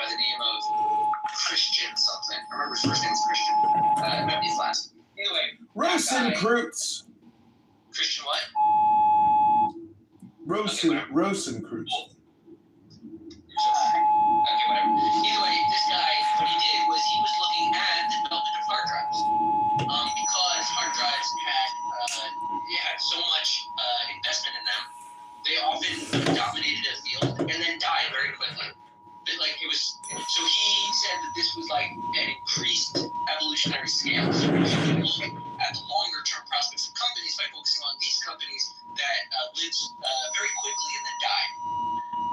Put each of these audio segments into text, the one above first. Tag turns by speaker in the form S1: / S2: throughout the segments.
S1: by the name of Christian something. I remember his first name was Christian. I remember his last. Anyway.
S2: Rosencreutz.
S1: Christian what?
S2: Rosencreutz.
S1: Okay, whatever. Either way, this guy, what he did was he was looking at the development of hard drives. Because hard drives had so much investment in them, they often dominated a field and then died very quickly. So he said that this was like an increased evolutionary scale. So we should look at the longer term prospects of companies by focusing on these companies that lived very quickly and then died.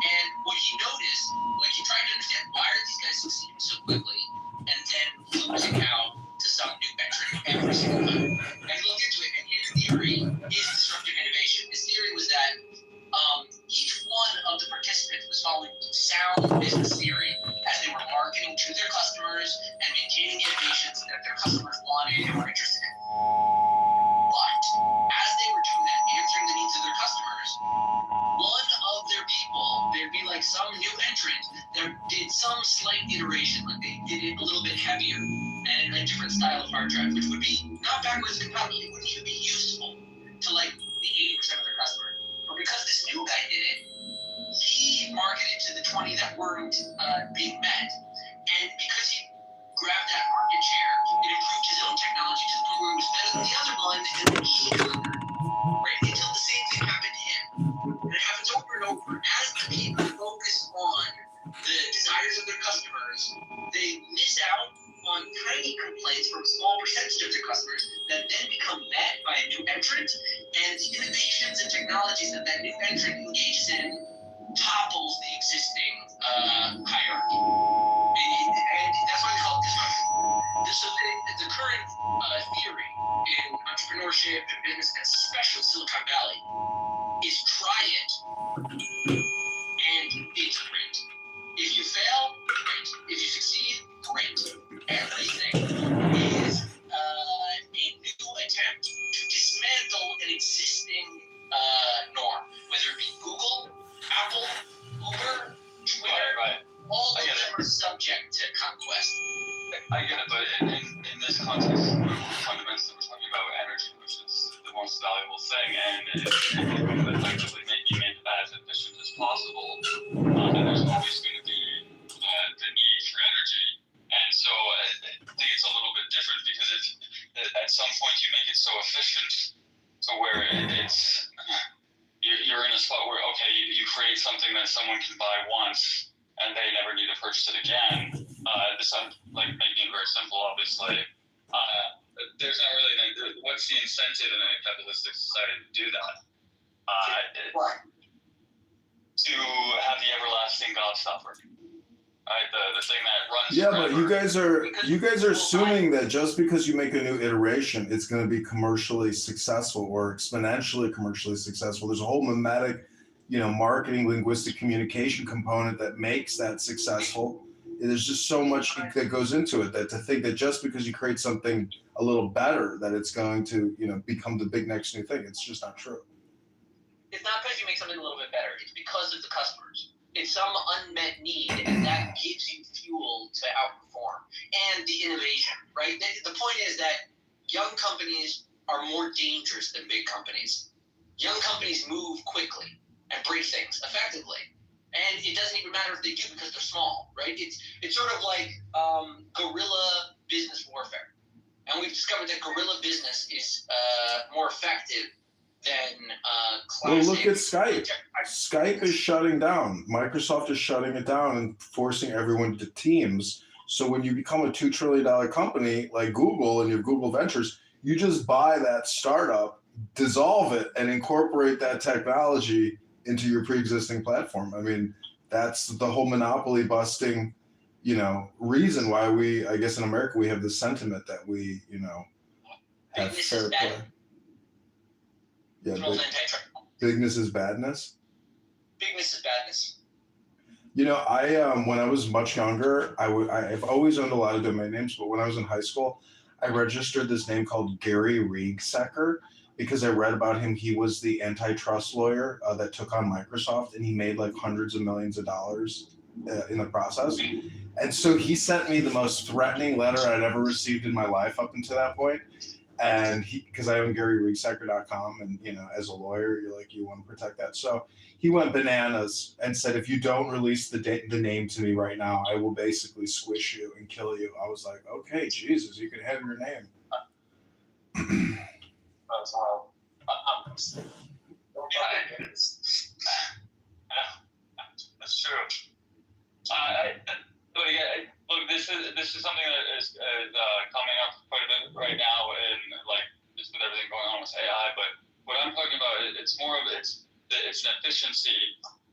S1: And what he noticed, like he tried to understand why are these guys succeeding so quickly and then losing out to some new entrant every single time. And he looked into it, and his theory is disruptive innovation. His theory was that each one of the participants was following sound business theory as they were marketing to their customers and maintaining the innovations that their customers wanted and were interested in. But as they were doing that, answering the needs of their customers, one of their people, there'd be like some new entrant that did some slight iteration, like they did it a little bit heavier and a different style of hard drive, which would be not backwards compatible. It wouldn't even be useful to like the 80% of their customers. But because this new guy did it, he marketed to the 20 that weren't being met. And because he grabbed that market share, it improved his own technology to the point where it was better than the other one, and he delivered. Right? Until the same thing happened to him. And it happens over and over. As the people focus on the desires of their customers, they miss out on tiny complaints from a small percentage of their customers that then become met by a new entrant, and the innovations and technologies that new entrant engages in topples the existing hierarchy. And that's why they call it disruption. So the current theory in entrepreneurship and business, especially Silicon Valley, is try it and it's great. If you fail, great. If you succeed, great. Everything is a new attempt to dismantle an existing norm, whether it be Google, Apple, Uber, Twitter, all of them are subject to conquest.
S3: I get it, but in this context, fundamentally we're talking about energy, which is the most valuable thing, and effectively making it as efficient as possible. And there's always going to be the need for energy. And so I think it's a little bit different because if at some point you make it so efficient to where you're in a spot where, okay, you create something that someone can buy once and they never need to purchase it again. This I'm like making it very simple, obviously. There's not really, what's the incentive in a capitalistic society to do that? To have the everlasting God suffer. Right? The thing that runs
S2: forever. But you guys are assuming that just because you make a new iteration, it's going to be commercially successful or exponentially commercially successful. There's a whole mimetic, marketing, linguistic communication component that makes that successful. There's just so much that goes into it that to think that just because you create something a little better, that it's going to, become the big next new thing. It's just not true.
S1: It's not because you make something a little bit better. It's because of the customers. It's some unmet need, and that gives you fuel to outperform. And the innovation, right? The point is that young companies are more dangerous than big companies. Young companies move quickly and break things effectively. And it doesn't even matter if they do because they're small, right? It's sort of like guerrilla business warfare. And we've discovered that guerrilla business is more effective than classic.
S2: Well, look at Skype. Skype is shutting down. Microsoft is shutting it down and forcing everyone to Teams. So when you become a $2 trillion company like Google and your Google Ventures, you just buy that startup, dissolve it, and incorporate that technology into your pre-existing platform. I mean, that's the whole monopoly busting, reason why I guess in America, we have this sentiment that we, have fair play. Yeah, bigness is badness.
S1: Bigness is badness.
S2: When I was much younger, I've always owned a lot of domain names, but when I was in high school, I registered this name called Gary Riegsecker because I read about him. He was the antitrust lawyer that took on Microsoft, and he made like hundreds of millions of dollars in the process. And so he sent me the most threatening letter I'd ever received in my life up until that point. And because I own GaryResecker.com, and as a lawyer, you're like, you want to protect that. So he went bananas and said, if you don't release the name to me right now, I will basically squish you and kill you. I was like, okay, Jesus, you can have your name.
S3: That's wild. That's true. Look, this is something that is coming up quite a bit right now, and like just with everything going on with AI. But what I'm talking about, it's more of it's an efficiency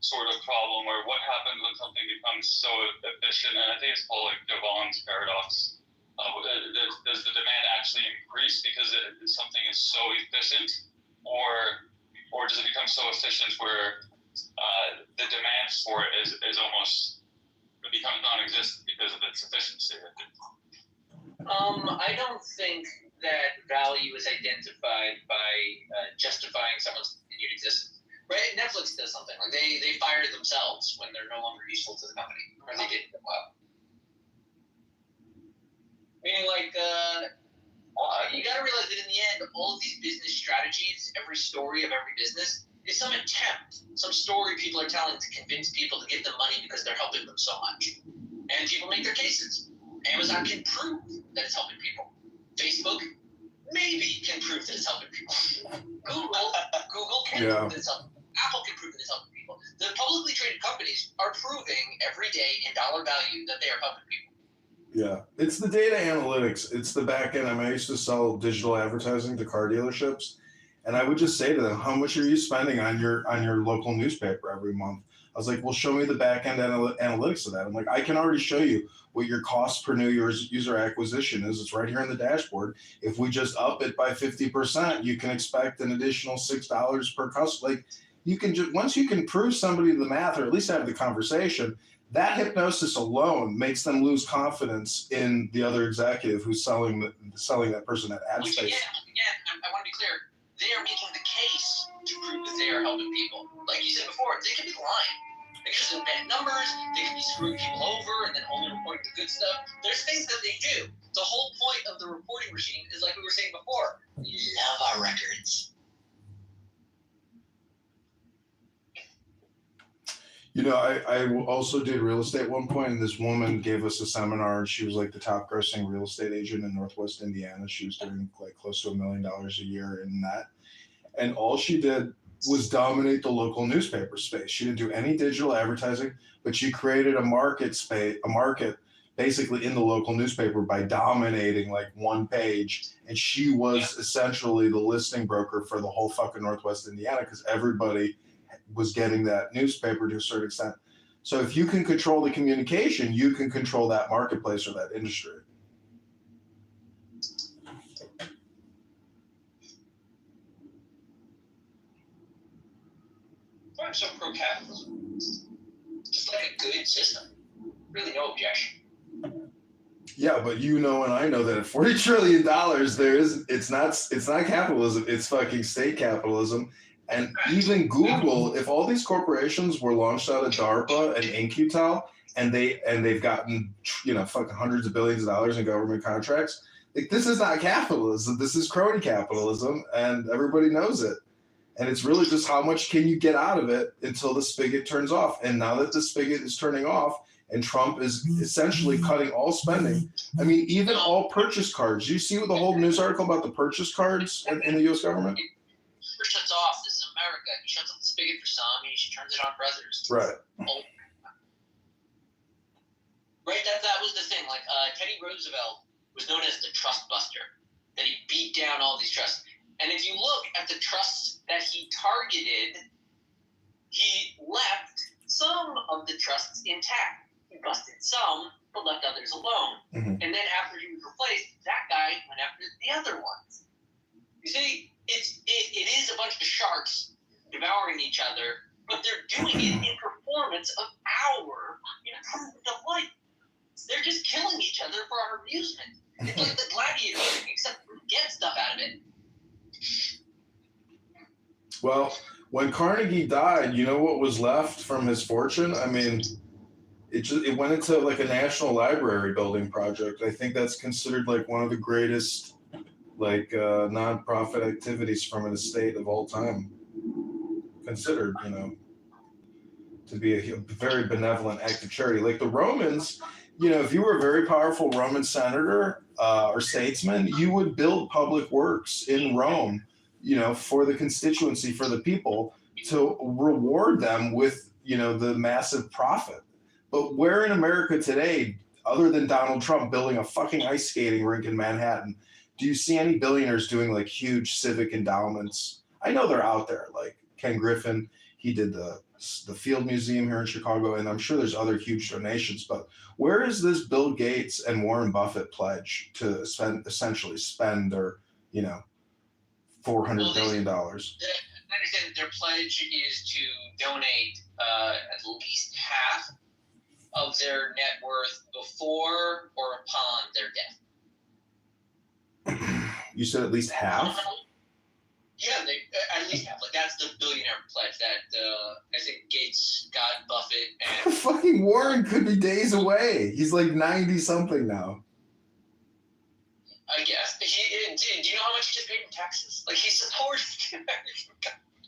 S3: sort of problem, where what happens when something becomes so efficient, and I think it's called like Devon's paradox. Does the demand actually increase because something is so efficient, or does it become so efficient where the demand for it is almost becomes non-existent because of its efficiency?
S1: I don't think that value is identified by justifying someone's continued existence. Right? Netflix does something like they fire themselves when they're no longer useful to the company, or they get well. Meaning, like, you got to realize that in the end, all of these business strategies, every story of every business, is some attempt, some story people are telling to convince people to give them money because they're helping them so much. And people make their cases. Amazon can prove that it's helping people. Facebook maybe can prove that it's helping people. Google can prove that it's helping. Apple can prove that it's helping people. The publicly traded companies are proving every day in dollar value that they are helping people.
S2: Yeah, it's the data analytics. It's the back end. I mean, I used to sell digital advertising to car dealerships, and I would just say to them, "How much are you spending on your local newspaper every month?" I was like, "Well, show me the back end analytics of that." I'm like, "I can already show you what your cost per new user acquisition is. It's right here in the dashboard. If we just up it by 50%, you can expect an additional $6 per customer." Like, you can just once you can prove somebody the math, or at least have the conversation. That hypnosis alone makes them lose confidence in the other executive who's selling that person that ad space.
S1: Again, I want to be clear. They are making the case to prove that they are helping people. Like you said before, they could be lying. They could just invent numbers. They could be screwing people over and then only reporting the good stuff. There's things that they do. The whole point of the reporting regime is, like we were saying before, we love our records.
S2: I also did real estate at one point, and this woman gave us a seminar, and she was like the top grossing real estate agent in Northwest Indiana. She was doing like close to $1 million a year in that. And all she did was dominate the local newspaper space. She didn't do any digital advertising, but she created a market basically in the local newspaper by dominating like one page. And she was essentially the listing broker for the whole fucking Northwest Indiana, because everybody was getting that newspaper to a certain extent. So if you can control the communication, you can control that marketplace or that industry.
S1: I'm so pro-capitalism. Just like a good system. Really no objection.
S2: Yeah, but and I know that at $40 trillion, it's not capitalism, it's fucking state capitalism. And even Google, if all these corporations were launched out of DARPA and In-Q-Tel, and they've gotten fucking hundreds of billions of dollars in government contracts, like, this is not capitalism. This is crony capitalism, and everybody knows it. And it's really just how much can you get out of it until the spigot turns off. And now that the spigot is turning off, and Trump is essentially cutting all spending. I mean, even all purchase cards. You see the whole news article about the purchase cards in the U.S. government?
S1: Shuts off. This is America. He shuts off the spigot for some. He turns it on for others.
S2: Right.
S1: Right. That was the thing. Like Teddy Roosevelt was known as the trust buster. That he beat down all these trusts. And if you look at the trusts that he targeted, he left some of the trusts intact. He busted some, but left others alone.
S2: Mm-hmm.
S1: And then after he was replaced, that guy went after the other ones. You see, it is a bunch of sharks devouring each other, but they're doing it in performance of our improvement of life. They're just killing each other for our amusement. It's like the gladiator, except we get stuff out of it.
S2: Well, when Carnegie died, you know what was left from his fortune? I mean, It went into like a national library building project. I think that's considered like one of the greatest like nonprofit activities from an estate of all time. Considered, to be a very benevolent act of charity. Like the Romans, if you were a very powerful Roman senator or statesman, you would build public works in Rome, for the constituency, for the people, to reward them with, the massive profit. But where in America today, other than Donald Trump building a fucking ice skating rink in Manhattan, do you see any billionaires doing like huge civic endowments? I know they're out there, like Ken Griffin. He did the Field Museum here in Chicago, and I'm sure there's other huge donations. But where is this Bill Gates and Warren Buffett pledge to essentially spend their, $400 billion?
S1: I understand that their pledge is to donate at least half of their net worth before or upon their death.
S2: You said at least half?
S1: Yeah, at least half. Like that's the billionaire pledge that I think Gates got Buffett and
S2: fucking Warren could be days away. He's like 90 something now.
S1: I guess. Do you know how much he just paid in taxes? Like he supported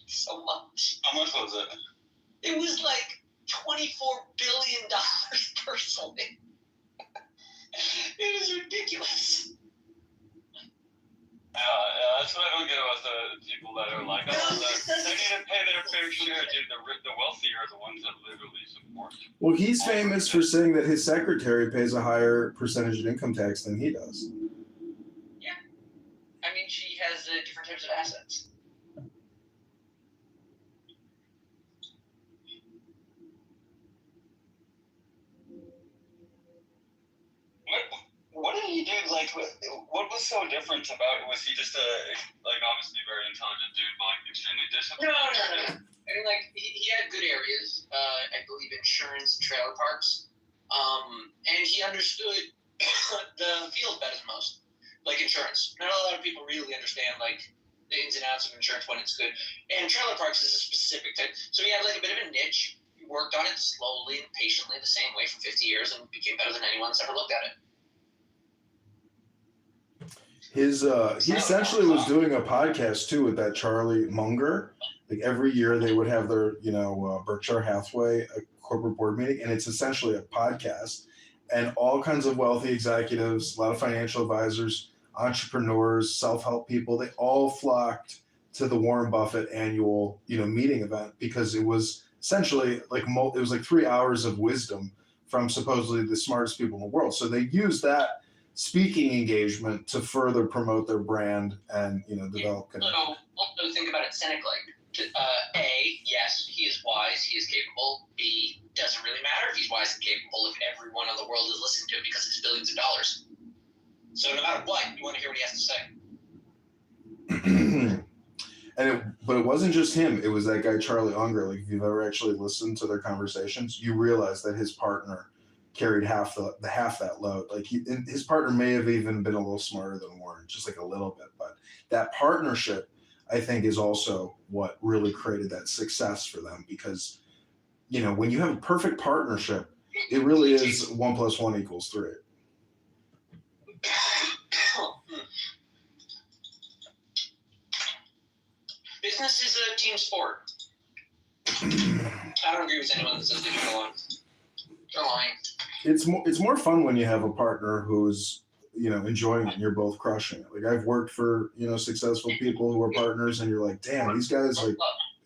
S1: so much.
S3: How much was it?
S1: It was like $24 billion personally. It was ridiculous.
S3: Yeah, that's what I don't get about the people that are like, oh, they need to pay their fair share, dude. The wealthy are the ones that literally support.
S2: Well, he's famous for saying that his secretary pays a higher percentage of income tax than he does.
S1: Yeah. I mean, she has different types of assets.
S3: What did he do? Like, what was so different about it? Was he just obviously very intelligent dude, but like extremely disciplined?
S1: No. I mean, like, he had good areas. I believe insurance and trailer parks. And he understood the field better than most. Like insurance. Not a lot of people really understand, like, the ins and outs of insurance when it's good. And trailer parks is a specific type. So he had, like, a bit of a niche. He worked on it slowly and patiently the same way for 50 years and became better than anyone that's ever looked at it.
S2: He essentially was doing a podcast too with that Charlie Munger. Like every year they would have their, Berkshire Hathaway corporate board meeting, and it's essentially a podcast. And all kinds of wealthy executives, a lot of financial advisors, entrepreneurs, self-help people, they all flocked to the Warren Buffett annual, meeting event because it was essentially like it was like 3 hours of wisdom from supposedly the smartest people in the world. So they used that speaking engagement to further promote their brand and develop connections.
S1: So also think about it cynically. A, yes, he is wise, he is capable. B, doesn't really matter if he's wise and capable if everyone in the world is listening to him because it's billions of dollars. So no matter what, you want to hear what he has to say.
S2: But it wasn't just him. It was that guy Charlie Unger. Like if you've ever actually listened to their conversations, you realize that his partner carried half that load. Like his partner may have even been a little smarter than Warren, just like a little bit. But that partnership, I think, is also what really created that success for them because, when you have a perfect partnership, it really is 1 + 1 = 3.
S1: Business is a team sport. I don't agree with anyone that says they do go on. They're lying.
S2: It's more fun when you have a partner who's enjoying it and you're both crushing it. Like I've worked for successful people who are partners and you're like, damn, these guys, like,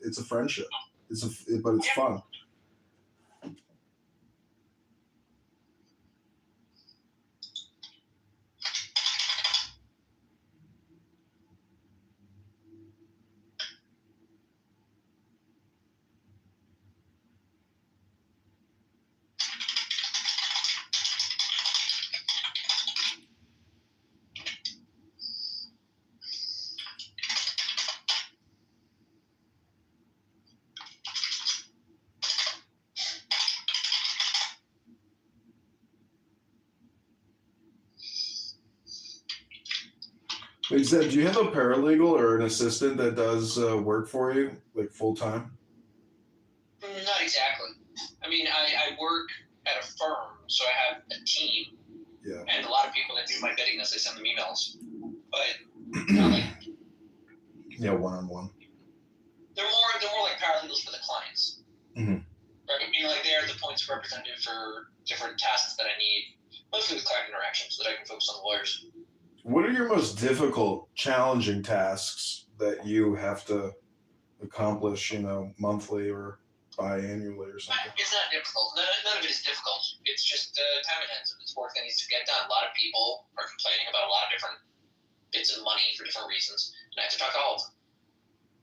S2: it's a friendship. But it's fun. Wait, Zeb, do you have a paralegal or an assistant that does work for you, like full time?
S1: Not exactly. I mean, I work at a firm, so I have a team.
S2: Yeah.
S1: And a lot of people that do my bidding list, I send them emails. But not like
S2: Yeah, one-on-one.
S1: they're more like paralegals for the clients.
S2: Mm-hmm.
S1: Right? I mean, like they're the points representative for different tasks that I need, mostly with client interactions, so that I can focus on the lawyers.
S2: What are your most difficult, challenging tasks that you have to accomplish, monthly or biannually or something?
S1: It's not difficult. None of it is difficult. It's just time intensive. It's work that needs to get done. A lot of people are complaining about a lot of different bits of money for different reasons, and I have to talk to all of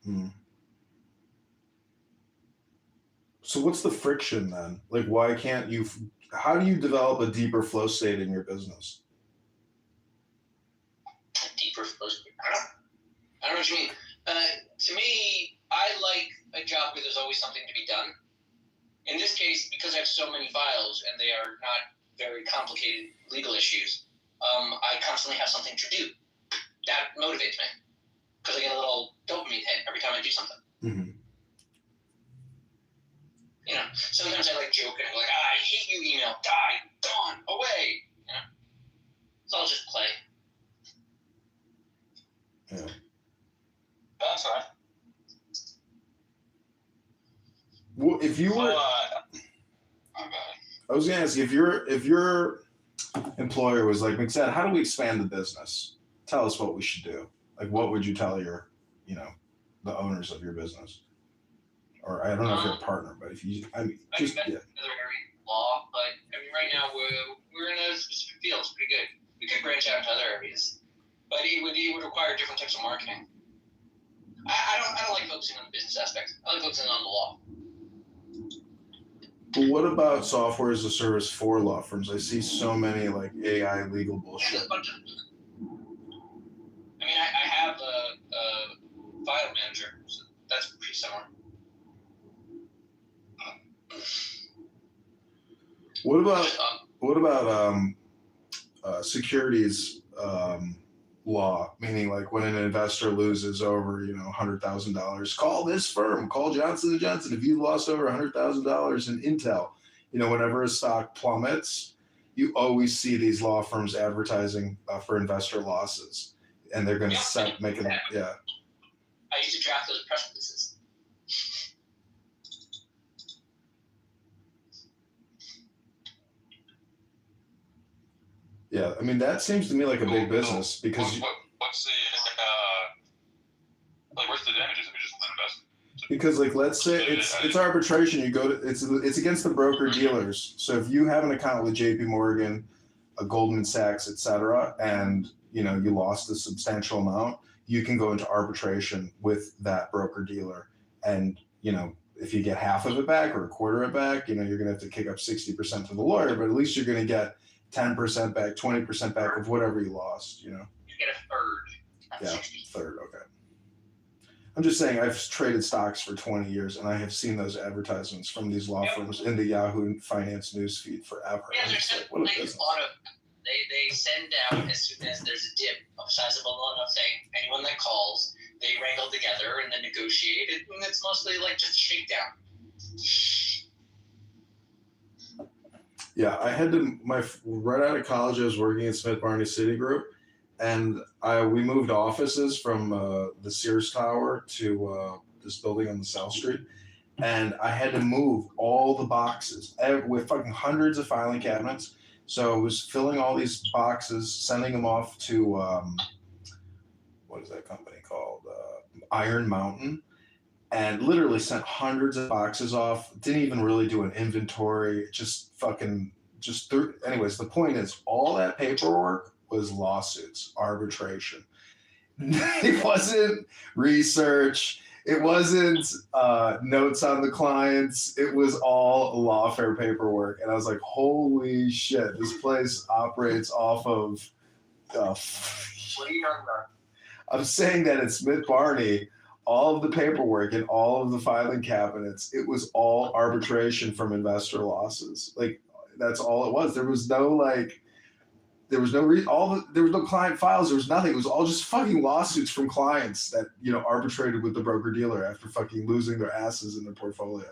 S1: them.
S2: So what's the friction then? Like, why can't you? How do you develop a deeper flow state in your business?
S1: Deeper flows. I don't know what you mean. To me, I like a job where there's always something to be done. In this case, because I have so many files and they are not very complicated legal issues, I constantly have something to do. That motivates me because I get a little dopamine hit every time I do something.
S2: Mm-hmm.
S1: Sometimes I like joking and go like, I hate you, email, die, gone, away. It's all just play.
S2: Yeah.
S3: That's right.
S2: Well, if you were, I was gonna ask if your employer was like, McSad, how do we expand the business? Tell us what we should do. Like, what would you tell your, the owners of your business? Or I don't know if you're a partner, but if you,
S1: Another area of law, but right now we're in a specific field. It's pretty good. We could branch out to other areas, but it would require different types of marketing. I don't like focusing on the business aspect. I like focusing on the law.
S2: But what about software as a service for law firms? I see so many like AI legal bullshit.
S1: There's a bunch of them. I have a file manager, so that's pretty similar.
S2: What about securities law? Meaning, like when an investor loses over $100,000, call this firm, call Johnson & Johnson if you lost over $100,000 in Intel. Whenever a stock plummets, you always see these law firms advertising for investor losses, and they're going to making yeah.
S1: I used to draft those press releases.
S2: Yeah, that seems to me like a big business because
S3: what's the where's the damages if you just invest?
S2: Because let's say it's arbitration. You go to it's against the broker dealers. So if you have an account with J.P. Morgan, Goldman Sachs, etc., and you lost a substantial amount, you can go into arbitration with that broker dealer, and if you get half of it back or a quarter of it back, you're going to have to kick up 60% to the lawyer, but at least you're going to get 10% back, 20% back of whatever you lost.
S1: You get a third.
S2: Yeah,
S1: 60.
S2: third. Okay. I'm just saying I've traded stocks for 20 years and I have seen those advertisements from these law firms in the Yahoo Finance newsfeed forever.
S1: Yeah, there's
S2: what a business.
S1: a lot of they send out as soon as there's a dip of a sizable enough thing. Anyone that calls, they wrangle together and then negotiate it, and it's mostly like just a shakedown.
S2: Yeah, I had to right out of college. I was working at Smith Barney Citigroup, and we moved offices from the Sears Tower to this building on the South Street, and I had to move all the boxes with fucking hundreds of filing cabinets. So I was filling all these boxes, sending them off to what is that company called? Iron Mountain. And literally sent hundreds of boxes off. Didn't even really do an inventory. Anyways, the point is, all that paperwork was lawsuits, arbitration. It wasn't research. It wasn't notes on the clients. It was all lawfare paperwork. And I was like, holy shit, this place operates off of.
S1: What are you talking about?
S2: I'm saying that at Smith Barney, all of the paperwork and all of the filing cabinets, it was all arbitration from investor losses. Like, that's all it was. There was no there was no client files. There was nothing. It was all just fucking lawsuits from clients that, arbitrated with the broker dealer after fucking losing their asses in their portfolio.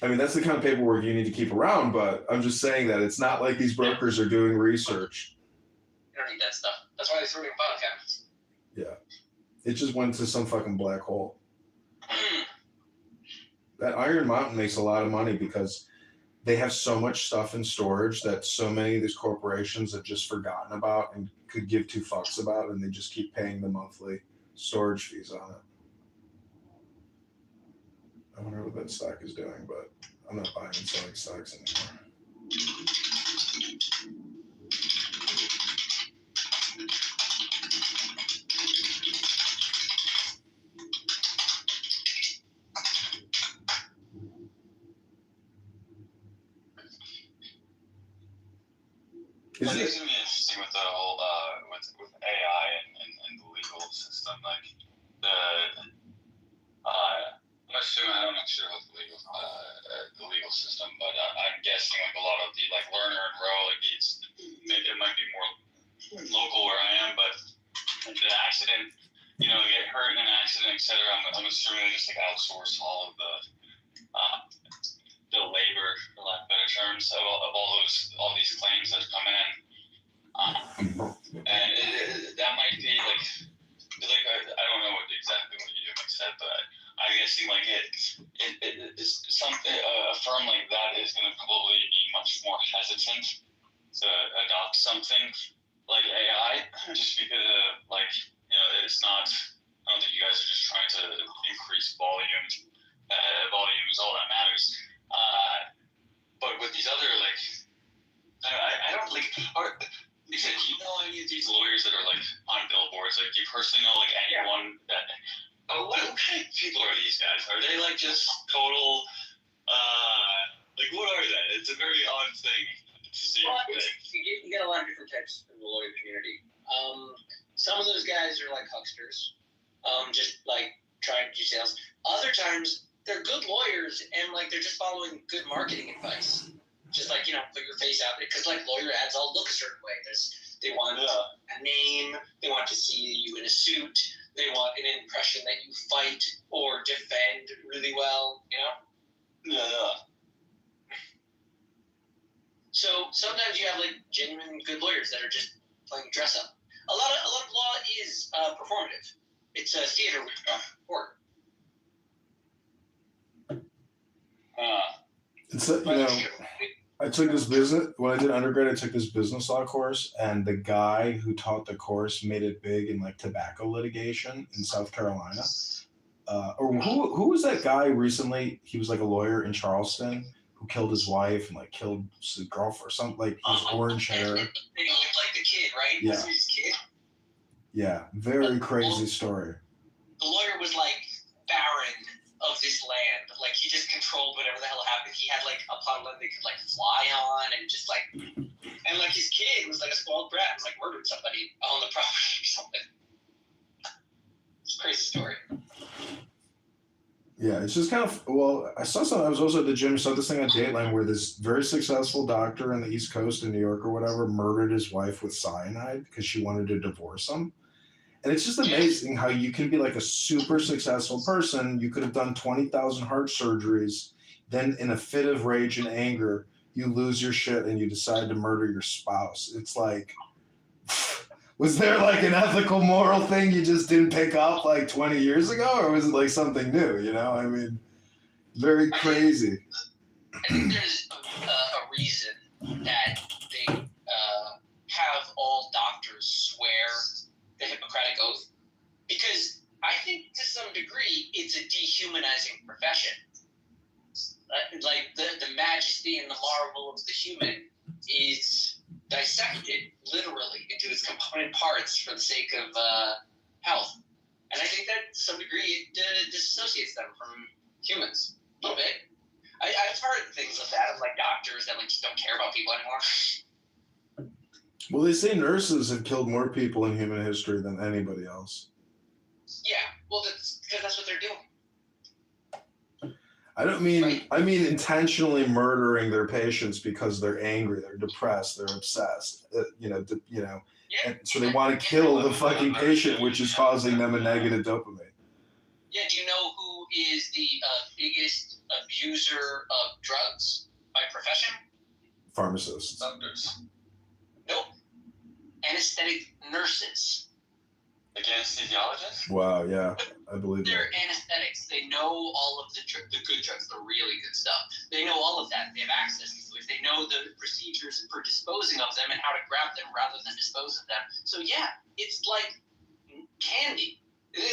S2: I mean, that's the kind of paperwork you need to keep around, but I'm just saying that it's not like these brokers are doing research.
S1: You don't need that stuff. That's why they threw it in file cabinets.
S2: Yeah. It just went to some fucking black hole. That Iron Mountain makes a lot of money because they have so much stuff in storage that so many of these corporations have just forgotten about and could give two fucks about, and they just keep paying the monthly storage fees on it. I wonder what that stock is doing, but I'm not buying and selling stocks anymore.
S3: I think it's gonna be interesting with the whole with AI and the legal system. Like I'm not sure what the legal system, but I'm guessing like a lot of the like Lerner and Rowe, like it might be more local where I am, but the accident, get hurt in an accident, etc. I'm assuming they just like outsource all of the labor, for lack of better terms, of all these claims that come in, and that might be like I don't know exactly what you said, but I'm guessing like it's something a firm like that is going to probably be much more hesitant to adopt something like AI, just because it's not. I don't think you guys are just trying to increase volume. Volume is all that matters. But with these other I don't like. You said, do you know any of these lawyers that are like on billboards? Like, do you personally know like anyone that? What kind of people are these guys? Are they like just total? What are they? It's a very odd thing to see.
S1: Well, you get a lot of different types in the lawyer community. Some of those guys are like hucksters, just like trying to do sales. Other times they're good lawyers and like they're just following good marketing advice. Just like, put your face out there, because like lawyer ads all look a certain way. They want a name, they want to see you in a suit, they want an impression that you fight or defend really well,
S3: Yeah.
S1: So sometimes you have like genuine good lawyers that are just playing dress up. A lot of law is performative. It's a theater work.
S2: I took this business, when I did undergrad, I took this business law course, and the guy who taught the course made it big in like tobacco litigation in South Carolina. Or who was that guy recently? He was like a lawyer in Charleston who killed his wife and like killed his girlfriend or something, like his orange hair.
S1: Like the kid, right?
S2: Yeah.
S1: That's his kid.
S2: Yeah, very crazy story.
S1: The lawyer was like baron of this land. Like he just controlled whatever the hell happened. He had like a plot of land they could like fly on and just like, and like his kid was like a spoiled brat, was like murdered somebody on the property or something. It's a crazy story.
S2: Yeah, it's just kind of, I saw something. I was also at the gym, saw this thing on Dateline where this very successful doctor on the East Coast in New York or whatever murdered his wife with cyanide because she wanted to divorce him. And it's just amazing how you can be like a super successful person. You could have done 20,000 heart surgeries. Then in a fit of rage and anger, you lose your shit and you decide to murder your spouse. It's like, was there like an ethical, moral thing you just didn't pick up like 20 years ago? Or was it like something new, I mean, very crazy.
S1: I think there's a reason that they have all doctors swear the Hippocratic Oath, because I think to some degree it's a dehumanizing profession. Like the majesty and the marvel of the human is dissected literally into its component parts for the sake of health, and I think that to some degree it disassociates them from humans a little bit. I've heard things of that, of like doctors that like just don't care about people anymore.
S2: Well, they say nurses have killed more people in human history than anybody else.
S1: Yeah, well, that's because that's what they're doing.
S2: I don't mean, right. I mean intentionally murdering their patients because they're angry, they're depressed, they're obsessed, and so they want to kill the fucking patient, which is causing them a negative dopamine.
S1: Yeah, do you know who is the biggest abuser of drugs by profession?
S2: Pharmacists.
S3: Doctors.
S1: Nope. Anesthetic nurses.
S3: Like anesthesiologists?
S2: Wow, yeah, I believe
S1: They're
S2: that.
S1: anesthetics. They know all of the good drugs, the really good stuff. They know all of that. They have access to it. They know the procedures for disposing of them and how to grab them rather than dispose of them. So yeah, it's like candy.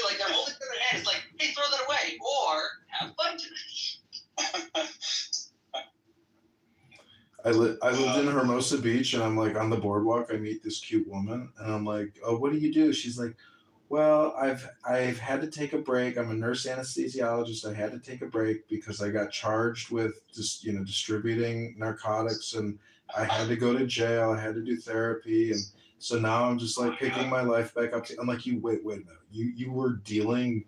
S1: Like they're holding it in their hand. It's like, hey, throw that away or have fun tonight.
S2: I lived in Hermosa Beach, and I'm like on the boardwalk. I meet this cute woman, and I'm like, "Oh, what do you do?" She's like, "Well, I've had to take a break. I'm a nurse anesthesiologist. I had to take a break because I got charged with just distributing narcotics, and I had to go to jail. I had to do therapy, and so now I'm just like picking my life back up." I'm like, "You wait a minute. You were dealing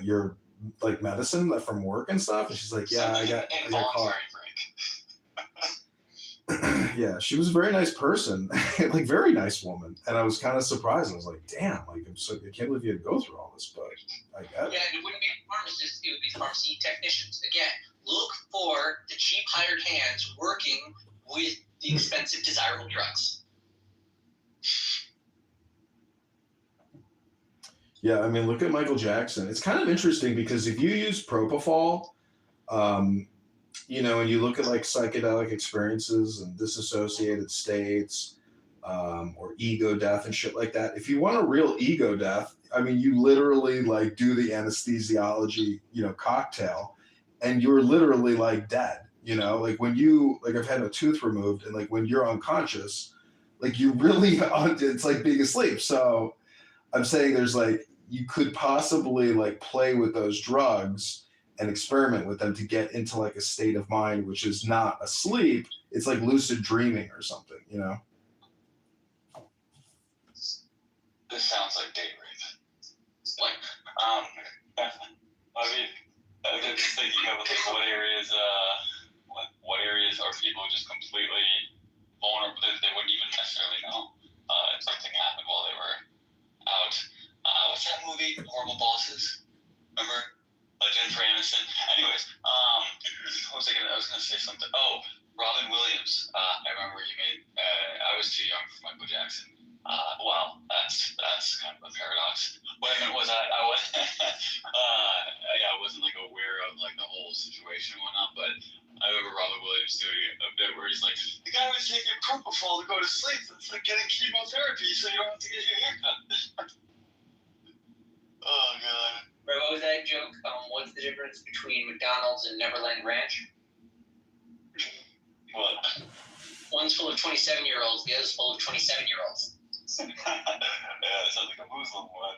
S2: your like medicine from work and stuff?" And she's like, "Yeah, I got caught." Yeah, she was a very nice person, like very nice woman, and I was kind of surprised. I was like, "Damn, like I can't believe you had to go through all this." But I get it.
S1: Yeah, it wouldn't be pharmacists; it would be pharmacy technicians. Again, look for the cheap hired hands working with the expensive, desirable drugs.
S2: Yeah, I mean, look at Michael Jackson. It's kind of interesting because if you use propofol, um, and you look at like psychedelic experiences and disassociated states, or ego death and shit like that. If you want a real ego death, I mean, you literally like do the anesthesiology, cocktail, and you're literally like dead. Like when I've had a tooth removed, and like when you're unconscious, like you really, it's like being asleep. So I'm saying there's like you could possibly like play with those drugs and experiment with them to get into like a state of mind which is not asleep. It's like lucid dreaming or something.
S3: This sounds like date rape.
S1: Like,
S3: I mean, I'm just thinking of like what areas are people just completely vulnerable? They wouldn't even necessarily know if something happened while they were out. What's that movie? Horrible Bosses. Remember? Jennifer Aniston. Anyways, what was I gonna say something. Oh, Robin Williams. I remember you made. I was too young for Michael Jackson. Wow, that's kind of a paradox. What I meant was I was I wasn't like aware of like the whole situation and whatnot, but I remember Robin Williams doing a bit where he's like, the guy was taking propofol to go to sleep. It's like getting chemotherapy, so you don't have to get your haircut. Oh god.
S1: right, what was that joke? What's the difference between McDonald's and Neverland Ranch?
S3: What?
S1: One's full of 27-year-olds, the other's full of 27-year-olds.
S3: Yeah, it sounds like a Muslim one.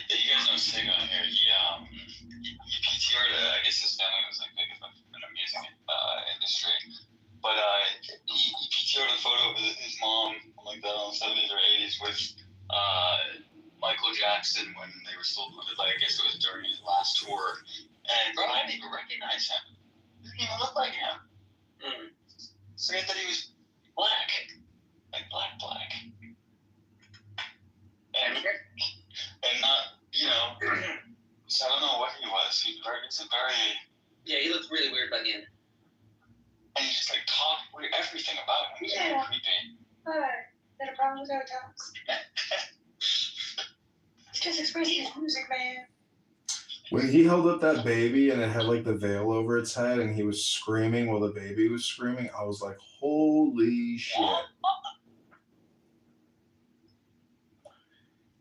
S3: You guys know Sig on here. He PTR'd. I guess his family was like big in the music industry, but he PTR'd a photo of his mom, like that on the 70s or 80s, with Michael Jackson when they were still, like I guess it was during his last tour, and bro, I didn't even recognize him. He didn't even look like him. Forget that he was black, like black. And not, so I don't know what he was. He's a very...
S1: Yeah, he looked really weird by the end.
S3: And he just like talked weird, everything about him was really creepy.
S4: Hi. Is that a problem with how it talks? It's just expressing his music, man.
S2: When he held up that baby and it had like the veil over its head and he was screaming while the baby was screaming, I was like, holy shit.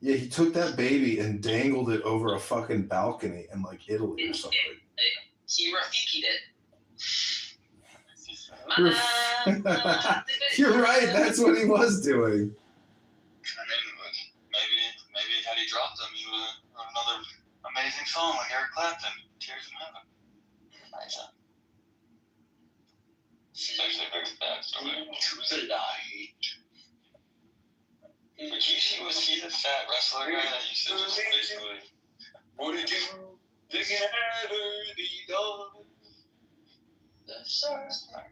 S2: Yeah, he took that baby and dangled it over a fucking balcony in like Italy or something.
S1: He Rafiki'd it.
S2: You're right, that's what he was doing.
S3: I mean, maybe had he dropped them, he would have wrote another amazing song like Eric Clapton, Tears in Heaven. Nice. It's actually a very bad story.
S1: To the light.
S3: Rikishi, was he the fat wrestler guy that used to just basically...
S1: What did you think it had to be done? The stars are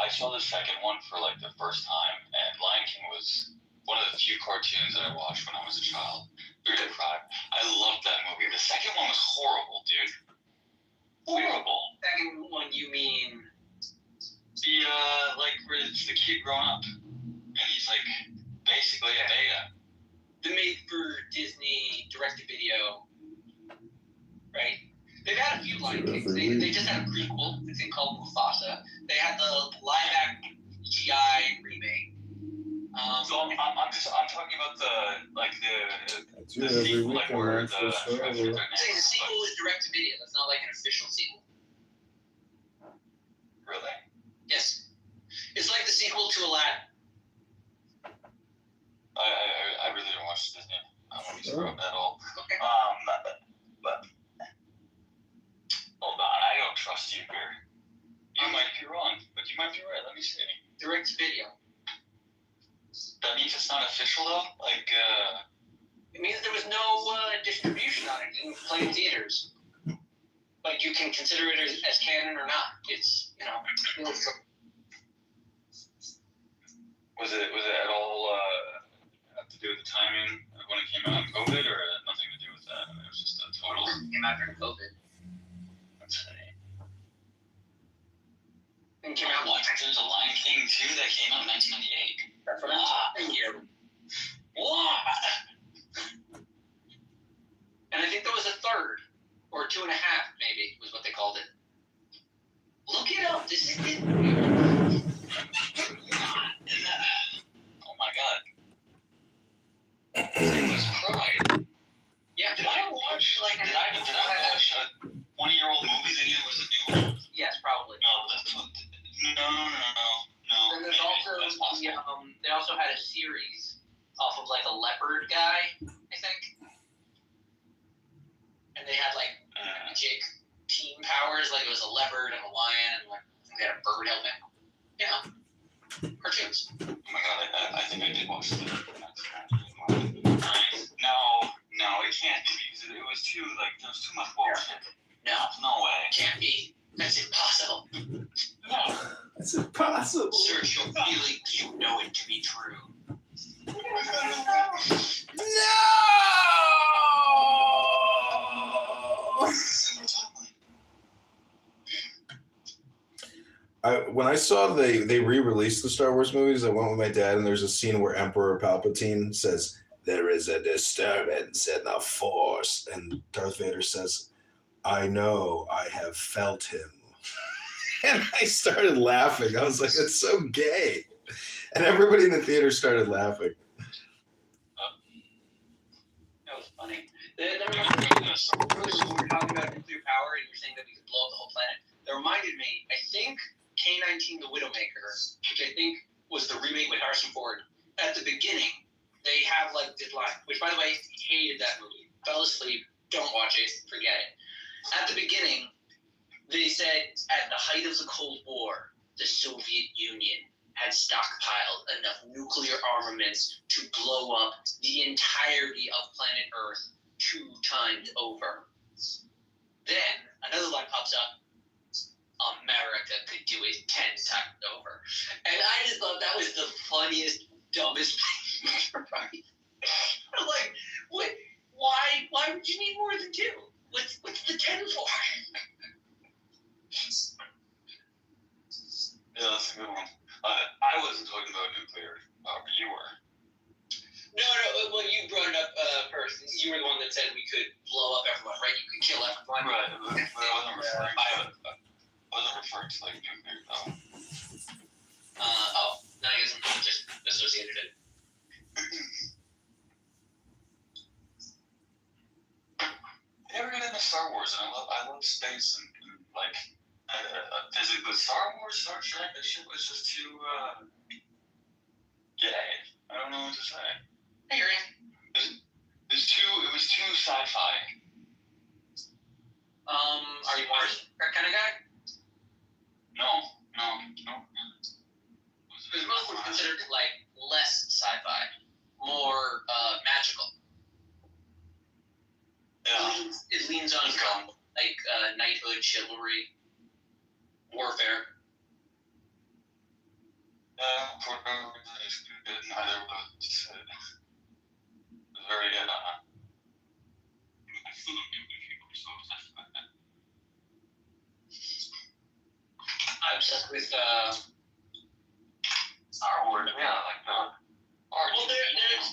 S3: I saw the second one for like the first time, and Lion King was one of the few cartoons that I watched when I was a child. Very proud. I loved that movie. The second one was horrible, dude. Horrible.
S1: Second one, you mean?
S3: The like where it's the kid growing up, and he's like basically a beta.
S1: The made-for-Disney direct-to-video, right? They've had a few Lion Kings. They just had a prequel, I think, called Mufasa. They had the live-action CGI remake.
S3: So I'm talking about
S2: That's
S3: the
S2: it every
S3: sequel, like
S2: weekend,
S3: where
S2: man, for Star Wars.
S1: I'm saying the sequel is direct-to-video. That's not like an official sequel.
S3: Really?
S1: Yes. It's like the sequel to Aladdin.
S3: I really don't watch Disney movies at all.
S1: Okay.
S3: But hold on, I don't trust you here. You might be wrong, but you might be right. Let me see.
S1: Direct-to-video.
S3: That means it's not official though. Like
S1: It means there was no distribution on it. It didn't play in theaters. But you can consider it as canon or not. It's,
S3: was it at all have to do with the timing of when it came out in COVID, or nothing to do with that? I mean, it was just a total.
S1: It came out during COVID.
S3: Let's see.
S1: It came out
S3: What? There's a Lion King 2 that came out in 1998.
S1: That's what I'm saying here.
S3: What?
S1: And I think there was a third, or 2.5 maybe, was what they called it. Look it up. This is it.
S3: Oh my god. It was Pride.
S1: Yeah.
S3: Did I watch a 20-year-old movie thinking it was a new one?
S1: Yes, probably.
S3: No, that's what. No.
S1: And there's
S3: maybe.
S1: also
S3: That's possible.
S1: they also had a series off of like a leopard guy, I think. And they had like magic team powers, like it was a leopard and a lion, and like I think they had a bird helmet. Yeah. Cartoons.
S3: Oh my god, I think I did watch that. No, it can't be because it was too there was too much bullshit.
S1: No,
S3: No way.
S1: it can't be. That's impossible.
S3: No.
S2: It's impossible.
S1: Search your feelings, you know it to be true.
S2: When I saw they re-released the Star Wars movies, I went with my dad, and there's a scene where Emperor Palpatine says, "There is a disturbance in the Force," and Darth Vader says, "I know, I have felt him." And I started laughing. I was like, "It's so gay," and everybody in the theater started laughing.
S1: That was funny. When we were talking about nuclear power and you're saying that we could blow up the whole planet, that reminded me, I think K-19 The Widowmaker, which I think was the remake with Harrison Ford, at the beginning, they have like this line, which by the way, hated that movie. Fell asleep, don't watch it, forget it. At the beginning, they said at the height of the Cold War, the Soviet Union had stockpiled enough nuclear armaments to blow up the entirety of planet Earth 2 times over. Then another line pops up, America could do it 10 times over. And I just thought that was the funniest, dumbest thing. Right? I'm like, what? Why would you need more than 2? What's the 10 for?
S3: Yeah, that's a good one. I wasn't talking about nuclear. You were.
S1: No, well, you brought it up first. You were the one that said we could blow up everyone, right? You could kill everyone.
S3: Right, but I wasn't referring to like nuclear, though.
S1: No, I guess I'm just associated it.
S3: I never got into Star Wars, and I love space and like physically. Star Wars, Star Trek, that shit was just too gay. I don't know what to say.
S1: I hear you.
S3: It was too sci-fi.
S1: Are you more that kind of guy?
S3: No.
S1: Because most would consider it like less sci-fi, more magical. depends on like knighthood, chivalry, warfare.
S3: For whatever reason, it's good. Neither of those was very good. I still don't get why people are so obsessed with it.
S1: I'm obsessed with
S3: Star Wars, yeah, like the art.
S1: Well, there's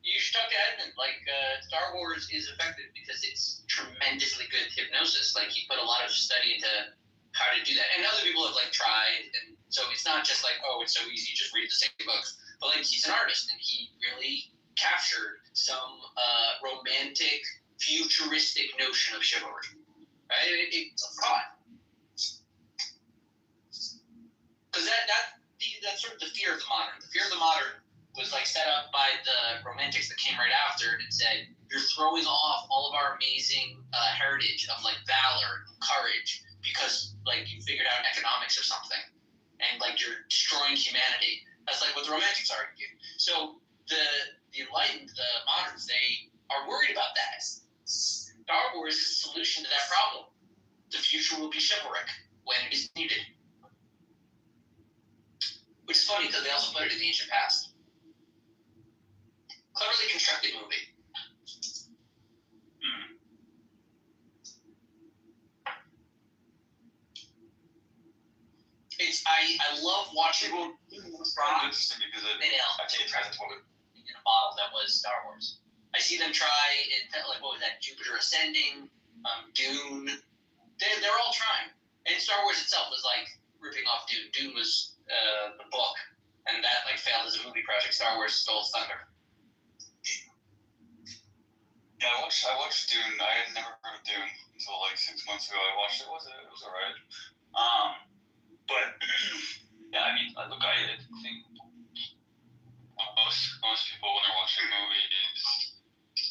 S1: you should talk to Edmund. Like Star Wars is effective because it's tremendously good hypnosis. Like he put a lot of study into how to do that, and other people have like tried, and so it's not just like, oh, it's so easy, just read the same books. But like he's an artist, and he really captured some romantic, futuristic notion of chivalry. Right? It's a fraud. Because that's sort of the fear of the modern. The fear of the modern was like set up by the romantics that came right after and said, you're throwing off all of our amazing heritage of like valor and courage because like you figured out economics or something, and like you're destroying humanity. That's like what the romantics argue. So the enlightened, the moderns, they are worried about that. Star Wars is a solution to that problem. The future will be chivalric when it is needed. Which is funny because they also put it in the ancient past. Cleverly constructed movie. I love watching
S3: It's
S1: rock
S3: interesting because
S1: in
S3: I take it as a
S1: in a bottle that was Star Wars. I see them try it, like what was that, Jupiter Ascending, Dune. They're all trying. And Star Wars itself was like ripping off Dune. Dune was the book, and that like failed as a movie project. Star Wars stole thunder.
S3: Yeah, I watched Dune. I had never heard of Dune until like 6 months ago. I watched it. It was alright. But yeah, I mean, look, I think most people when they're watching movies,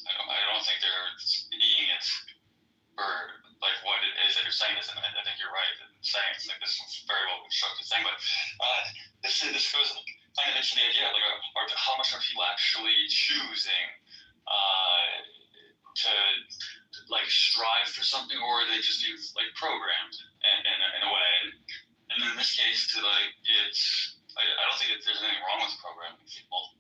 S3: I don't think they're seeing it for like what it is that you're saying. And I think you're right in saying it's like this is a very well constructed thing. But this goes kind of into the idea of like how much are people actually choosing to like strive for something, or are they just like programmed in a way? And in this case, to like I don't think there's anything wrong with programming people.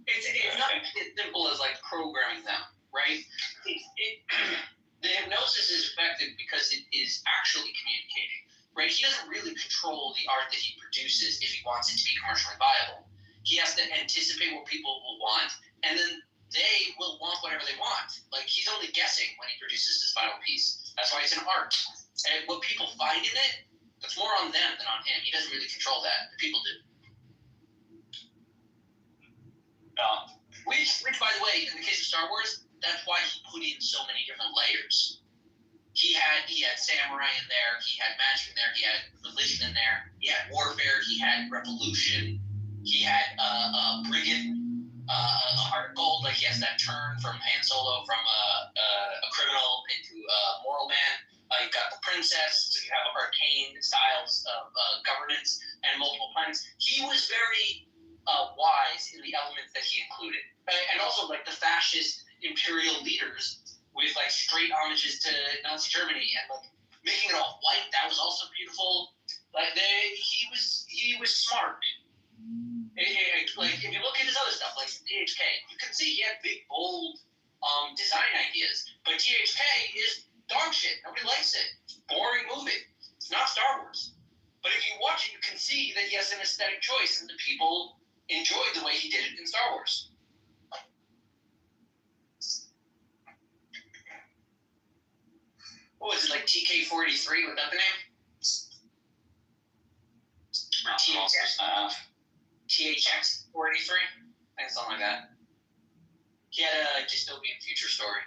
S1: It's not as simple as like programming them, right? The hypnosis is effective because it is actually communicating, right? He doesn't really control the art that he produces if he wants it to be commercially viable. He has to anticipate what people will want, and then they will want whatever they want. Like, he's only guessing when he produces his final piece. That's why it's an art. And what people find in it, that's more on them than on him. He doesn't really control that. The people do. Which, by the way, in the case of Star Wars, that's why he put in so many different layers. He had samurai in there, he had magic in there, he had religion in there, he had warfare, he had revolution, he had brigand, a heart of gold, like he has that turn from Han Solo from a criminal into a moral man. You've got the princess, so you have arcane styles of governance and multiple planets. He was very wise in the elements that he included. And also like the fascist imperial leaders with like straight homages to Nazi Germany and like making it all white, that was also beautiful. Like he was smart. Like if you look at his other stuff, like THK, you can see he had big, bold design ideas. But THK is dog shit. Nobody likes it. It's a boring movie. It's not Star Wars. But if you watch it, you can see that he has an aesthetic choice, and the people enjoyed the way he did it in Star Wars. What was it, like TK-43? Was that the name? Or THX-43? I think something like that. He had a dystopian future story.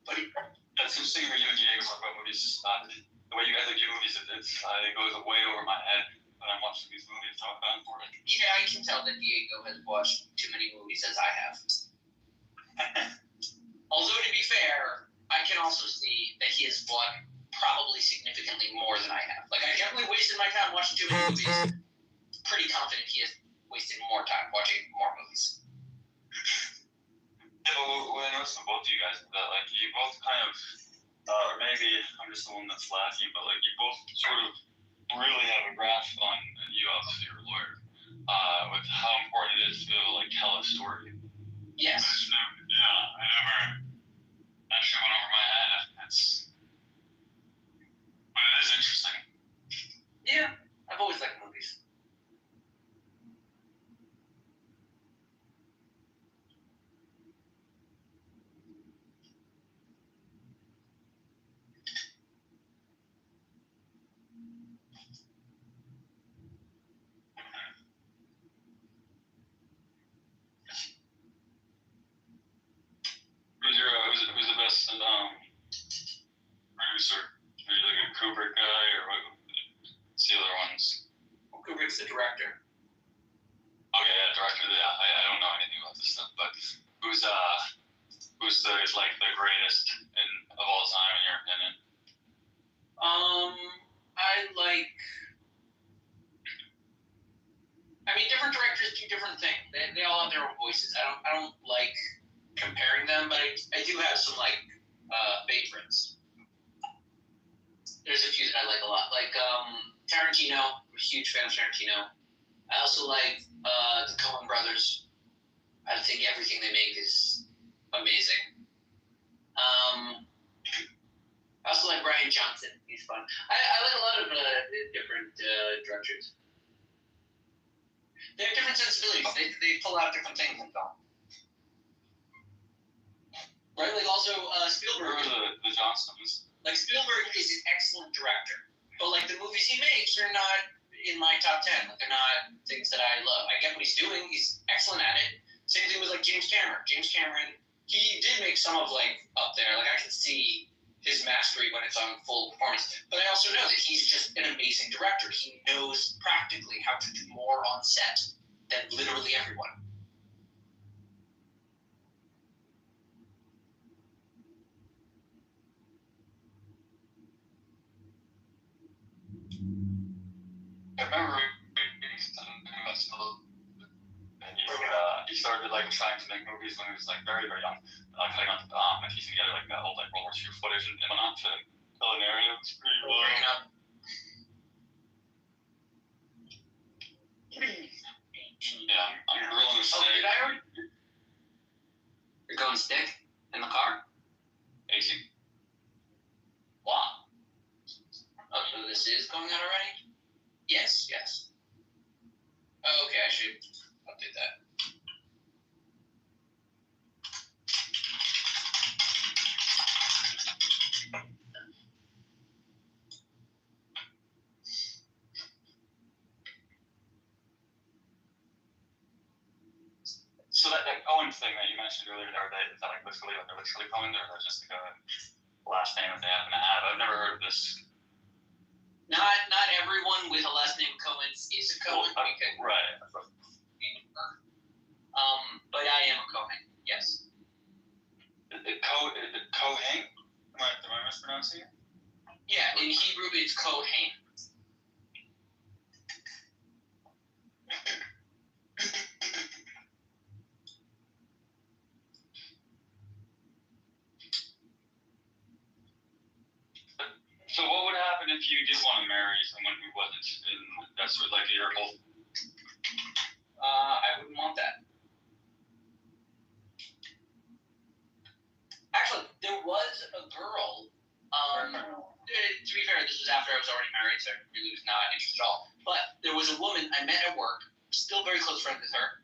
S1: But
S3: that's interesting for you and Diego talk about movies. The way you guys view movies, it goes way over my head when I'm watching these movies. Talk about for it.
S1: Yeah, I can tell that Diego has watched too many movies as I have. Although, to be fair, I can also see that he has bought probably significantly more than I have. Like, I definitely wasted my time watching too many movies. Pretty confident he has wasted more time watching more movies.
S3: Yeah, but what I noticed with both of you guys is that like you both kind of, or maybe I'm just the one that's lacking, but like you both sort of really have a grasp on, and you obviously are a lawyer, with how important it is to like tell a story.
S1: Yes.
S3: I never actually went over my head. But it is interesting.
S1: Yeah, I've always liked movies.
S3: Who's the best producer? Are you like a Kubrick guy or what's the other ones?
S1: Well, Kubrick's the director.
S3: Okay, yeah, director. Yeah, I don't know anything about this stuff, but who's the greatest of all time in your opinion?
S1: I mean, different directors do different things. They all have their own voices. I don't like comparing them, but I do have some favorites. There's a few that I like a lot, like Tarantino. I'm a huge fan of Tarantino. I also like the Coen brothers. I think everything they make is amazing. I also like Brian Johnson. He's fun. I like a lot of different directors. They have different sensibilities. They pull out different things in film. Right? Like also Spielberg.
S3: Who are the Johnsons?
S1: Like Spielberg is an excellent director, but like the movies he makes are not in my top 10. Like they're not things that I love. I get what he's doing. He's excellent at it. Same thing with like James Cameron. James Cameron, he did make some of like up there. Like I can see his mastery when it's on full performance. But I also know that he's just an amazing director. He knows practically how to do more on set than literally everyone.
S3: I remember reading something about Spielberg, and he started like trying to make movies when he was like very very young, cutting on and piecing together like that old like World War II footage and whatnot to tell an area. It's pretty cool. Yeah, I'm grilling a steak.
S1: Oh, did I already? You're going steak in the car?
S3: 18.
S1: Wow. Oh, so this is going out already? Yes. Oh, okay, I should update that.
S3: So that Cohen thing that you mentioned earlier, is that like literally Cohen, or is that just like a last name that they happen to have? I've never heard of this.
S1: Not everyone with a last name Cohen is a Cohen.
S3: Right.
S1: But I am a Cohen. Yes.
S3: Cohen? Am I mispronouncing it?
S1: Yeah, in Hebrew it's Kohen.
S3: So what would happen if you did want to marry someone who wasn't in that sort of like your whole?
S1: I wouldn't want that. Actually, there was a girl. To be fair, this was after I was already married, so I really was not interested at all. But there was a woman I met at work, still very close friends with her.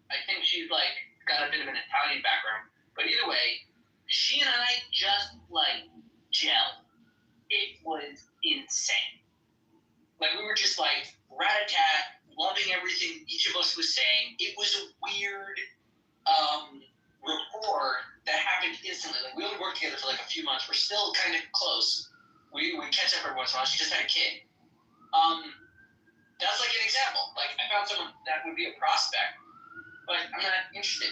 S1: I think she's like got a bit of an Italian background, but either way, she and I just like gel. It was insane. Like we were just like rat-a-tat, loving everything each of us was saying. It was a weird rapport that happened instantly. Like we only worked together for like a few months. We're still kind of close. We catch up every once in a while. She just had a kid. That's like an example. Like I found someone that would be a prospect, but I'm not interested.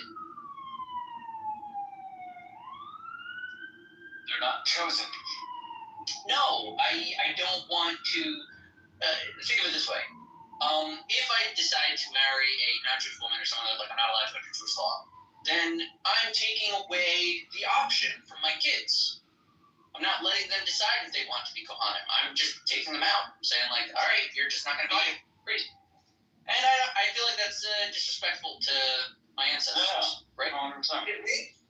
S3: They're not chosen.
S1: No, I don't want to. Think of it this way. If I decide to marry a non-Jewish woman or someone that, like, I'm not allowed to under Jewish law, then I'm taking away the option from my kids. I'm not letting them decide if they want to be Kohanim. I'm just taking them out. I'm saying, like, all right, you're just not going to be crazy. And I feel like that's disrespectful to my ancestors. Right?
S3: 100%.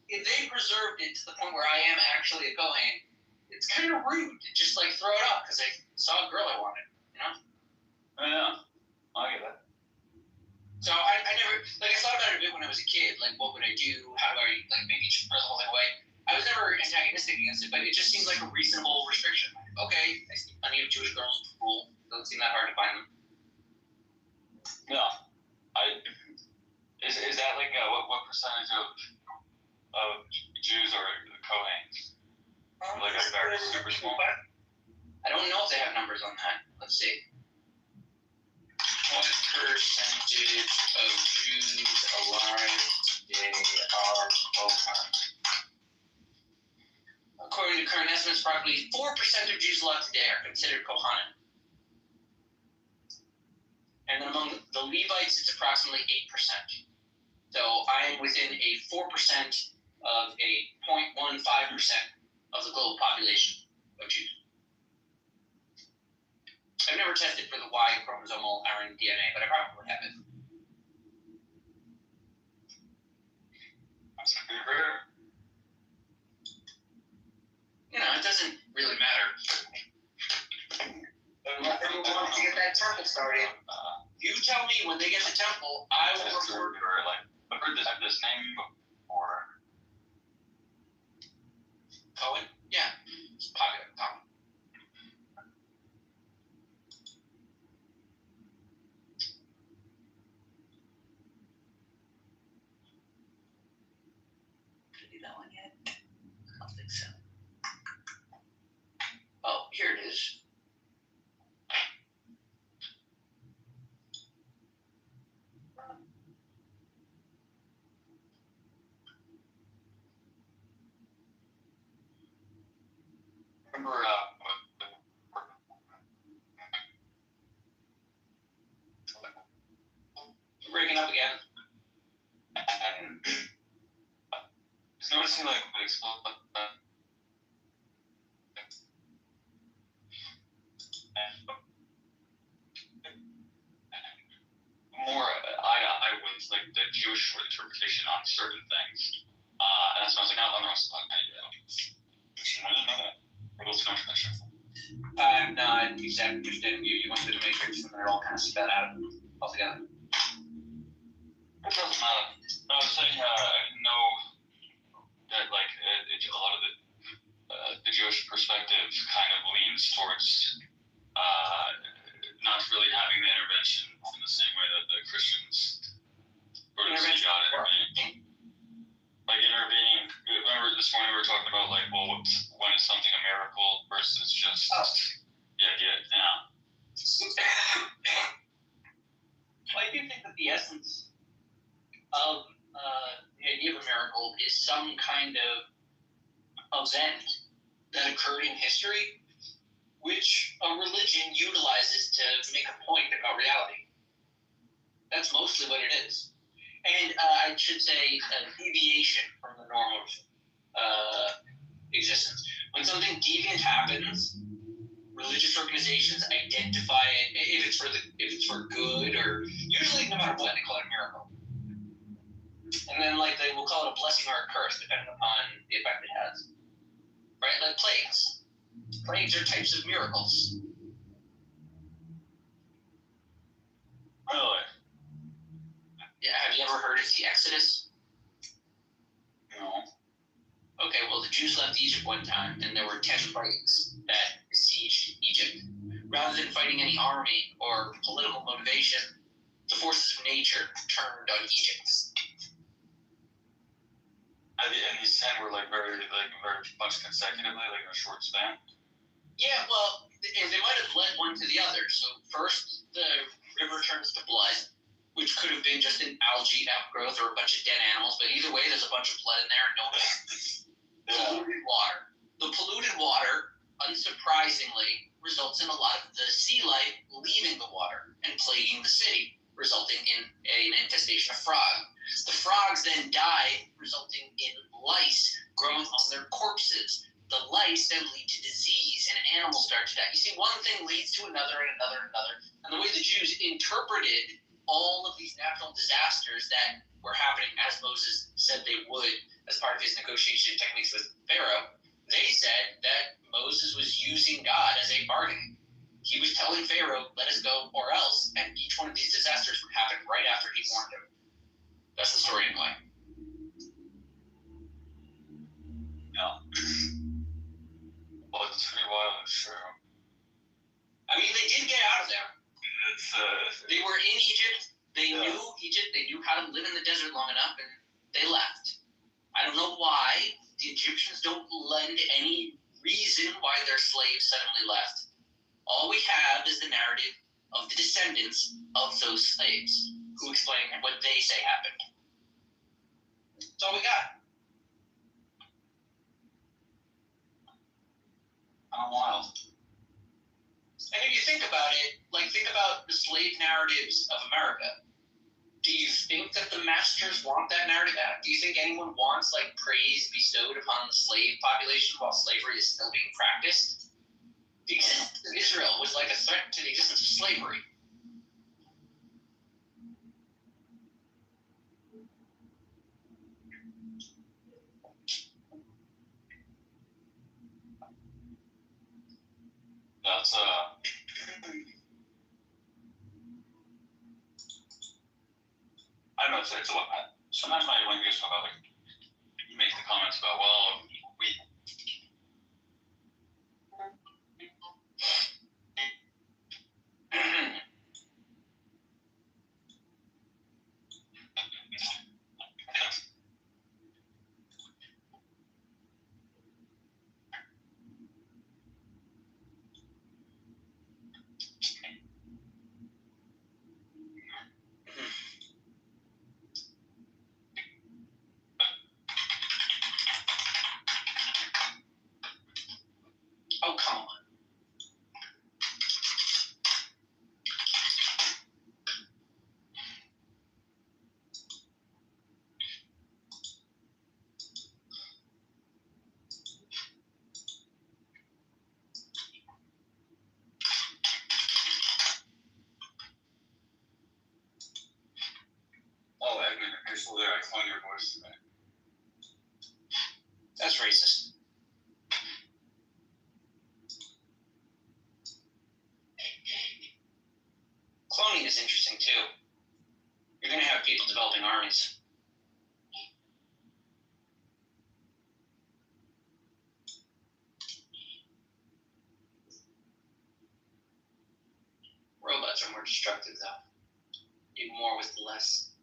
S1: If they preserved it to the point where I am actually a Kohen, it's kind of rude to just, like, throw it up because I saw a girl I wanted, you know?
S3: Yeah, I get that.
S1: So I never, like, I thought about it a bit when I was a kid, like, what would I do? How do I, like, maybe just throw the whole thing away? I was never antagonistic against it, but it just seemed like a reasonable restriction. Okay, I see plenty of Jewish girls in school. Doesn't seem that hard to find them.
S3: Yeah. Is that like what percentage of Jews are Kohens? Like a very super small.
S1: I don't know if they have numbers on that. Let's see. What percentage of Jews alive today are Kohen? According to current estimates, approximately 4% of Jews alive today are considered Kohanim. And then among the Levites, it's approximately 8%. So I am within a 4% of a 0.15% of the global population of Jews. I've never tested for the Y chromosomal RNA DNA, but I probably have it.
S3: That's pretty rare.
S1: You know, it doesn't really matter. Unless they want to get that temple started. You tell me when they get the temple, I will report.
S3: I've heard this name before.
S1: Cohen? Yeah, it's popular. Cohen. Did I do that one yet? I don't think so. Oh, here it is.
S3: Remember
S1: Breaking up again.
S3: and just noticing like the explode more eye-to-eye with like the Jewish interpretation on certain things. And that's when I was like, no, I'm not supposed to I didn't know that. What's the connection?
S1: I'm not exactly understanding you. You went through the matrix and then it all kind of spat out altogether.
S3: It doesn't matter. I was saying I didn't know that like a lot of the Jewish perspective kind of leans towards not really having the intervention in the same way that the Christians sort of see God intervening. Like intervening. Remember this morning we were talking about like, well, when is something a miracle versus just the idea? Yeah.
S1: Well, I do think that the essence of the idea of a miracle is some kind of event that occurred in history, which a religion utilizes to make a point about reality. That's mostly what it is. And I should say a deviation from the normal existence. When something deviant happens, religious organizations identify it if it's for good, or usually no matter what they call it a miracle. And then like they will call it a blessing or a curse depending upon the effect it has. Right? Like plagues. Plagues are types of miracles.
S3: Really?
S1: Yeah, have you ever heard of the Exodus?
S3: No.
S1: Okay, well, the Jews left Egypt one time, and there were 10 plagues that besieged Egypt. Rather than fighting any army or political motivation, the forces of nature turned on Egypt.
S3: And these 10 were like very much consecutively, like in a short span.
S1: Yeah, well, they might have led one to the other. So first, the river turns to blood, which could have been just an algae outgrowth or a bunch of dead animals. But either way, there's a bunch of blood in there and no polluted water. The polluted water, unsurprisingly, results in a lot of the sea life leaving the water and plaguing the city, resulting in an infestation of frogs. The frogs then die, resulting in lice growing on their corpses. The lice then lead to disease, and animals start to die. You see, one thing leads to another and another and another. And the way the Jews interpreted all of these natural disasters that were happening as Moses said they would as part of his negotiation techniques with Pharaoh, they said that Moses was using God as a bargain. He was telling Pharaoh, let us go or else, and each one of these disasters would happen right after he warned him. That's the story anyway.
S3: Yeah. Well, it's pretty wild, sure.
S1: I mean, they did get out of there.
S3: It's
S1: They were in Egypt. They knew Egypt. They knew how to live in the desert long enough, and they left. I don't know why the Egyptians don't lend any reason why their slaves suddenly left. All we have is the narrative of the descendants of those slaves who explain what they say happened. That's all we got.
S3: wild.
S1: And if you think about it, like think about the slave narratives of America. Do you think that the masters want that narrative back? Do you think anyone wants like praise bestowed upon the slave population while slavery is still being practiced? The existence of Israel was like a threat to the existence of slavery.
S3: That's I don't know. It's a lot. Sometimes when you talk about like, you make the comments about, well, we.
S1: Oh, come on.
S3: Oh, Edmund, you're still there. I cloned your voice today.
S1: That's racist. Cloning is interesting too. You're going to have people developing armies. Robots are more destructive though. Even more with less.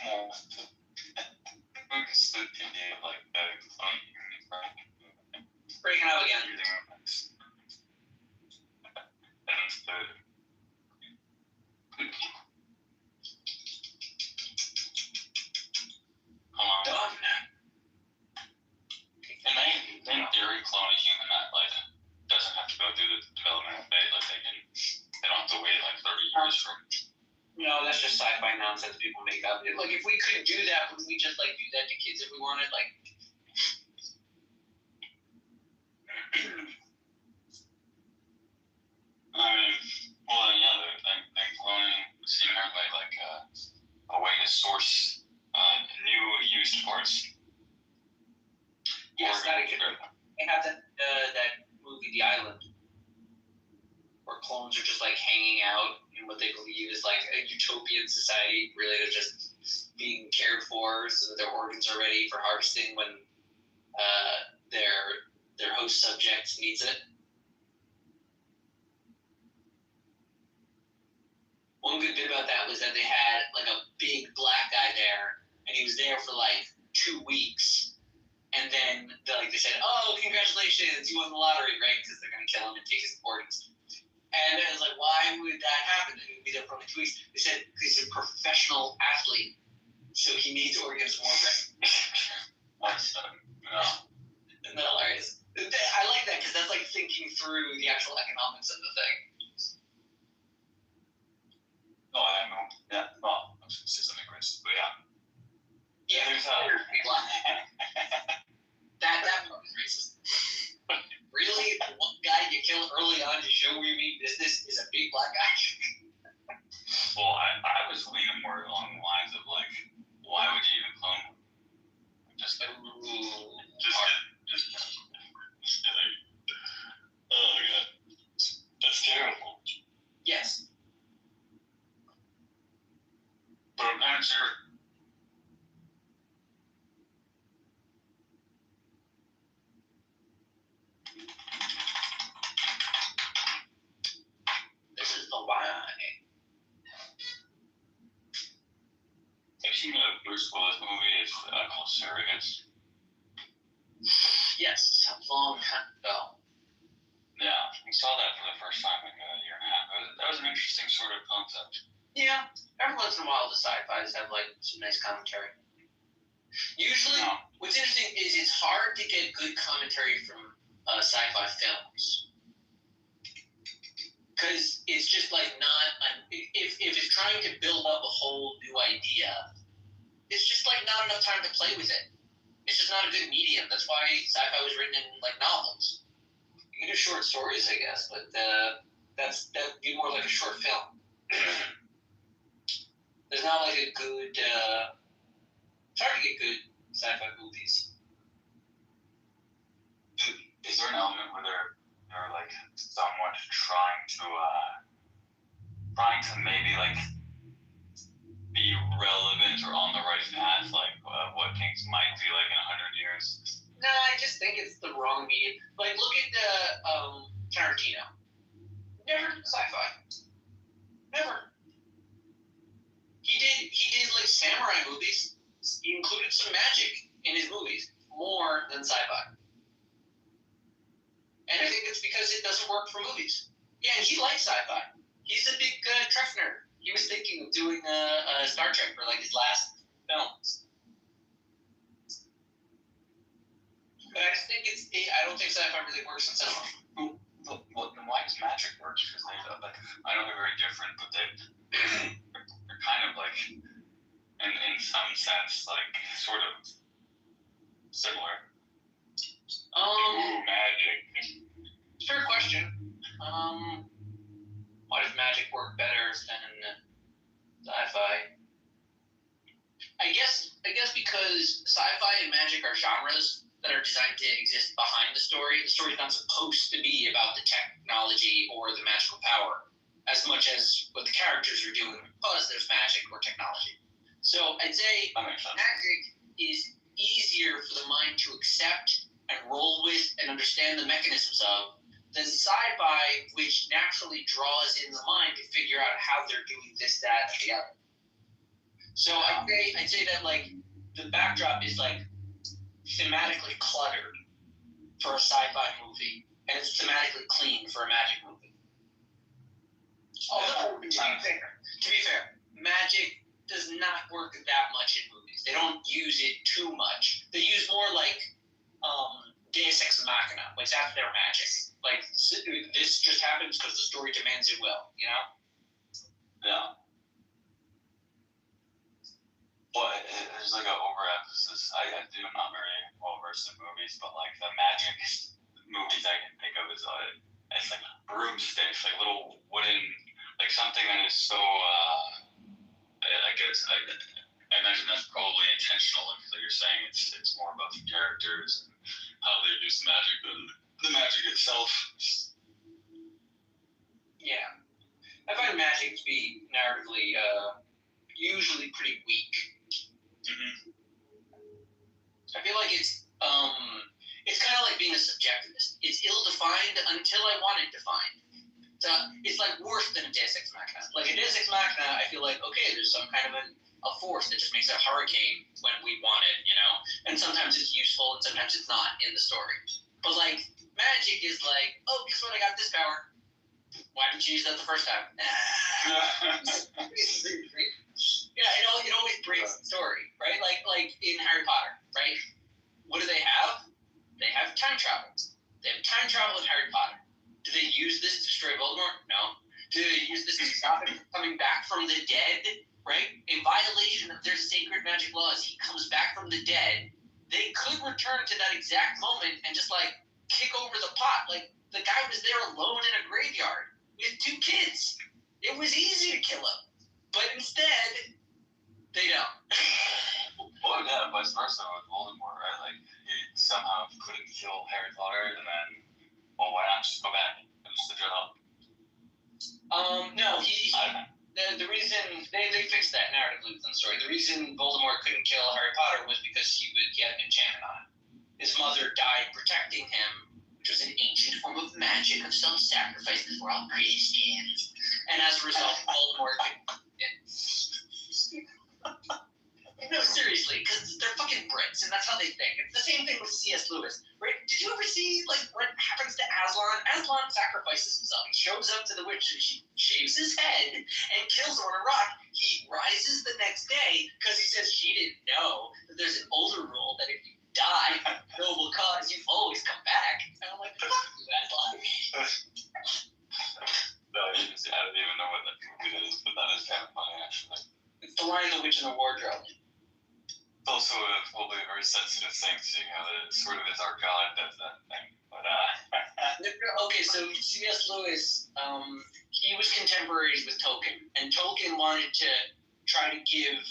S3: More. It's the idea of like cloning humans, right?
S1: Breaking up again.
S3: Using weapons. And it's the.
S1: Done.
S3: And they, in theory, clone a human that like doesn't have to go through the developmental phase. Like they don't have to wait like 30 years for.
S1: No, that's just sci-fi nonsense people make up. Like, if we could do that, wouldn't we just like do that to kids if we wanted? Like,
S3: I mean, well, yeah, they're cloning seemingly like a way to source new used parts.
S1: yes, that again. They have that movie, The Island, where clones are just like hanging out in what they believe is like a utopian society. Really, they're just being cared for so that their organs are ready for harvesting when their host subject needs it. One good bit about that was that they had like a big black guy there, and he was there for like 2 weeks. And then they said, "Oh, congratulations, you won the lottery, right?" Because they're gonna kill him and take his organs. And I was like, why would that happen? He would be there for only 2 weeks. They said because he's a professional athlete, so he needs organs more regularly.
S3: No.
S1: Isn't that hilarious? I like that because that's like thinking through the actual economics of the thing.
S3: No, I don't know. Yeah, well, I was going to say something racist, but yeah.
S1: Yeah,
S3: There's
S1: that part is racist. Really, the one guy you kill early on to show we mean business is a big black guy.
S3: Well, I was leaning more along the lines of like, why would you even clone one? Just kidding. Oh yeah, that's terrible.
S1: Yes.
S3: But I'm not sure.
S1: This is the why.
S3: I've seen a Bruce Willis movie. It's called Surrogates.
S1: Yes, a long time ago.
S3: Yeah, I saw that for the first time like a year and a half. That was an interesting sort of concept.
S1: Yeah, every once in a while the sci-fis have like some nice commentary. Usually,
S3: No.
S1: what's interesting is it's hard to get good commentary from sci-fi films. Because it's just like not, if it's trying to build up a whole new idea, it's just like not enough time to play with it. It's just not a good medium. That's why sci-fi was written in like novels. You can do short stories, I guess, but that'd be more like a short film. There's not like a good, it's hard to get good sci-fi movies.
S3: Is there an element where they're like somewhat trying to maybe like be relevant or on the right path, like what things might be like in 100 years?
S1: No, I just think it's the wrong medium. Like, look at Tarantino. Never did sci-fi. Never. He did like samurai movies. He included some magic in his movies more than sci-fi. And I think it's because it doesn't work for movies. Yeah, and he likes sci-fi. He's a big Trek nerd. He was thinking of doing a Star Trek for like his last films. But I just think I don't think sci-fi really works in cinema.
S3: Well, then why does magic work? Because like, I know they're very different, but they're kind of like, in some sense, like sort of similar. Magic.
S1: Fair question. Why does magic work better than sci-fi? I guess because sci-fi and magic are genres that are designed to exist behind the story. The story's not supposed to be about the technology or the magical power as much as what the characters are doing because there's magic or technology. So I'd say magic is easier for the mind to accept and roll with and understand the mechanisms of than sci-fi, which naturally draws in the mind to figure out how they're doing this, that, and the other. So I'd say that like the backdrop is like thematically cluttered for a sci-fi movie, and it's thematically clean for a magic movie. Although, to be fair, magic does not work that much in movies. They don't use it too much. They use more like Deus Ex Machina, like that's their magic. Like this just happens because the story demands it will, you know?
S3: Yeah. Well, there's like an overemphasis. I'm not very well versed in movies, but like the magic movies I can think of is it's like broomsticks, like little wooden, like something that is so. I guess I imagine that's probably intentional. If you're saying it's more about the characters and how they use magic than the magic itself.
S1: Yeah, I find magic to be narratively usually pretty weak.
S3: Mm-hmm.
S1: I feel like it's kind of like being a subjectivist. It's ill-defined until I want it defined. It's like worse than a Deus Ex Machina. Like a Deus Ex Machina, I feel like okay, there's some kind of a force that just makes a hurricane when we want it, you know. And sometimes it's useful, and sometimes it's not in the story. But like magic is like, oh, guess what? I got this power. Why didn't you use that the first time? It always breaks the story, right? Like in Harry Potter, right? What do they have? They have time travel. They have time travel in Harry Potter. Do they use this to destroy Voldemort? No. Do they use this to stop him from coming back from the dead? Right? A violation of their sacred magic laws. He comes back from the dead. They could return to that exact moment and just like kick over the pot. Like the guy was there alone in a graveyard with 2 kids. It was easy to kill him. But instead, they don't.
S3: Well, yeah, vice versa with Voldemort, right? Like, he somehow couldn't kill Harry Potter, and then, well, why not just go back and finish the job?
S1: No, the reason they fixed that narratively within the story. The reason Voldemort couldn't kill Harry Potter was because he had an enchantment on him. His mother died protecting him, which was an ancient form of magic of self-sacrifice because we're all Christians. And as a result, Voldemort No, seriously, because they're fucking Brits, and that's how they think. It's the same thing with C.S. Lewis, right? Did you ever see, like, what happens to Aslan? Aslan sacrifices himself. He shows up to the witch, and she shaves his head and kills her on a rock. He rises the next day because he says she didn't know that there's an older rule that if you die for a noble cause, you always come back. And I'm like, fuck you, Aslan.
S3: No, I didn't even know what that movie is, but that is kind of funny, actually.
S1: It's The Lion, the Witch, and the Wardrobe.
S3: It's also probably a very sensitive thing, seeing how it sort of is our God does that thing. But
S1: Okay, so C.S. Lewis, he was contemporaries with Tolkien, and Tolkien wanted to try to give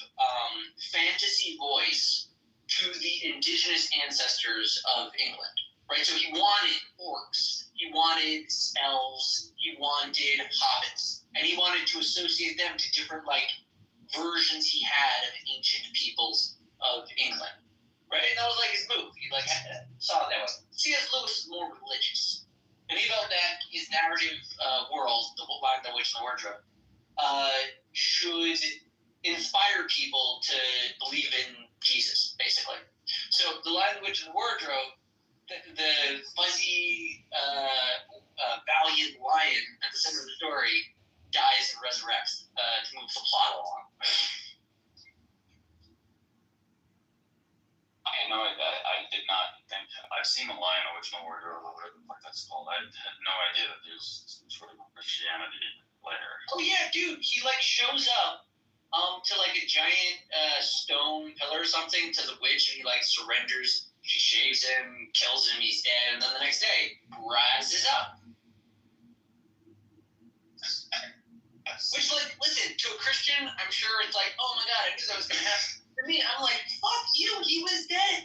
S1: fantasy voice to the indigenous ancestors of England, right? So he wanted orcs, he wanted elves, he wanted hobbits, and he wanted to associate them to different versions he had of ancient peoples of England, right? And that was his move. He saw it that way. C.S. Lewis was more religious, and he felt that his narrative world, the Lion, the Witch, and the Wardrobe, should inspire people to believe in Jesus, basically. So the Lion, the Witch, and the Wardrobe, the fuzzy, valiant lion at the center of the story dies and resurrects to move the plot along.
S3: I did not think. I've seen The Lion, the Witch, and the Wardrobe, or whatever the fuck that's called. I had no idea that there's some sort of Christianity layer.
S1: Oh yeah, dude. He shows up to a giant stone pillar or something to the witch, and he surrenders. She shaves him, kills him, he's dead, and then the next day rises up. Which listen, to a Christian, I'm sure it's oh my god, I knew that was gonna happen. For me, I'm fuck you, he was dead.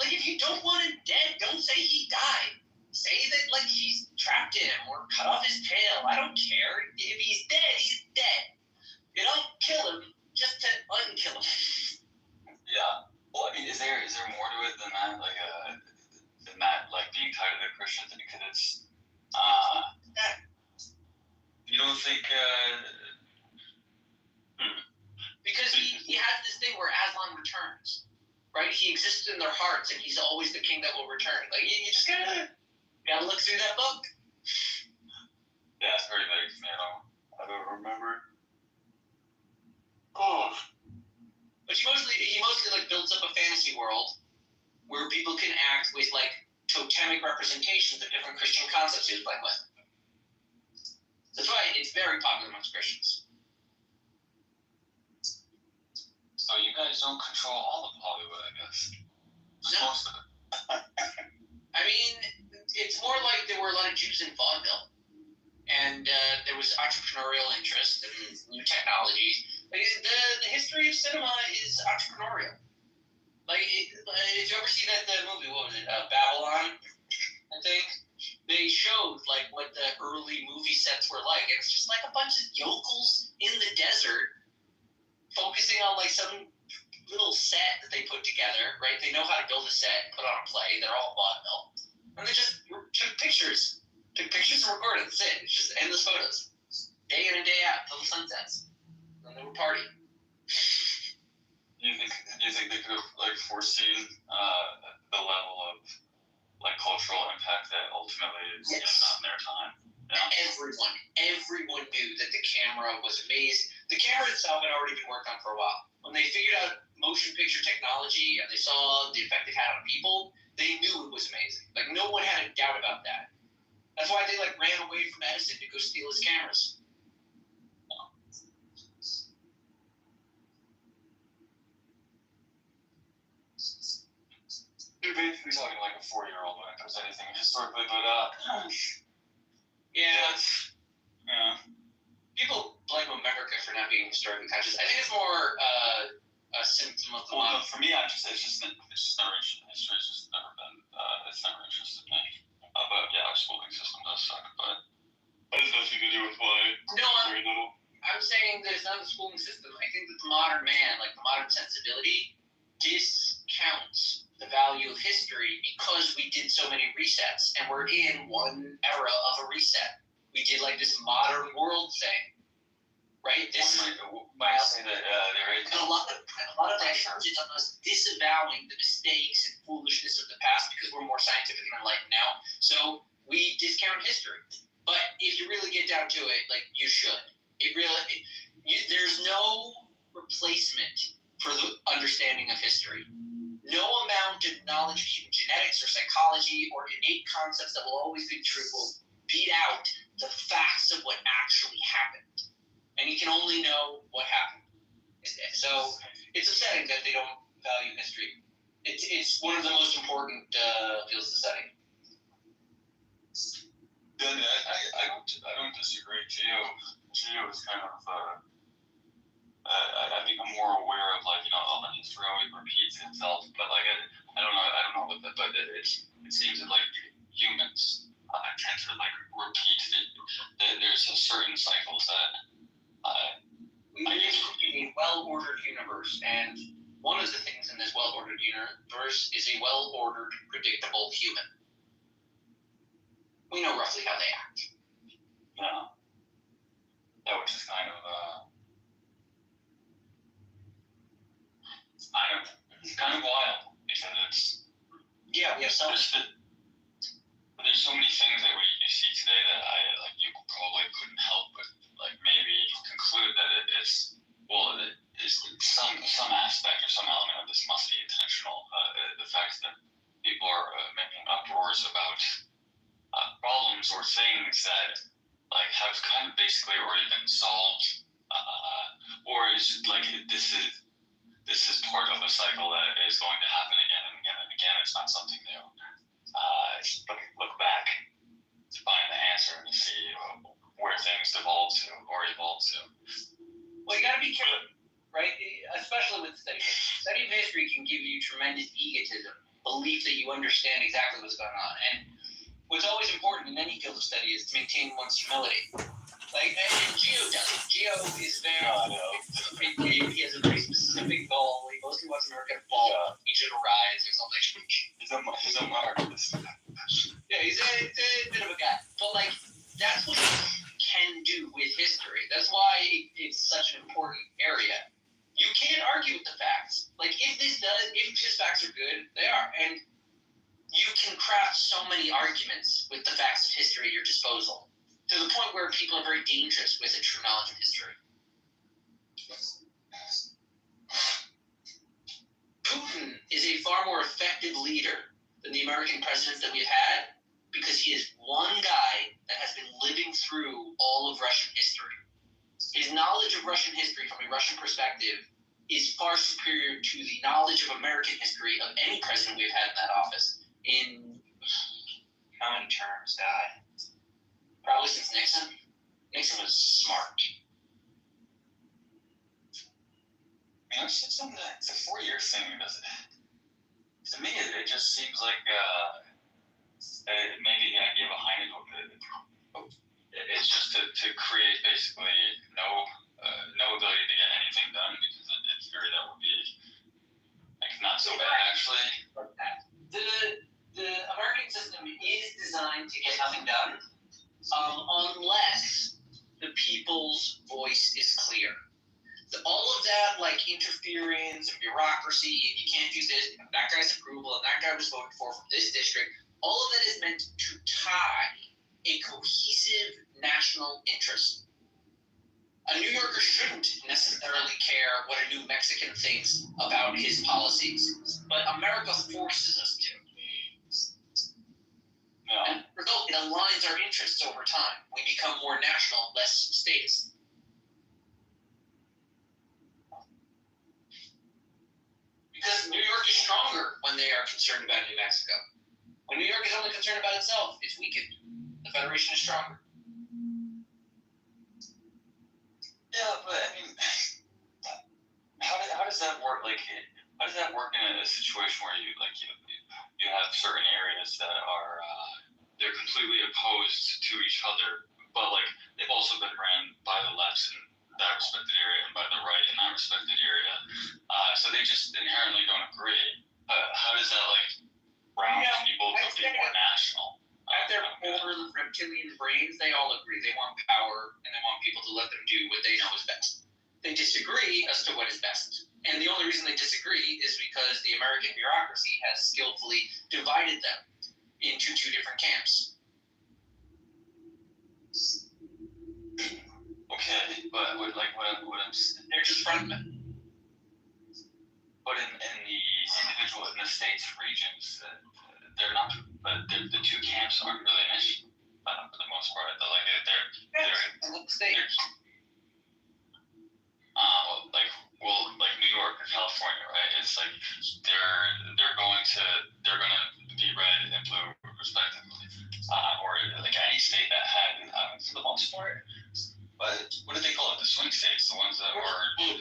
S1: If you don't want him dead, don't say he died. Say that he's trapped him or cut off his tail. I don't care. If he's dead, he's dead. You don't kill him just to unkill him.
S3: Yeah. Well, I mean, is there more to it than that? Than that, being tied to the Christians? Because it's you don't think
S1: because he has this thing where Aslan returns, right? He exists in their hearts, and he's always the king that will return. You just gotta look through that book.
S3: Yeah, it's very vague to me. I don't remember. Oh.
S1: But he mostly builds up a fantasy world where people can act with totemic representations of different Christian concepts he was playing with. That's why it's very popular amongst Christians.
S3: So you guys don't control all of Hollywood, I guess. Just
S1: No.
S3: most of it.
S1: I mean, it's more like there were a lot of Jews in vaudeville, and there was entrepreneurial interest in new technologies. The history of cinema is entrepreneurial. Did you ever see the movie? What was it? Babylon, I think. They showed what the early movie sets were like. It's just a bunch of yokels in the desert, focusing on some little set that they put together. Right? They know how to build a set, put on a play. They're all vaudeville, and they just took pictures and recorded. That's it. It's just endless photos, day in and day out till the sun sets. And they were partying.
S3: Do you think they could have foreseen the level of cultural impact that ultimately is not in their time?
S1: Everyone knew that the camera was amazing. The camera itself had already been worked on for a while. When they figured out motion picture technology and they saw the effect it had on people, they knew it was amazing. Like, no one had a doubt about that. That's why they ran away from Edison to go steal his cameras.
S3: You're basically talking like a 4-year-old when it comes to anything historically, but
S1: Yeah.
S3: yeah.
S1: People blame America for not being historically conscious. I think it's more a symptom of the
S3: Well, for me, it's just never interested. History has just never been. It's never interested me. But yeah, our schooling system does suck. But that has nothing to do with why.
S1: No,
S3: very little.
S1: I'm saying that it's not the schooling system. I think that the modern man, like the modern sensibility, discounts the value of history because we did so many resets, and we're in one era of a reset. We did like this modern world thing, right? This
S3: might say that there is
S1: a lot of that hinges on us disavowing the mistakes and foolishness of the past because we're more scientific and enlightened now. So we discount history. But if you really get down to it, like, you should. There's no replacement for the understanding of history. No amount of knowledge of human genetics or psychology or innate concepts that will always be true will beat out the facts of what actually happened. And you can only know what happened. So it's upsetting that they don't value history. It's one of the most important fields to study.
S3: Yeah, I don't disagree. Geo is kind of I become more aware of, like, all the history always repeats itself, but like I don't know what that, but it seems that, like, humans tend to, like, repeat it. There's a certain cycles that
S1: We live in a well-ordered universe, and one of the things in this well-ordered universe is a well-ordered, predictable human. We know roughly how they act.
S3: Yeah, which is kind of wild because it's
S1: We have some.
S3: There's so many things that you see today that you probably couldn't help but, like, maybe conclude that it's some aspect or some element of this must be intentional. The fact that people are making uproars about problems or things that, like, have kind of basically already been solved, or is like this is part of a cycle that is going to happen again and again and again. It's not something new. Look back to find the answer and to see where things evolve to or evolve to.
S1: Well, you got to be careful, right? Especially with study. Study of history can give you tremendous egotism, belief that you understand exactly what's going on. And what's always important in any field of study is to maintain one's humility. Like, and Geo does. Geo is very, he has a very specific goal. He mostly wants America to fall. Yeah. He should rise or something.
S3: He's a marvelous.
S1: Yeah, he's a bit of a guy. But, like, that's what he can do with history. That's why it's such an important area. You can't argue with the facts. Like, if his facts are good, they are. And you can craft so many arguments with the facts of history at your disposal, to the point where people are very dangerous with a true knowledge of history. Putin is a far more effective leader than the American presidents that we've had, because he is one guy that has been living through all of Russian history. His knowledge of Russian history from a Russian perspective is far superior to the knowledge of American history of any president we've had in that office. In how many terms, guy? Probably since Nixon. Nixon was smart.
S3: It's something that it's a 4-year thing, doesn't it? To me, it just seems like maybe the idea behind it, it's just to create basically no ability to get anything done, because in theory that would be, like, not so bad actually.
S1: The American system is designed to get nothing done, unless the people's voice is clear. All of that, like, interference and bureaucracy, and you can't do this, that guy's approval, and that guy was voted for from this district, all of that is meant to tie a cohesive national interest. A New Yorker shouldn't necessarily care what a New Mexican thinks about his policies, but America forces us to.
S3: No.
S1: And result, it aligns our interests over time. We become more national, less states. Because New York is stronger when they are concerned about New Mexico. When New York is only concerned about itself, it's weakened. The Federation is stronger.
S3: Yeah, but I mean, how does that work? Like, how does that work in a situation where you have certain areas that are they're completely opposed to each other, but like they've also been ran by the left in that respected area and by the right in that respected area, so they just inherently don't agree. How does that like round people to be more national?
S1: At their core reptilian brains, they all agree. They want power, and they want people to let them do what they know is best. They disagree as to what is best. And the only reason they disagree is because the American bureaucracy has skillfully divided them into two different camps.
S3: Okay, but what I'm
S1: They're just frontmen.
S3: but in the states regions, they're not. But the two camps aren't really an issue for the most part. They're like New York or California, right? It's like they're going to be red and blue respectively, or like any state that had for the most part. But what do they call it? The swing states, the ones that were
S1: blue.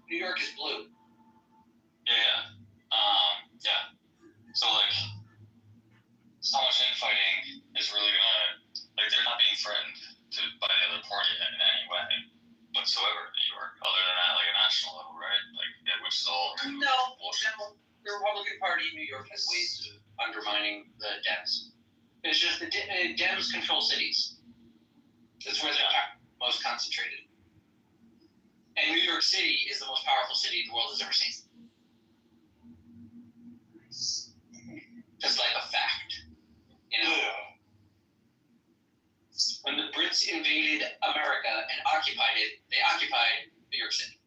S1: New York is blue.
S3: Yeah. So like, how much infighting is really gonna they're not being threatened by the other party in any way whatsoever in New York, other than at like a national level, right? Which is all bullshit.
S1: The Republican Party in New York has ways of undermining the Dems. It's just the Dems control cities. That's where they're most concentrated. And New York City is the most powerful city the world has ever seen. Just like a fact. When the Brits invaded America and occupied it, they occupied New York City.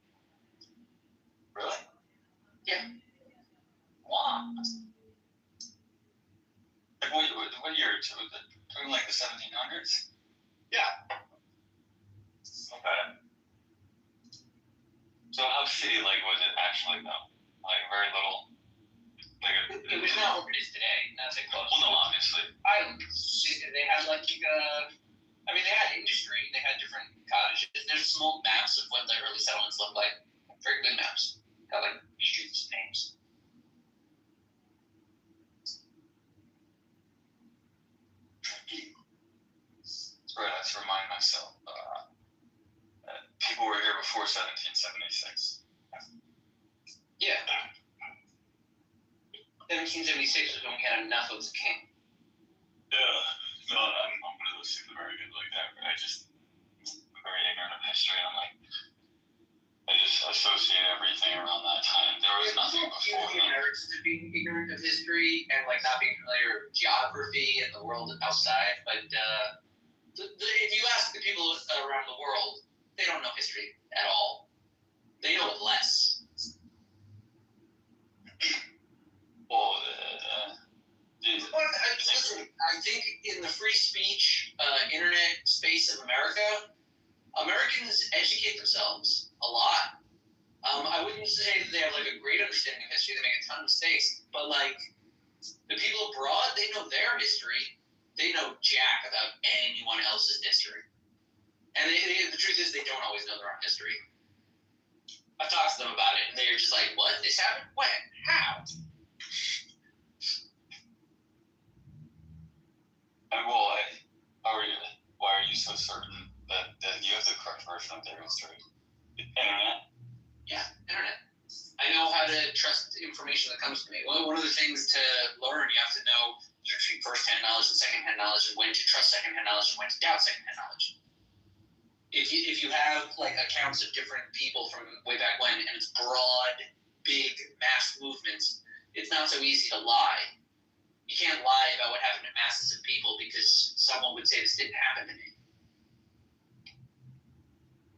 S3: Really?
S1: Yeah.
S3: Wow. Like what year? Talking like the 1700s?
S1: Yeah.
S3: Okay. So how shitty was it actually though? Like very little.
S1: It was not what it is today. Not that close.
S3: Well, no, obviously.
S1: Islands. They had they had industry. They had different cottages. There's small maps of what the early settlements looked like. Very good maps. Got like streets names.
S3: Right, let's remind myself. People were here before 1776.
S1: Yeah. 1776 was when we had enough of the king.
S3: Yeah. No, I'm one of those super very good like that. I just very ignorant of history. I'm like, I just associate everything around that time. There was nothing before
S1: the
S3: that.
S1: merits of being ignorant of history and not being familiar with geography and the world outside. But if you ask the people around the world, they don't know history at all. They know it less.
S3: Well,
S1: listen, I think in the free speech, internet space of America, Americans educate themselves a lot. I wouldn't say that they have a great understanding of history. They make a ton of mistakes, but the people abroad, they know their history. They know jack about anyone else's history. And the truth is, they don't always know their own history. I've talked to them about it, and they're just like, "What? This happened? When? How?"
S3: Why are you so certain that you have the correct version of their history? Internet?
S1: Yeah, internet. I know how to trust information that comes to me. Well, one of the things to learn, you have to know between first-hand knowledge and second-hand knowledge, and when to trust second-hand knowledge and when to doubt second-hand knowledge. If you have accounts of different people from way back when, and it's broad, big, mass movements, it's not so easy to lie. you can't lie about what happened to masses of people because someone would say this didn't happen to me.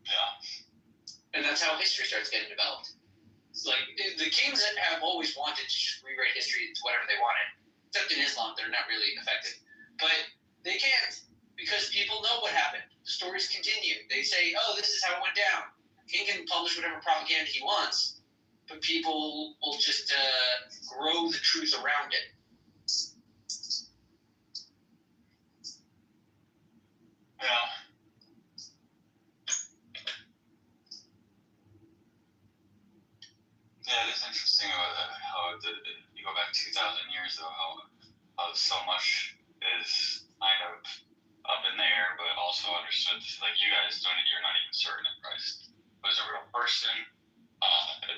S3: Yeah.
S1: And that's how history starts getting developed. It's like the kings that have always wanted to rewrite history to whatever they wanted, except in Islam, they're not really effective. But they can't because people know what happened. The stories continue. They say, oh, this is how it went down. King can publish whatever propaganda he wants, but people will just grow the truth around it.
S3: Yeah. Yeah, it is interesting how you go back 2,000 years, though, how so much is kind of up in the air, but also understood, like you guys don't, you're not even certain that Christ was a real person.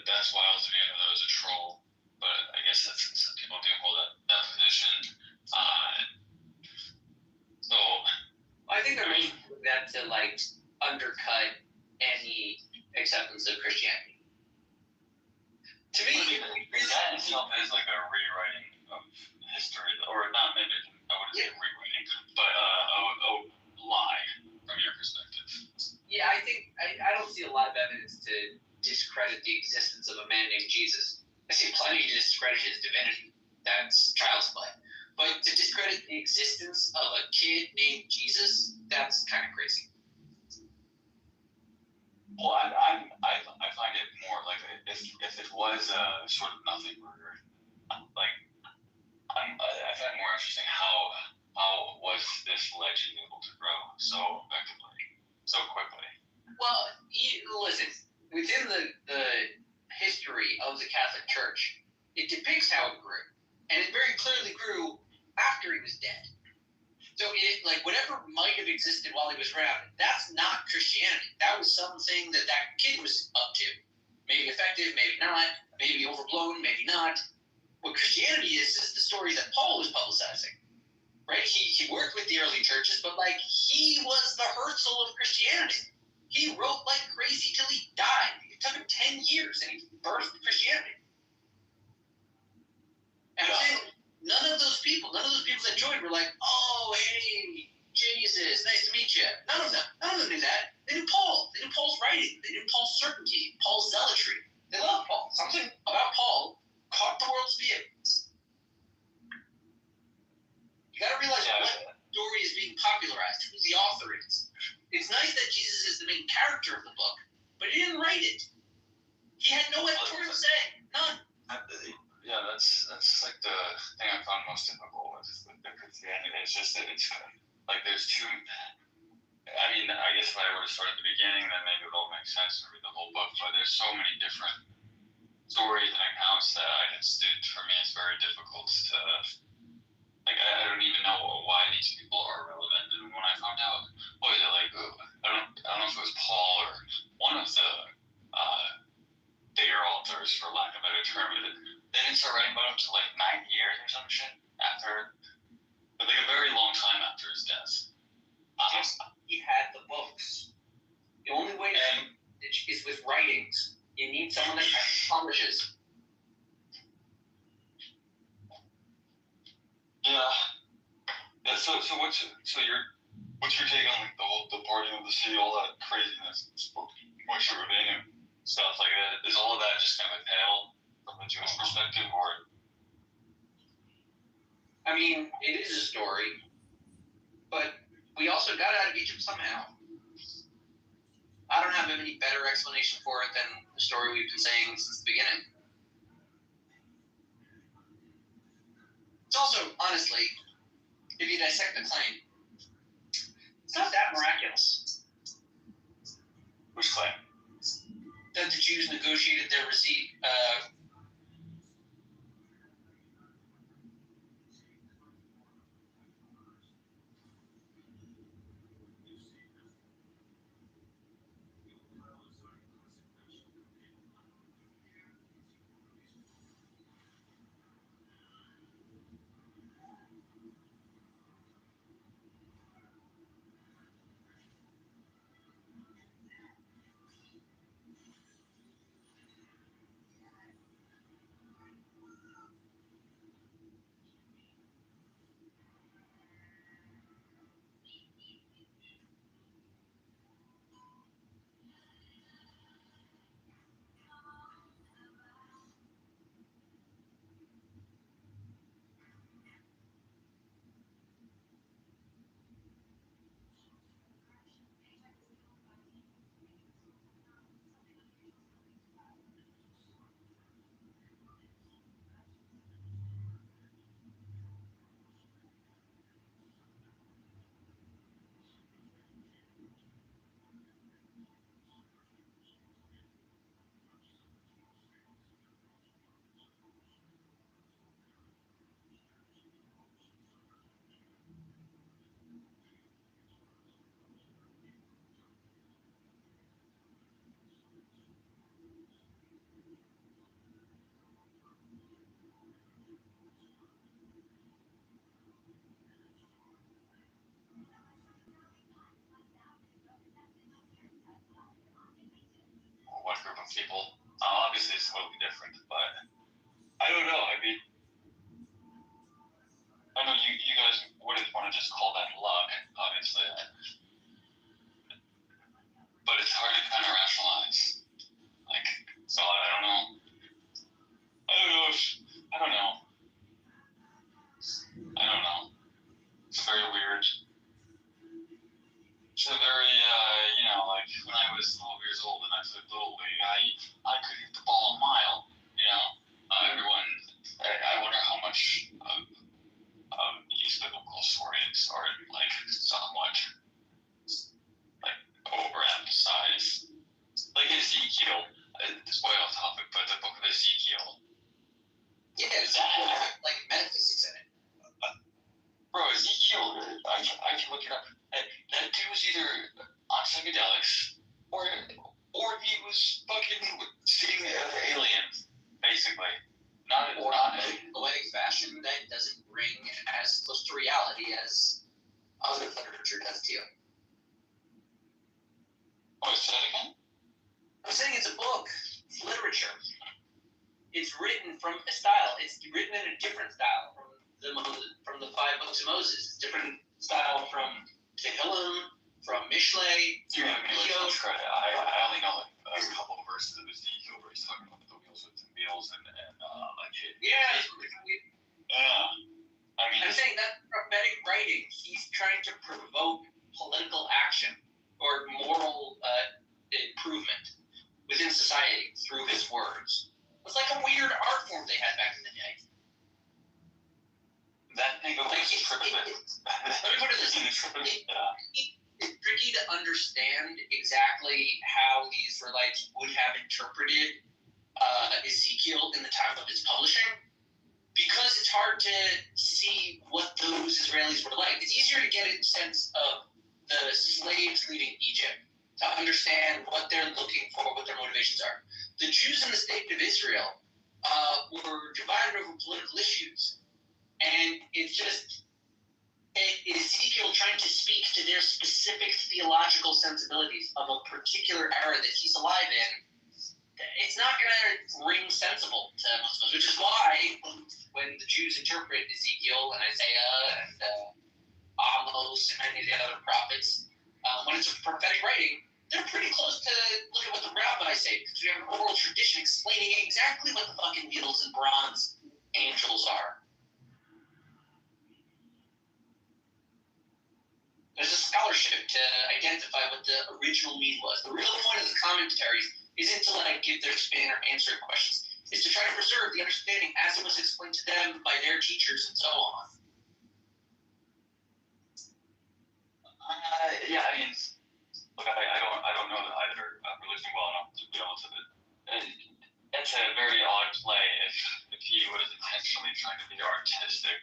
S3: That's wild to me. I know that was a troll, but I guess that's, some people do hold that position. So
S1: I think they're making that to like undercut any acceptance of Christianity. To me,
S3: that itself is like a rewriting of history, or not maybe, I wouldn't say rewriting, but a lie from your perspective.
S1: Yeah, I think I don't see a lot of evidence to discredit the existence of a man named Jesus. I see plenty to discredit his divinity. That's child's play. But to discredit the existence of a kid named Jesus, that's kind of crazy.
S3: Well, I find it more like if it was a sort of nothing murder, like I find it more interesting how was this legend able to grow so effectively, so quickly.
S1: Well, listen, within the history of the Catholic Church, it depicts how it grew. And it very clearly grew after he was dead. So it, like, whatever might have existed while he was around, that's not Christianity. That was something that kid was up to. Maybe effective, maybe not, maybe overblown, maybe not. What Christianity is the story that Paul was publicizing. Right? He worked with the early churches, but, like, he was the Herzl of Christianity. He wrote like crazy till he died. It took him 10 years, and he birthed Christianity. And I'm saying, none of those people that joined were like, oh, hey, Jesus, nice to meet you. None of them knew that. They knew Paul. They knew Paul's writing. They knew Paul's certainty, Paul's zealotry. They loved Paul. Something about Paul caught the world's view. You gotta realize what story is being popularized, who the author is. It's nice that Jesus is the main character of the book, but he didn't write it. He had no editorial say. None.
S3: Yeah, that's like the thing I found most difficult with the Christianity. It's just that it's like there's two. I mean, I guess if I were to start at the beginning, then maybe it would all make sense to read the whole book. But there's so many different stories and accounts that for me, it's very difficult to. Like, I don't even know why these people are relevant. And when I found out, what was it like? I don't know if it was Paul or one of the bigger authors, for lack of a better term. They didn't start writing about him until like 9 years or some shit after, but like a very long time after his death.
S1: He had the books. The only way to is with writings. You need someone that publishes.
S3: Yeah. So what's your take on like the parting of the city, all that craziness, Moshe Rabbeinu, stuff like that? Is all of that just kind of a tale from a Jewish perspective, or?
S1: I mean, it is a story, but we also got out of Egypt somehow. I don't have any better explanation for it than the story we've been saying since the beginning. It's also, honestly, if you dissect the claim, it's not that miraculous.
S3: Which claim?
S1: That the Jews negotiated their receipt.
S3: with people. Obviously, it's totally different, but I don't know. I mean, I know you guys wouldn't want to just call that luck, obviously, but it's hard to kind of rationalize. Like, so I don't know. I don't know. It's very weird. It's a very, like when I was 12 years old and I played Little League, I could hit the ball a mile, everyone, I wonder how much these biblical stories are, like, somewhat, like, overemphasized. Like Ezekiel, it's way off topic, but the book of Ezekiel.
S1: Yeah, Ezekiel has like metaphysics in it.
S3: Bro, Ezekiel, I can look it up. That dude was either on psychedelics or he was fucking seeing the alien, basically. Not
S1: in poetic fashion that doesn't ring as close to reality as other literature does to you.
S3: Oh, say that again?
S1: I'm saying it's a book. It's literature. It's written from a style. It's written in a different style from the 5 books of Moses. It's different style from Tehillim, from Mishlei,
S3: You have me like
S1: Kitover.
S3: much credit. I only know like a couple of verses of Ezekiel where he's talking about the wheels with the wheels and like it.
S1: Yeah.
S3: Yeah. I mean,
S1: I'm saying that prophetic writing, he's trying to provoke political action or moral improvement within society through his words. It's like a weird art form they had back in the day.
S3: that thing of like tripping.
S1: Let me put it this way. It's tricky to understand exactly how the Israelites would have interpreted Ezekiel in the time of its publishing, because it's hard to see what those Israelis were like. It's easier to get a sense of the slaves leaving Egypt, to understand what they're looking for, what their motivations are. The Jews in the state of Israel were divided over political issues, and it's just Ezekiel trying to speak to their specific theological sensibilities of a particular era that he's alive in. It's not going to ring sensible to most of us, which is why when the Jews interpret Ezekiel and Isaiah and Amos and many of the other prophets, when it's a prophetic writing, they're pretty close to look at what the rabbis say, because we have an oral tradition explaining exactly what the fucking needles and bronze angels are. There's a scholarship to identify what the original meaning was. The real point of the commentaries isn't to give their spin or answer questions. It's to try to preserve the understanding as it was explained to them by their teachers and so on.
S3: Yeah, I mean, look, I don't know either religion well enough to be able to. It's a very odd play if he was intentionally trying to be artistic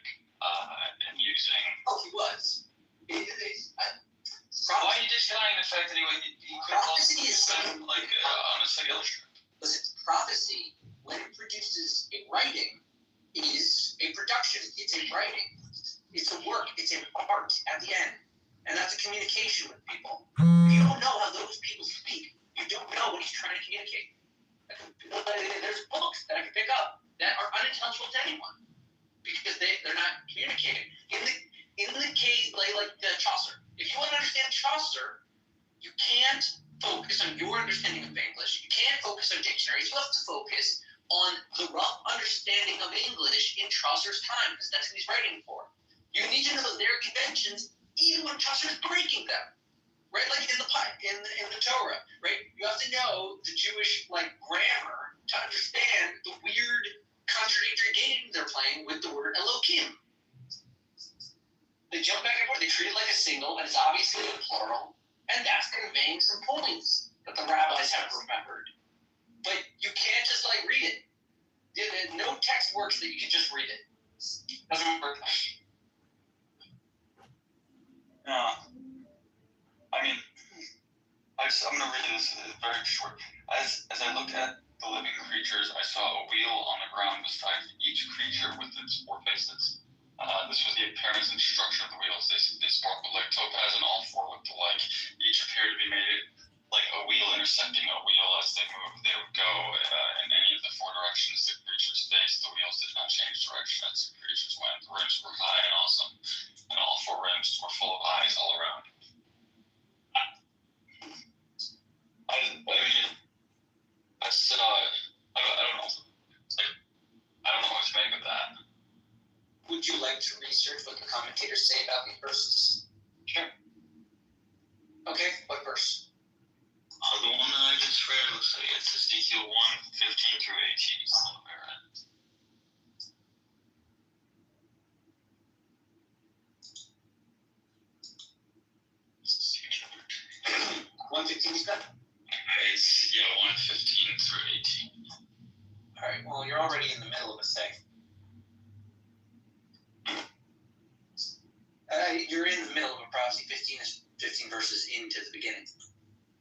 S3: and using.
S1: Oh, he was.
S3: Why are you discounting the fact that he could also spend like on a psychedelic trip?
S1: Because prophecy, when it produces a writing, is a production. It's a writing. It's a work. It's an art at the end. And that's a communication with people. If you don't know how those people speak, you don't know what he's trying to communicate. There's books that I can pick up that are unintelligible to anyone because they're not communicating. In the case, like the Chaucer, if you want to understand Chaucer, you can't focus on your understanding of English. You can't focus on dictionaries. You have to focus on the rough understanding of English in Chaucer's time, because that's what he's writing for. You need to know their conventions, even when Chaucer is breaking them, right? Like in the Torah, right? You have to know the Jewish grammar to understand the weird contradictory game they're playing with the word Elohim. They jump back and forth. They treat it like a single, and it's obviously a plural, and that's conveying some points that the rabbis have remembered. But you can't just read it. No text works that you can just read it. Doesn't work.
S3: Yeah. I mean, I'm going to read this very short. As I looked at the living creatures, I saw a wheel on the ground beside each creature with its 4 faces. This was the appearance and structure of the wheels. They sparkled like topaz, and all 4 looked alike. Each appeared to be made like a wheel intersecting a wheel, as they moved, they would go in any of the four directions the creatures faced. The wheels did not change direction as the creatures went. The rims were high and awesome, and all four rims were full of eyes all around. I mean, that's I don't know. It's like, I don't know what to make of that.
S1: Would you like to research what the commentators say about these verses?
S3: Sure.
S1: Okay, what verse?
S3: The one that I just read looks like it's Ezekiel 1:15 through 18. Somewhere.
S1: 1:15 is good?
S3: It's, 1:15 through 18.
S1: Alright, well, you're already in the middle of a thing. You're in the middle of a prophecy. 15 verses into the beginning.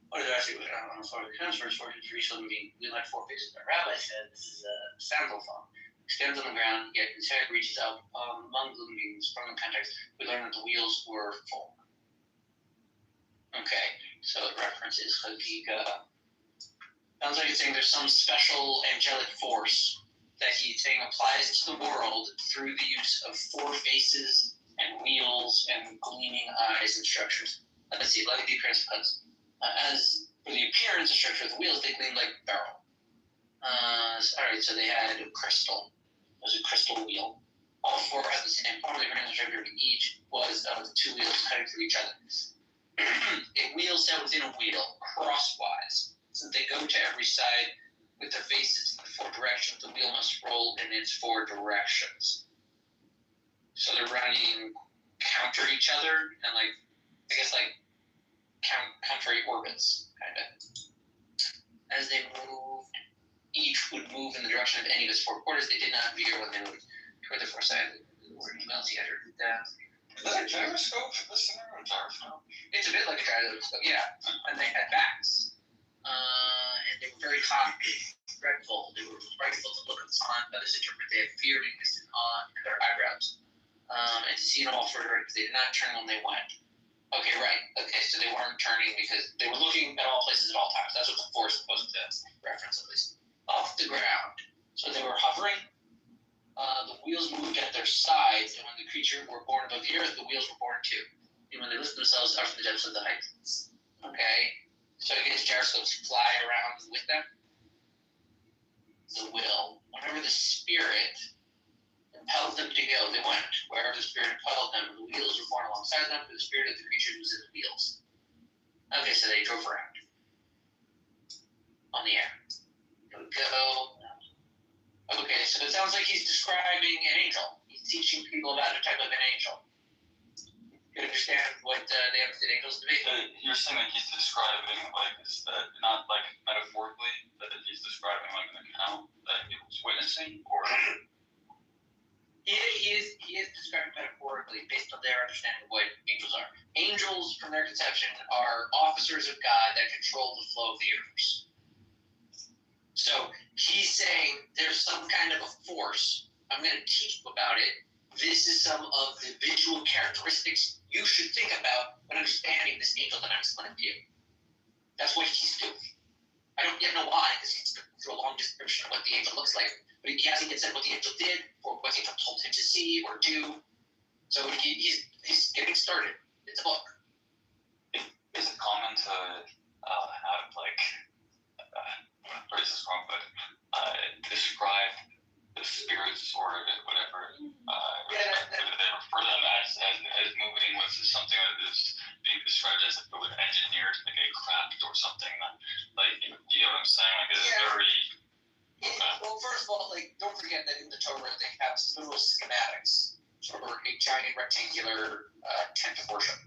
S1: What did I say? On the floor of the verse 4 to Jerusalem being we like 4 faces. The rabbi said this is a sandal phone. Extends on the ground, yet his head reaches out among the moonbeams. From the context, we learn that the wheels were full. Okay, so it references Chagiga. Sounds like it's saying there's some special angelic force that he's saying applies to the world through the use of 4 faces and wheels and gleaming eyes and structures. Let's see, like the appearance of HUDs. As for the appearance and structure of the wheels, they gleamed like beryl. Alright, so they had a crystal. It was a crystal wheel. All 4 had the same form. The appearance and structure of each was of the 2 wheels cutting through each other. A wheel set within a wheel, crosswise. Since they go to every side with their faces in the 4 directions, the wheel must roll in its 4 directions. So they're running counter each other and contrary orbits, kind of. As they moved, each would move in the direction of any of its 4 quarters. They did not veer when they moved toward the 4 sides. The word emails he uttered down.
S3: Is that a gyroscope? Is there a gyroscope?
S1: It's a bit like a gyroscope, yeah. And they had backs. And they were very hot, dreadful. They were frightful to look at the sun. Others interpret they had fear, weakness, and awe in their eyebrows. And to see in all 4 directions, they did not turn when they went. Okay, right. Okay, so they weren't turning because they were looking at all places at all times. That's what the 4 is supposed to reference, at least. Off the ground. So they were hovering. The wheels moved at their sides, and when the creature were born above the earth, the wheels were born too. And when they lift themselves out from the depths of the height. Okay? So I guess gyroscopes fly around with them. The will. Whenever the spirit impelled them to go, they went. Wherever the spirit impelled them, the wheels were born alongside them, for the spirit of the creature was in the wheels. Okay, so they drove around. On the air. Here we go. Okay, so it sounds like he's describing an angel. He's teaching people about a type of an angel. You understand what they understood angels to be?
S3: You're saying that he's describing, not like metaphorically, that he's describing like an account that he was witnessing, or?
S1: He is describing metaphorically based on their understanding of what angels are. Angels, from their conception, are officers of God that control the flow of the universe. So he's saying there's some kind of a force. I'm going to teach you about it. This is some of the visual characteristics you should think about when understanding this angel that I'm explaining to you. That's what he's doing. I don't yet know why, because he's going through a long description of what the angel looks like, but he hasn't yet said what the angel did or what the angel told him to see or do. So he's getting started. It's a book.
S3: Is it common to have phrase is wrong, but describe the spirits or whatever, they refer them as moving with something that is being described as if it was engineered, like a craft or something. You know what I'm saying? Like it's very.
S1: Well, first of all, don't forget that in the Torah they have literal schematics for a giant rectangular tent of worship,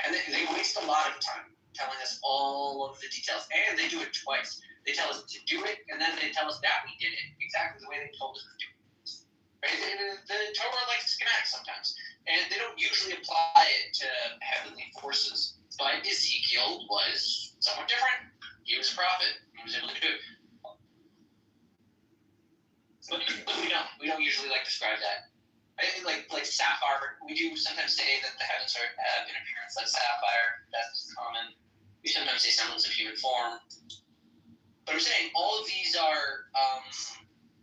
S1: and they waste a lot of time telling us all of the details, and they do it twice. They tell us to do it, and then they tell us that we did it exactly the way they told us to do it. Right? The Torah likes schematics sometimes, and they don't usually apply it to heavenly forces. But Ezekiel was somewhat different. He was a prophet. He was able to do it. But we don't usually describe that. I think like sapphire, we do sometimes say that the heavens have an appearance like sapphire. That's common. We sometimes say semblance of human form. I'm saying all of these are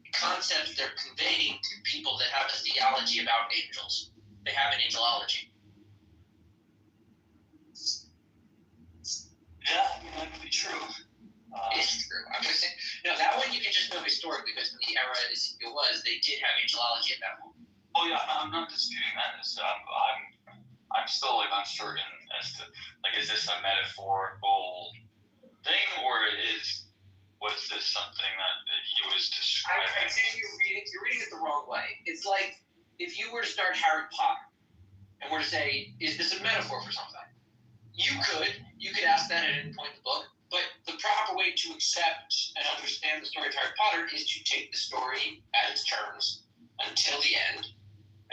S1: concepts they're conveying to people that have a theology about angels. They have an angelology.
S3: Yeah, I mean, that could be true.
S1: It's true. I'm just saying, no, that one you can just know historically, because in the era Ezekiel was, they did have angelology at that point.
S3: Oh yeah, I'm not disputing that. I'm still like uncertain as to like, is this a metaphorical thing, or was this something that he was describing?
S1: I think you're reading it the wrong way. It's like if you were to start Harry Potter and were to say, is this a metaphor for something? You could ask that at any point in the book, but the proper way to accept and understand the story of Harry Potter is to take the story at its terms until the end,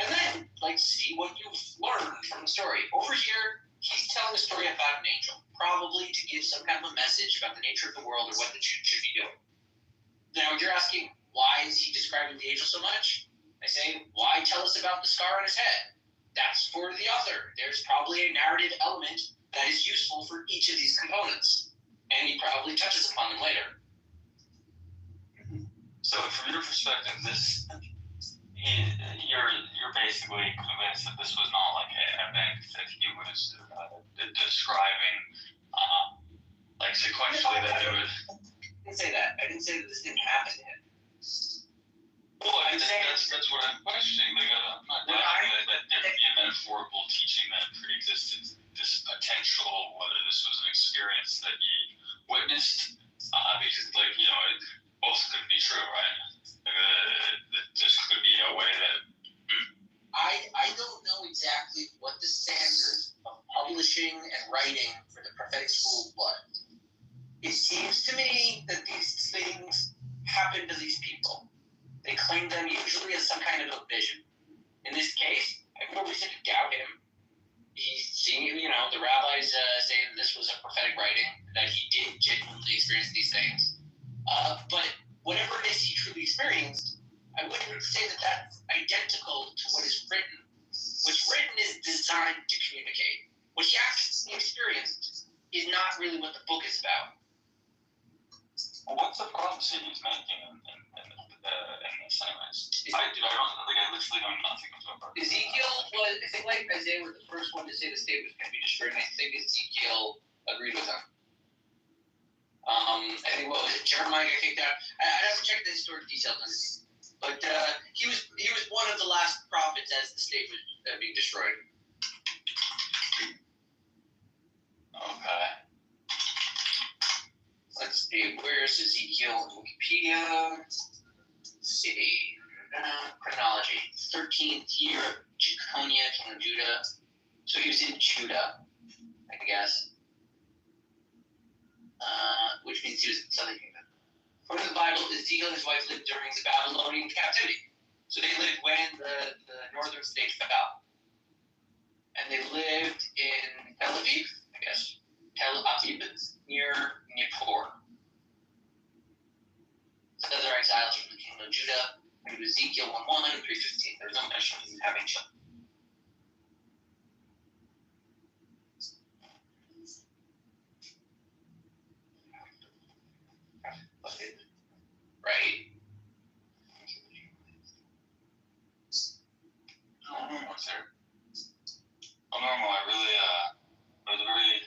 S1: and then see what you've learned from the story. Over here, he's telling a story about an angel, probably to give some kind of a message about the nature of the world or what the church should be doing. Now, you're asking, why is he describing the angel so much? I say, why tell us about the scar on his head? That's for the author. There's probably a narrative element that is useful for each of these components, and he probably touches upon them later.
S3: So, from your perspective, you're basically convinced that this was not like an event that he was describing, sequentially, that it was.
S1: I didn't say that. I didn't say that this didn't happen to him.
S3: Well, I think that's what I'm questioning. I'm not doubting that there could be a metaphorical teaching that pre-existed this potential, whether this was an experience that he witnessed, because it both could be true, right? This could be a way that.
S1: I don't know exactly what the standards of publishing and writing for the prophetic school was. It seems to me that these things happen to these people. They claim them usually as some kind of a vision. In this case, I have no reason to doubt him. He's seeing, the rabbis say that this was a prophetic writing, that he did genuinely experience these things. But whatever it is he truly experienced, I wouldn't say that that's identical to what is written. What's written is designed to communicate. What he actually experienced is not really what the book is about.
S3: Well, what's the prophecy he's making in the semis? I literally know nothing about it.
S1: Ezekiel was, I think, like Isaiah was the first one to say the state was going to be destroyed, and I think Ezekiel agreed with him. I think, what was it, Jeremiah got kicked out? I'd have to check the historic details on Ezekiel. But he was one of the last prophets as the state was being destroyed.
S3: Okay.
S1: Let's see, where's Ezekiel in Wikipedia? Let's see. Chronology. 13th year of Jeconiah, king of Judah. So he was in Judah, I guess. Which means he was in the southern kingdom. According to the Bible, Ezekiel and his wife lived during the Babylonian captivity. So they lived when the northern states fell. And they lived in Tel Aviv, I guess. Tel Aviv, near Nippur. So those are exiles from the kingdom of Judah. And Ezekiel 1:1 and 3:15. There's no mention of him having children. Right.
S3: What's there? Oh, normal. I really, it was a very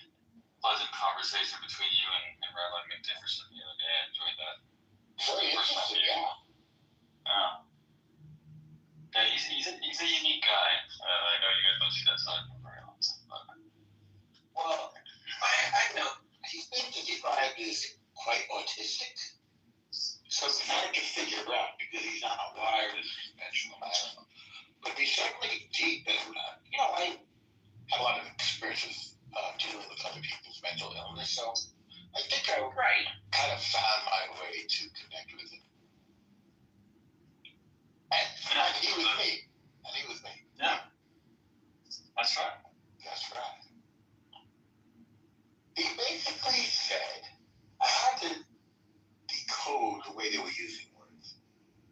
S3: pleasant conversation between you and Rabbi McDifferson the other day. I enjoyed that.
S1: Very interesting, yeah.
S3: Yeah, he's a unique guy. I know you guys don't see that side of him very often. But.
S5: Well, I know he's been described as quite autistic. So it's hard to figure out because he's not a wireless conventional man. But he's certainly deep and, I have a lot of experiences dealing with other people's mental illness. So I think I kind of found my way to connect with him. And he was me.
S3: Yeah. That's right.
S5: That's right. He basically said, I had to decode the way they were using words.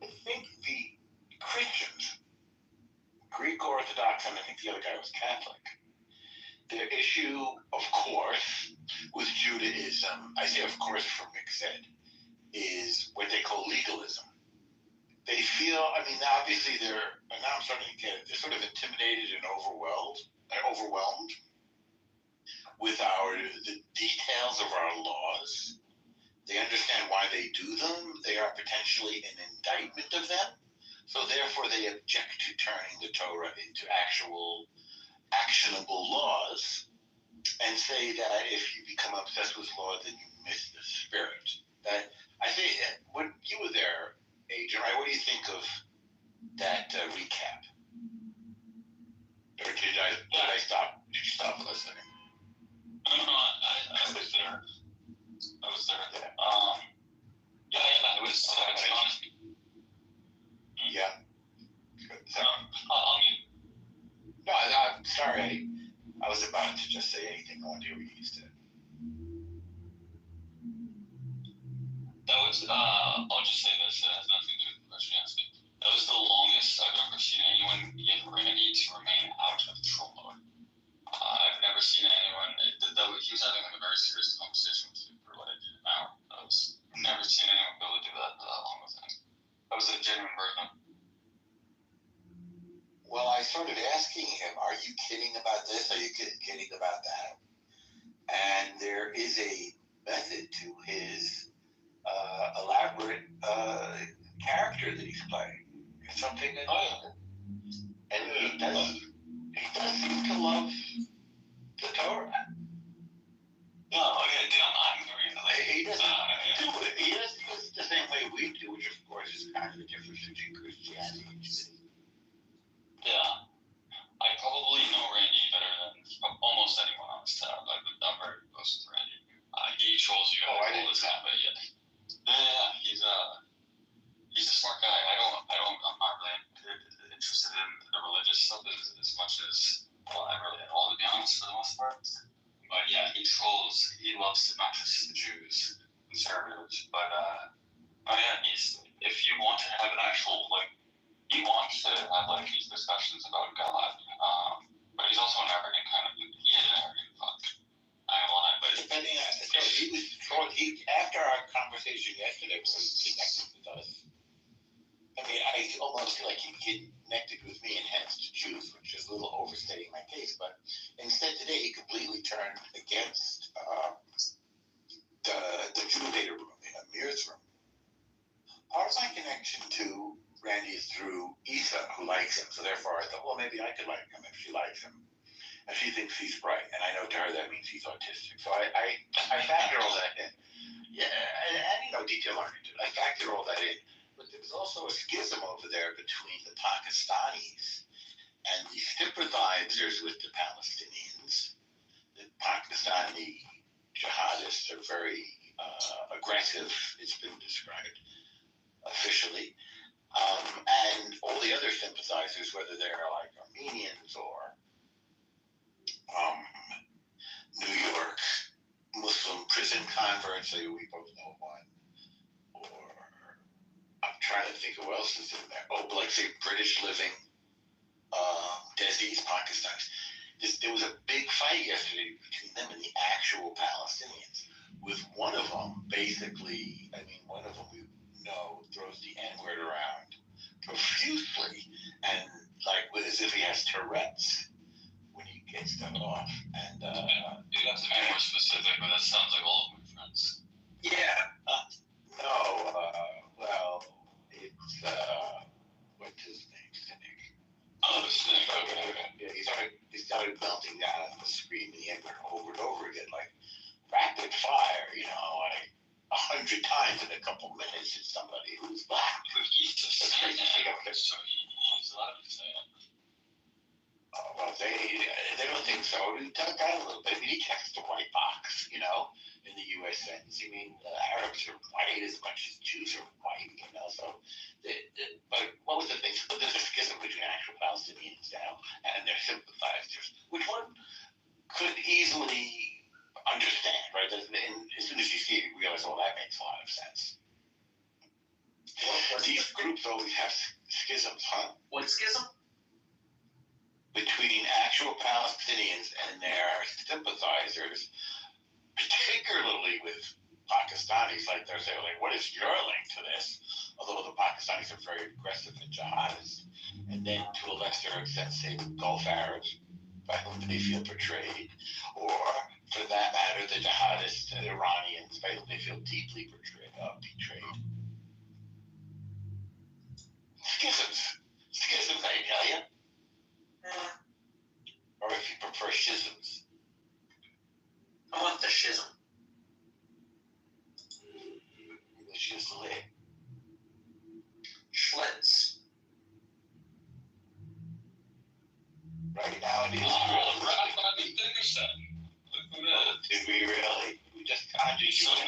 S5: I think the Christians, Greek Orthodox, and I think the other guy was Catholic, their issue, of course, was Judaism. I say, of course, for Mick said. what they call legalism. They feel, I mean, obviously and now I'm starting to get it, they're sort of intimidated and overwhelmed with the details of our laws. They understand why they do them. They are potentially an indictment of them. So therefore they object to turning the Torah into actual actionable laws and say that if you become obsessed with law, then you miss the spirit. That I think when you were there, Adrian, right? What do you think of that recap? Or did I stop? Did you stop listening?
S3: No, I was there.
S5: Yeah.
S3: It was honest.
S5: Yeah. So,
S3: I'll
S5: no, I'm sorry. I was about to just say anything. I want to hear what you said.
S3: That was, I'll just say this, it has nothing to do with the question you asked me. That was the longest I've ever seen anyone get ready to remain out of troll mode. I've never seen anyone, he was having a very serious conversation with you for like an hour. I've never seen anyone be able to do that long with him. That was a genuine burden.
S5: Well, I started asking him, are you kidding about this? Are you kidding about that? And there is a method to his elaborate character that he's playing. It's something that, and he does seem to love the Torah.
S3: No, I'm very
S5: He doesn't do it. He doesn't do it the same way we do, which of course is kind of the difference between Christianity and Judaism.
S3: Yeah. I probably know Randy better than almost anyone on this town. I'm very close with Randy. He trolls you all the time, but yeah. He's a smart guy. I'm not really interested in the religious stuff as much as, well, I really at all, to be honest, for the most part. But yeah, he trolls. He loves to not just the Jews, conservatives, but if you want to have an actual, he wants to have these discussions about God, but he's also an arrogant kind of, he is an arrogant fuck. I ain't gonna lie, but
S5: Depending on, so he was trolling, after our conversation yesterday, when he connected with us, I mean, I almost feel like he connected with me and hence to Jews, which is a little overstating my case, but instead today he completely turned against the Jew data room, Amir's room. Part of my connection to Randy is through Isa, who likes him, so therefore I thought, well, maybe I could like him if she likes him. And she thinks he's bright, and I know to her that means he's autistic. So I factor all that in. Yeah, and detail oriented. I factor all that in. But there was also a schism over there between the Pakistanis and the sympathizers with the Palestinians. The Pakistani jihadists are very aggressive, it's been described officially. And all the other sympathizers, whether they're like Armenians or New York Muslim prison converts, we both know one, or I'm trying to think of who else is in there. Oh, like say British living Desis, Pakistanis. There was a big fight yesterday between them and the actual Palestinians, with one of them basically, one of them we know throws the N-word around profusely and as if he has Tourette's when he gets them off. And
S3: you have to be more specific, but that sounds like all of my friends.
S5: Yeah. No. Well, it's what's his name? Cynic.
S3: Oh, the Cynic. Okay.
S5: Yeah, he started melting down on the screen and he had over and over again, like rapid fire. 100 times in a couple minutes. It's somebody who's black.
S3: But he's just saying that, so he's allowed to say it.
S5: Well, they don't think so. He dug down a little bit. He checks the white box, in the U.S. Sense. Arabs are white as much as Jews are white, So, but what was the thing? So there's a schism between actual Palestinians now and their sympathizers, which one could easily understand, right? And as soon as you see it, you realize, that makes a lot of sense. These groups always have schisms, huh?
S1: What schism?
S5: Between actual Palestinians and their sympathizers, particularly with Pakistanis, like they're saying, like, what is your link to this? Although the Pakistanis are very aggressive and jihadists, and then to a lesser extent, say the Gulf Arabs, by whom they feel betrayed, or for that matter, the jihadists and Iranians, by whom they feel deeply betrayed. Schisms, I tell you, or if you prefer schisms.
S1: I want the schism.
S5: The schism.
S1: Schlitz.
S5: Right now it is really. Did we really? We just conjured you in.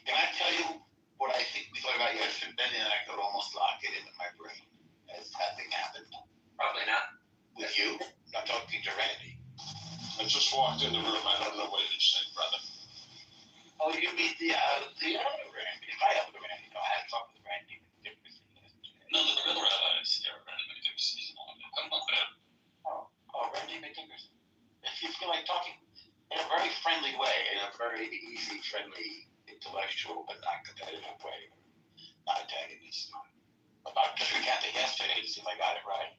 S5: Can I tell you what I think we thought about yesterday, and I could almost lock it into my brain as having happened?
S1: Probably not.
S5: With you? I'm talking to Randy.
S6: I just walked in the room. I don't know what you're saying, brother.
S5: Oh, you mean the other Randy? My other Randy. No, I had talked with Randy.
S3: No, the real rabbis, yeah, Randy McDickerson, he's not. I'm not there.
S5: Oh, Randy McDickerson. If you feel like talking in a very friendly way, in a very easy, friendly, intellectual, but not competitive way, not antagonist. About just recanting yesterday to see if I got it right.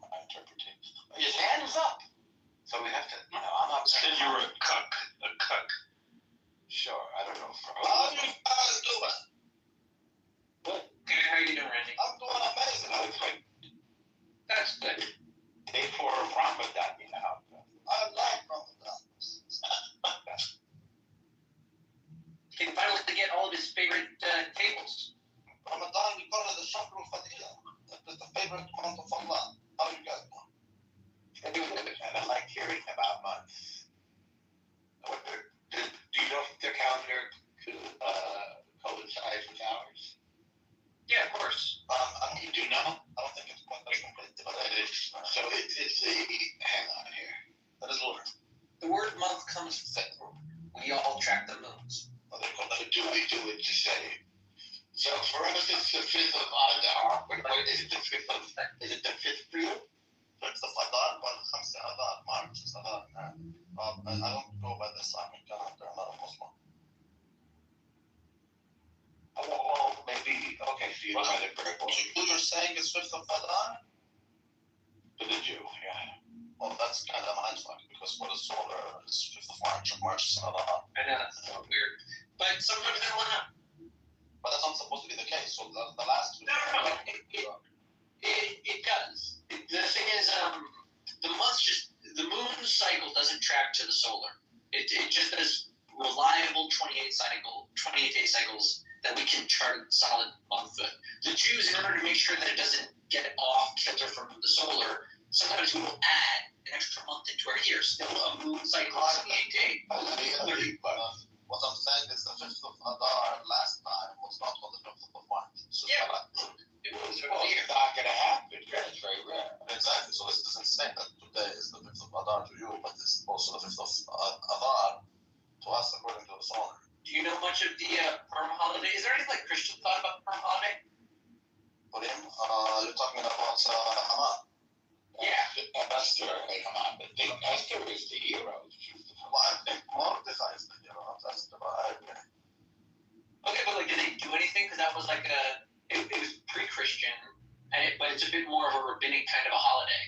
S5: My interpretation. His hand is up. So we have to, I'm not
S3: Said you were a cuck.
S5: Sure, I don't know.
S6: How do you guys doing?
S1: Okay, how you doing, Randy?
S6: I'm doing amazing.
S5: I was like,
S1: That's good.
S5: day for Ramadan, you know.
S6: I like Ramadan.
S1: He can finally get all of his favorite tables.
S6: Ramadan, we call it the Shahr al-Fadila. It's the favorite month of Allah. How do you guys know?
S5: And I like hearing about months. Do you know if their calendar coincides with ours?
S1: Yeah, of course.
S5: You do know?
S6: I don't think it's quite that complete, but
S5: But it is. So it's a. Hang on here.
S6: that is lunar.
S1: The word month comes from. We all track the moons.
S5: We do it to say. So for us, it's the 5th of Adar. What is it the 5th of? Is it the 5th for you?
S6: It's the Fadar, but it's Adar, March is Adar. I don't go by the Islamic calendar. I'm not a Muslim.
S5: Well, maybe. Okay, so you know the correct one.
S6: What you're saying is 5th of Adar?
S5: For the Jew, yeah.
S6: Well, that's kind of mindfuck because for the solar is 5th of March, and March is Adar.
S1: I know that's so weird. But sometimes they line up.
S6: But that's not supposed to be the case. So the last two.
S1: No. It does. The thing is, the moon cycle doesn't track to the solar. It just does reliable 28-day cycles that we can chart solid on foot. The Jews, in order to make sure that it doesn't get off kilter from the solar, sometimes we will add an extra month into our year. Still a moon cycle, 28-day.
S6: What I'm saying is the 5th of Adar last time was not on the 5th of March. It's just
S1: Yeah.
S6: like-
S1: It was
S5: Well, it's not going to happen. It's very rare.
S6: Exactly. So this doesn't say that today is the 5th of Adar to you, but it's also the 5th of Adar to us according to the solar.
S1: Do you know much of the Purim holiday? Is there any Christian thought about the Purim holiday?
S6: Purim, you're talking about Haman.
S1: Yeah.
S5: Esther, come on. But Esther is the hero.
S6: Well, I think Mordecai is the hero. That's the Bible.
S1: Okay, but did they do anything? Because that was it was pre-Christian, but it's a bit more of a rabbinic kind of a holiday.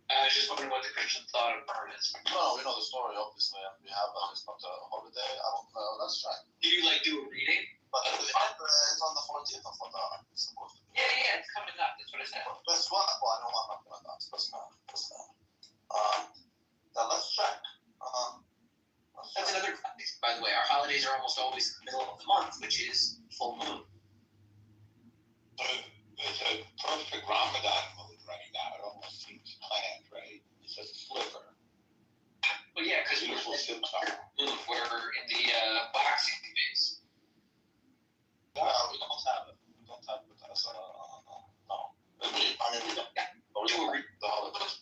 S1: I was just wondering what the Christian thought of Purim is.
S6: Well, we know the story, obviously, and we have it's not a holiday. I don't know. That's right.
S1: Do you do a reading?
S6: But it's on the 14th of Adar. It's supposed to be.
S1: Yeah, it's coming up. That's what I said.
S6: Guess what? Well, I know I'm not going to dance. Doesn't matter. Now let's check.
S1: That's another topic, by the way. Our holidays are almost always in the middle of the month, which is full moon.
S5: It's a perfect Ramadan mood right now. It almost seems planned, right? It's a sliver.
S1: Well, yeah, because
S5: Beautiful sitar.
S1: we're in the waxing phase.
S6: Yeah, we don't have it. We don't have it as no. I mean, we don't. But we
S1: Do a
S6: don't
S1: reading.
S6: the holidays.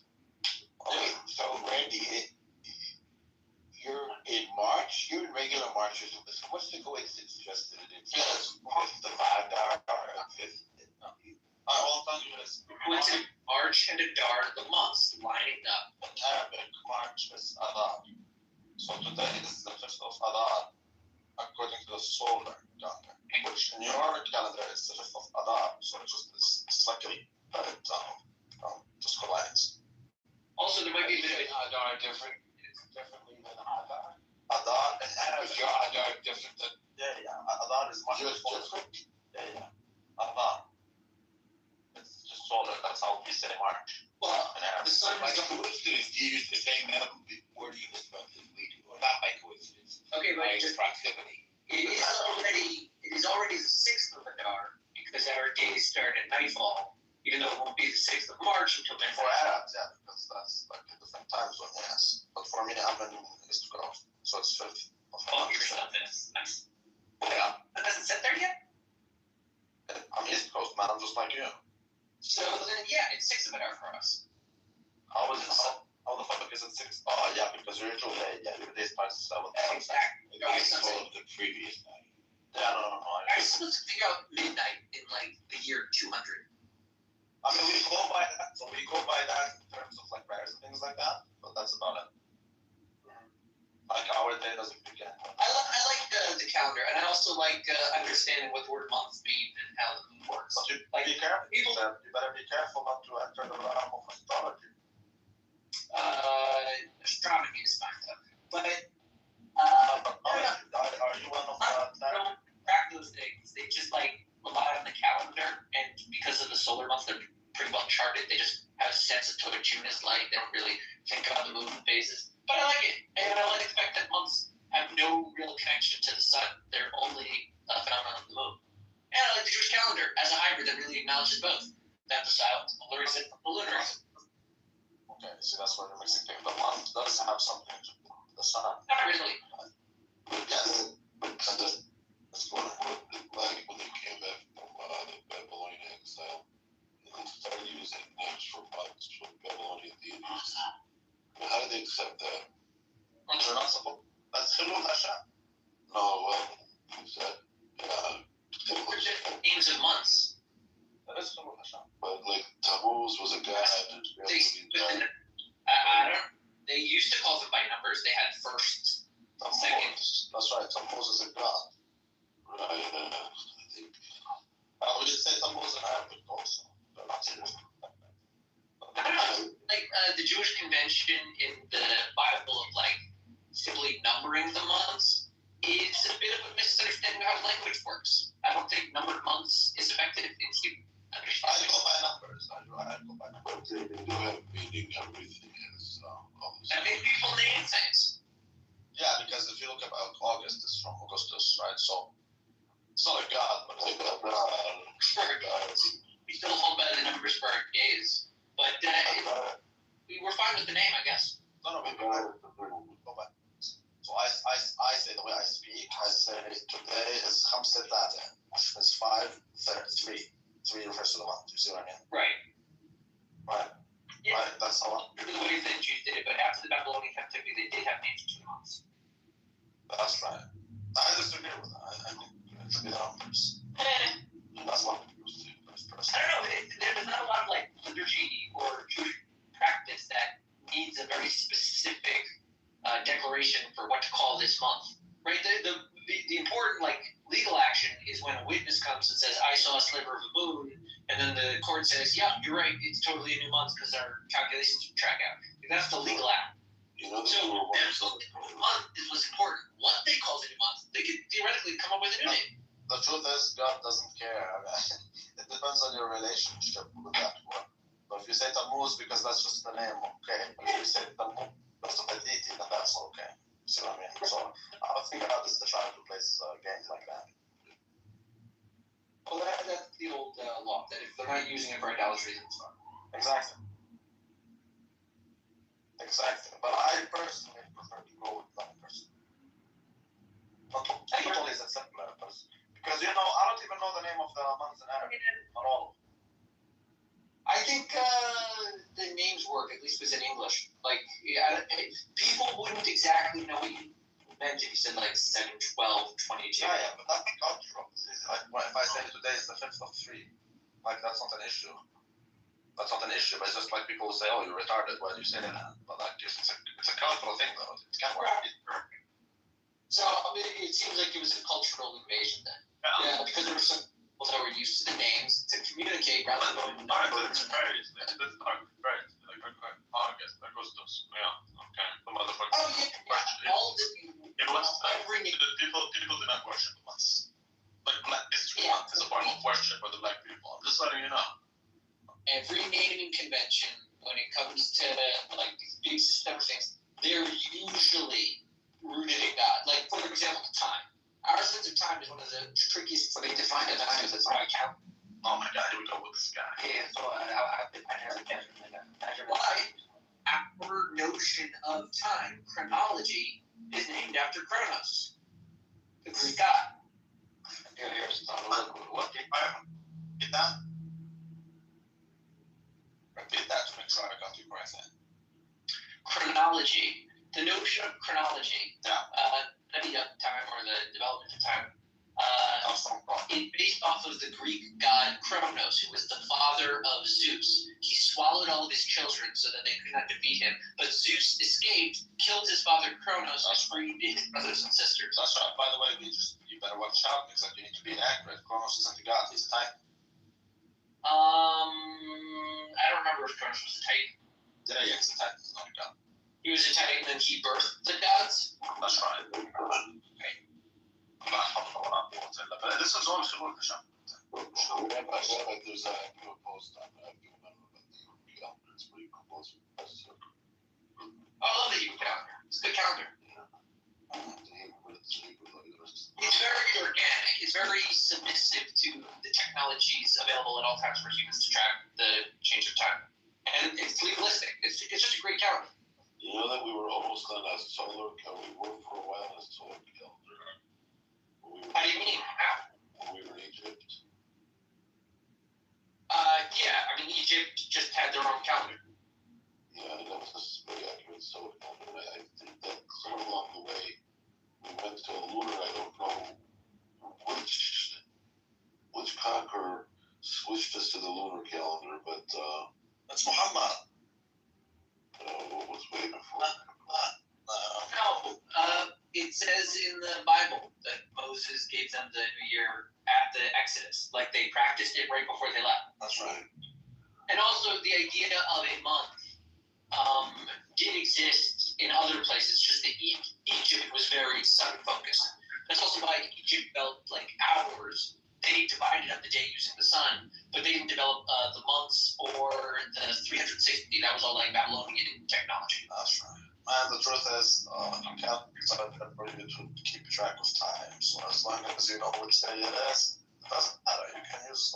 S5: Okay, so Randy, you're in March. You're in regular March. So what's the coincidence? Just that it's the Adar or 5th.
S6: All I'm telling you is
S1: What's in March and Adar, the months lining up.
S6: in Arabic, March is Adar. So today is the 5th of Adar, according to the solar calendar, which in your calendar is the 5th of Adar, so it's slightly just combines.
S1: Also, there might be a bit of
S5: Adar different. It's differently than Adar.
S6: Adar and
S5: Is your Adar different than
S6: Adar is much
S5: yours different?
S6: Adar. It's just solar. That's how we say March.
S5: Well,
S6: in Arabic.
S5: the sun by coincidence use the same wording as we do, or not by coincidence.
S1: okay, but
S5: By
S1: just
S5: proximity.
S1: it is already the 6th of Adar because our days start at nightfall, even though it won't be the 6th of March until then.
S6: For Arabs, yeah, because that's like a different time zone, yes. But for me, I'm in East Coast, so it's 5th of
S1: Oh,
S6: March.
S1: you're something. Nice.
S6: Yeah,
S1: That hasn't set there yet?
S6: I'm East Coast, man. I'm just like you.
S1: So then, yeah, it's 6th of Adar for us.
S6: How is it? How the fuck is it 6? Oh, yeah, because your usual day, yeah, your day starts 7.
S1: Exactly.
S5: I saw the previous night.
S6: Yeah, no.
S1: I was supposed to figure out midnight in like the year 200.
S6: I mean, we go by that. So we go by that in terms of like prayers and things like that, but that's about it. Like our day doesn't begin.
S1: I like the calendar, and I also like understanding what the word month means and how the moon works.
S6: But you
S1: Like
S6: be careful.
S1: people,
S6: You better be careful not to enter the realm of astrology.
S1: astronomy is fine though, but
S6: Are you one of
S1: I
S6: that?
S1: don't track those things. They just like rely on the calendar, and because of the solar months, they're pretty well charted. They just have a sense of what June is like. They don't really think about the moon phases. But I like it, and I like the fact that months have no real connection to the sun. They're only a phenomenon of the moon. And I like the Jewish calendar as a hybrid that really acknowledges both. That the solarism and the lunarism.
S6: Okay, see, that's where you're mixing things. The month does have something to do with the sun.
S1: Not really.
S6: Yes.
S5: That's what like when they came back from the Babylonian exile, and they started using names for months from Babylonian deities. How did they accept that?
S6: They're not supposed. That's Hilul Hashem.
S5: No, who said?
S1: They're just names of months.
S6: That is Hilul Hashem.
S5: But like Tammuz was a god.
S1: They used to call them by numbers. They had firsts, seconds.
S6: That's right. Tammuz is a god.
S5: Right. I think
S6: We did say Tammuz in Arabic also. They're not serious.
S1: I don't know. Like the Jewish convention in the Bible of like simply numbering the months is a bit of a misunderstanding of how language works. I don't think numbered months is effective in human
S6: I
S1: understanding.
S6: go by numbers. I go by numbers.
S5: they do have meaning. Everything has all this.
S1: I mean, people name things.
S6: Yeah, because if you look at August, it's from Augustus, right? So it's not a god, but it's a god.
S1: We still hold by the numbers for our days, but we were fine with the name, I guess.
S6: No, we go by. So I say the way I speak, I say today is Khamsa Data, it's 5:33. 3 refers to the month. You see what I mean?
S1: Right.
S6: Right.
S1: Yeah.
S6: Right. That's how I.
S1: The way that Jews did it, but after the Babylonian captivity, they did have names for the months.
S6: That's right. I disagree with that. I think it should be the numbers. That's what we use to first person.
S1: I don't know. There's not a lot of like liturgy or Jewish practice that needs a very specific declaration for what to call this month, right? The important like legal action is when a witness comes and says, "I saw a sliver of a moon," and then the court says, "Yeah, you're right. It's totally a new month because our calculations track out." That's the legal act.
S5: You know,
S1: So the month is what's important. What they call it a month, they could theoretically come up with a new name.
S6: The truth is, God doesn't care. It depends on your relationship with that one. But if you say Tammuz because that's just the name, okay. But if you say Tammuz because of the deity, then that's okay. See what I mean? So I think about this to try to place games like that.
S1: Well, that's the old law that if they're not using it for idolatry, then it's fine.
S6: Exactly. But I personally prefer to go with numbers. Not totally is a simpler because I don't even know the name of the months in Arabic at all.
S1: I think the names work, at least within English. Like, people wouldn't exactly know what you meant if you said like 7, 12, 22.
S6: Yeah, but that's cultural. Like, if I say today is the 5th of 3, like that's not an issue. That's not an issue, but it's just like people will say, "Oh, you're retarded. Why do you say that?" But like, it's a cultural thing, though. It can't work.
S1: So I mean, it seems like it was a cultural invasion then. Yeah, because there were some people that were used to the names to communicate rather than numbers.
S3: August, Augustus, yeah, okay. The motherfucker.
S1: Oh yeah, all the
S3: It was
S1: every
S3: people did not worship the months. Like Black History Month is a form of worship for the black people. I'm just letting you know.
S1: every naming convention, when it comes to like these big systemic things, they're usually rooted in God. Like for example, time. Our sense of time is one of the trickiest. When they define the time as by count.
S3: Oh my god, here we go with this guy.
S1: Yeah, so I never can imagine why our notion of time, chronology, is named after Kronos, the Greek god.
S6: Here's what get that? Repeat that to make sure I got you correctly.
S1: Chronology, the notion of chronology,
S6: Yeah.
S1: study of time or the development of time, is based off of the Greek god Kronos, who was the father of Zeus. He swallowed all of his children so that they could not defeat him, but Zeus escaped, killed his father Kronos, and freed his brothers and sisters.
S6: That's right. By the way, you better watch out because you need to be inaccurate. Kronos isn't a god; he's a titan.
S1: I don't remember if Kronos was a titan.
S6: Yeah, he's a titan. He's not a god.
S1: He was a titan, and he birthed the gods.
S6: That's right. But this is all شغل في شهر. There's a new post on I do remember about the calendar. It's pretty close.
S1: I love the Hebrew calendar. It's a good calendar. It's very organic. It's very submissive to the technologies available at all times for humans to track the change of time. And it's legalistic. It's just a great calendar.
S6: You know that we were almost done as solar calendar. We worked for a while as solar calendar.
S1: How do you mean? How?
S6: When we were in Egypt.
S1: Yeah. I mean, Egypt just had their own calendar.
S6: Yeah, that was very accurate solar calendar. I think that somewhere along the way, we went to a lunar. I don't know which conqueror switched us to the lunar calendar, but that's Muhammad. What was way before?
S1: No. It says in the Bible that Moses gave them the new year at the Exodus. Like they practiced it right before they left.
S6: That's right.
S1: And also the idea of a month did exist in other places, just that Egypt was very sun-focused. That's also why Egypt felt like hours. They divided up the day using the sun, but they didn't develop the months or the 360. That was all like Babylonian technology.
S6: That's right. And the truth is, Catholics are pretty good to keep track of time. So as long as you know which day it is, it doesn't matter. You can use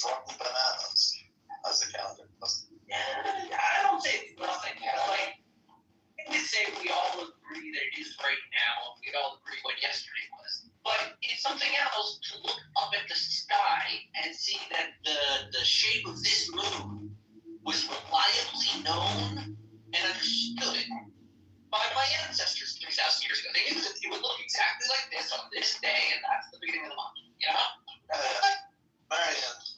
S6: rotten bananas as a calendar.
S1: Yeah, I don't say it's nothing. Like, I would say we all agree that it is right now. We all agree what yesterday was. But it's something else to look up at the sky and see that the shape of this moon was reliably known and understood by my ancestors 3,000 years ago. They knew that it would look exactly like this on this day, and that's the beginning of the month. You know?
S6: Marians,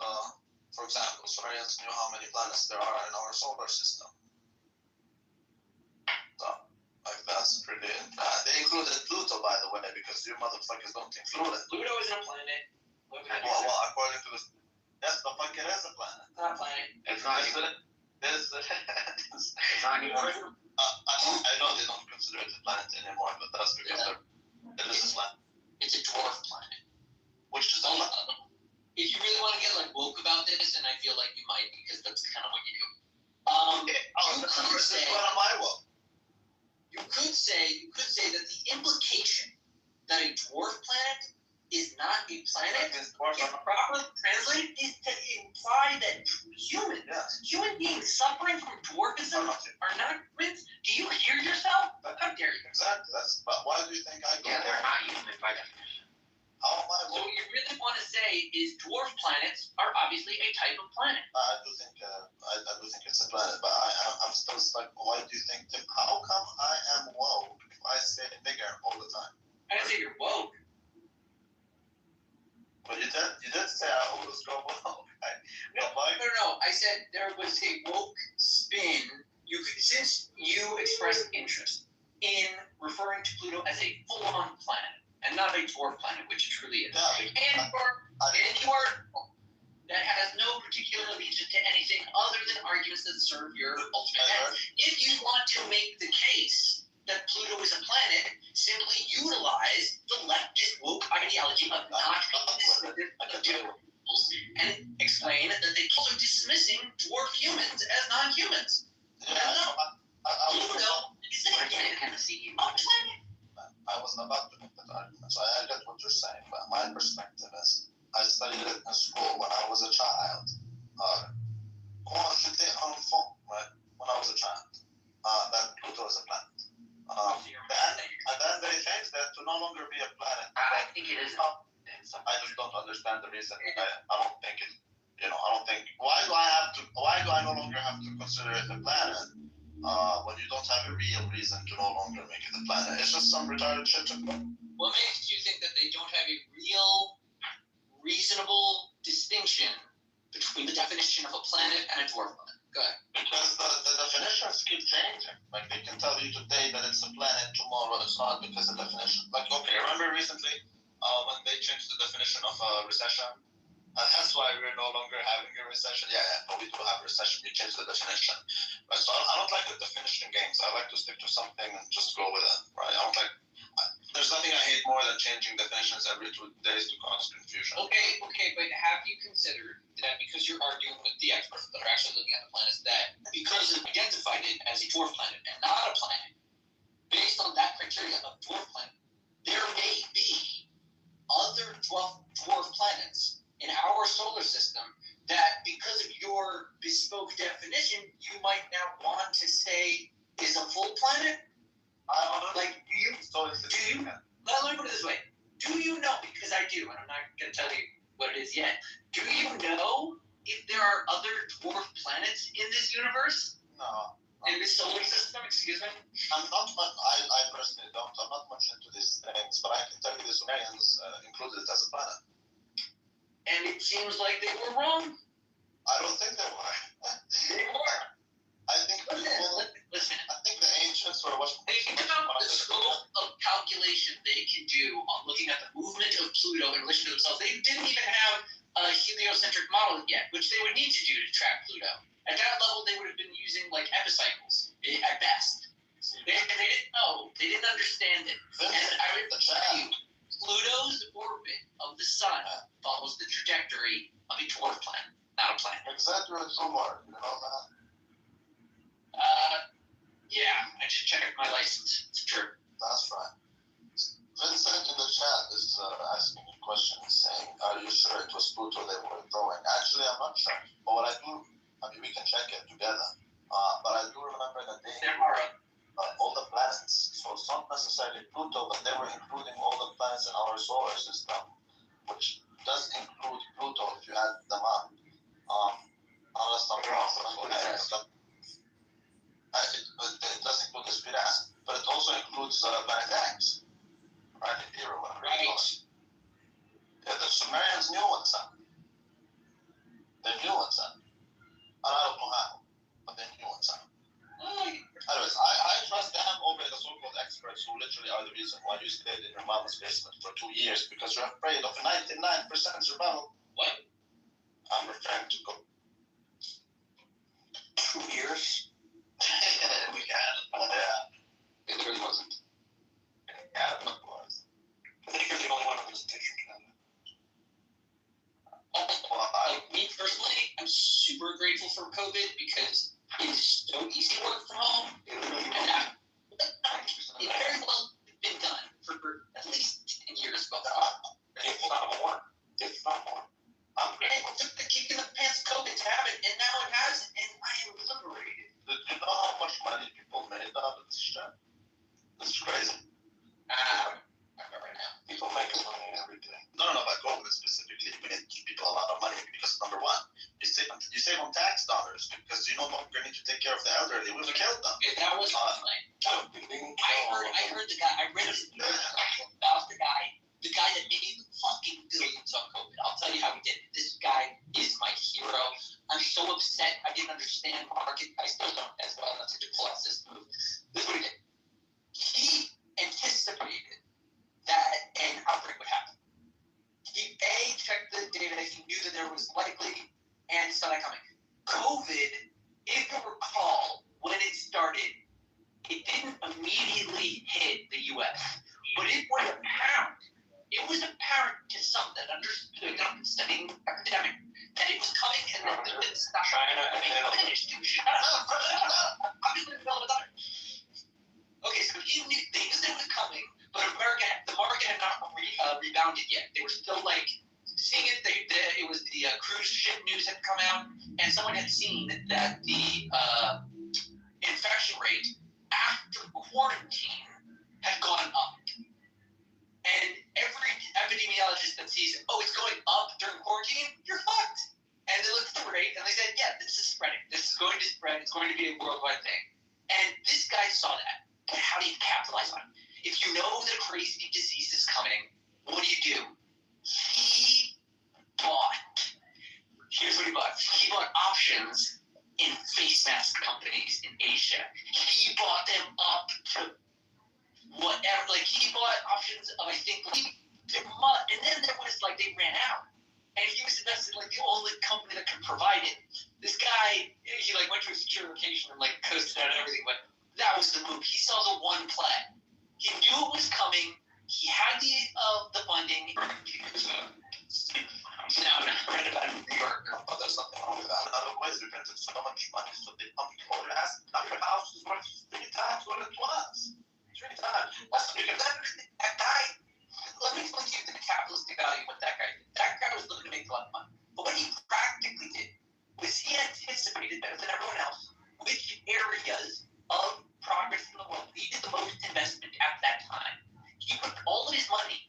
S6: for example, Marians knew how many planets there are in our solar system. So, like that's pretty. They included Pluto, by the way, because you motherfuckers don't include it.
S1: Pluto isn't a planet.
S6: Well, according to this, yes, the fuck it is a planet.
S1: It's not a planet.
S6: It's not even. It's
S1: not anymore.
S6: I know they don't consider it a planet anymore, but that's because it is a planet.
S1: It's a dwarf planet.
S6: Which is
S1: if you really want to get like woke about this, and I feel like you might, because that's kind of what you do. You could say that the implication that a dwarf planet is not a planet, if properly translated, is to imply that human beings suffering from dwarfism are not humans. Do you hear yourself? How dare you?
S6: Exactly. But why do you think I go?
S1: Yeah, they're not human by definition.
S6: How am I?
S1: So what you really want to say is dwarf planets are obviously a type of planet.
S6: I do think it's a planet, but I'm still stuck. Why do you think? How come I am woke if I say nigger all the time?
S1: I didn't say you're woke.
S6: But you did say I always go woke.
S1: No. I I said there was a woke spin. Since you expressed interest in referring to Pluto as a full-on planet and not a dwarf planet, which it truly is, and you are that has no particular allegiance to anything other than arguments that serve your ultimate end. If you want to make the case that Pluto is a planet, simply utilize the leftist woke ideology of not being and explain that they also dismissing dwarf humans as non-humans. Pluto is a planet.
S6: I was about to make that argument, so I get what you're saying, but my perspective is I studied it in school when I was a child. Right? When I was a child. That Pluto is a planet. And then they changed that to no longer be a planet.
S1: I think it is.
S6: I just don't understand the reason. I don't think it. I don't think. Why do I no longer have to consider it a planet? When you don't have a real reason to no longer make it a planet. It's just some retarded shit to do.
S1: What makes you think that they don't have a real, reasonable distinction between the definition of a planet and a dwarf planet? Go ahead.
S6: Because the definitions keep changing. Like, they can tell you today that it's a planet, tomorrow it's not, because the definition. Like, okay, remember recently when they changed the definition of a recession? And that's why we're no longer having a recession. Yeah, but we do have a recession. We changed the definition. Right? So I don't like the definition games. I like to stick to something and just go with it. Right? I don't like. There's nothing I hate more than changing definitions every 2 days to cause confusion.
S1: Okay, but have you considered that because you're arguing with the experts that are actually looking at the planets, that because it's identified it as a dwarf planet and not a planet, based on that criteria of dwarf planet, there may be other dwarf planets in our solar system that, because of your bespoke definition, you might now want to say is a full planet? Like, let me put it this way. Do you know, because I do, and I'm not going to tell you what it is yet, do you know if there are other dwarf planets in this universe?
S6: No.
S1: In this solar system, excuse me?
S6: I'm not much, I personally don't. I'm not much into these things, but I can tell you the Sumerians included it as a planet.
S1: And it seems like they were wrong.
S6: I don't think they were.
S1: They were.
S6: I think
S1: Listen.
S6: I think the ancients were what.
S1: Think about the scope of calculation they can do on looking at the movement of Pluto in relation to themselves. They didn't even have a heliocentric model yet, which they would need to do to track Pluto. At that level, they would have been using like epicycles at best. They didn't know. They didn't understand it. And I would tell you, Pluto's orbit of the sun follows the trajectory of a dwarf planet, not a planet.
S6: Exactly what you are. You know that?
S1: Yeah, I just checked my license. It's true.
S6: That's right. Vincent in the chat is asking a question, saying, "Are you sure it was Pluto they were throwing?" Actually, I'm not sure. But what I do, we can check it together. But I do remember that they were all the planets. So it's not necessarily Pluto, but they were including all the planets in our solar system, which does include Pluto if you add them up. Unless I'm wrong. It does include the speed ass, but it also includes planet X. Right?
S1: Right.
S6: Yeah, the Sumerians knew what's up. They knew what's up. And I don't know how, but they knew what's up. Anyways, I trust them over the so-called experts who literally are the reason why you stayed in your mama's basement for 2 years, because you're afraid of 99% survival.
S1: What?
S6: I'm referring to 2 years. We had it. Yeah. It really wasn't. Yeah, it was. I think you're the only one in this picture,
S1: Me personally, I'm super grateful for COVID because it's so easy to work from home. And it very well been done for at least 10 years. But
S6: it's not more. It's not more. I'm
S1: grateful. It took the kick in the pants COVID to have it, and now it has, and I am liberated.
S6: Do you know how much money people made out of this shit? This is crazy.
S1: I remember right now.
S6: People make money every day. No, by COVID specifically, we need to give people a lot of money because number one, you save on tax dollars because you no longer need to take care of the elderly. We would have killed them.
S1: Yeah, that was I heard the guy. I read about the guy rebounded yet. They were still like seeing it. It was the cruise ship news had come out, and someone had seen that the infection rate after quarantine had gone up. And every epidemiologist that sees, oh, it's going up during quarantine, you're fucked. And they looked at the rate and they said, yeah, this is spreading. This is going to spread. It's going to be a worldwide thing. And this guy saw that. But how do you capitalize on it? If you know that a crazy disease is coming, what do? He bought, here's what he bought. He bought options in face mask companies in Asia. He bought them up to whatever, like he bought options of, I think, and then there was like, they ran out. And he was invested like the only company that could provide it. This guy, he like went to a secure location and like coasted out and everything, but that was the move. He saw the one play. He knew it was coming. He had the funding. Now, I read about it in New York.
S6: But there's nothing wrong with that. In other ways, we printed so much money, so they pumped all your ass. Now your house is worth 3 times what it was. 3 times. That's because
S1: That guy, let me explain to you the capitalistic value of what that guy did. That guy was looking to make a lot of money. But what he practically did was he anticipated better than everyone else which areas of progress in the world needed the most investment at that time. He put all of his money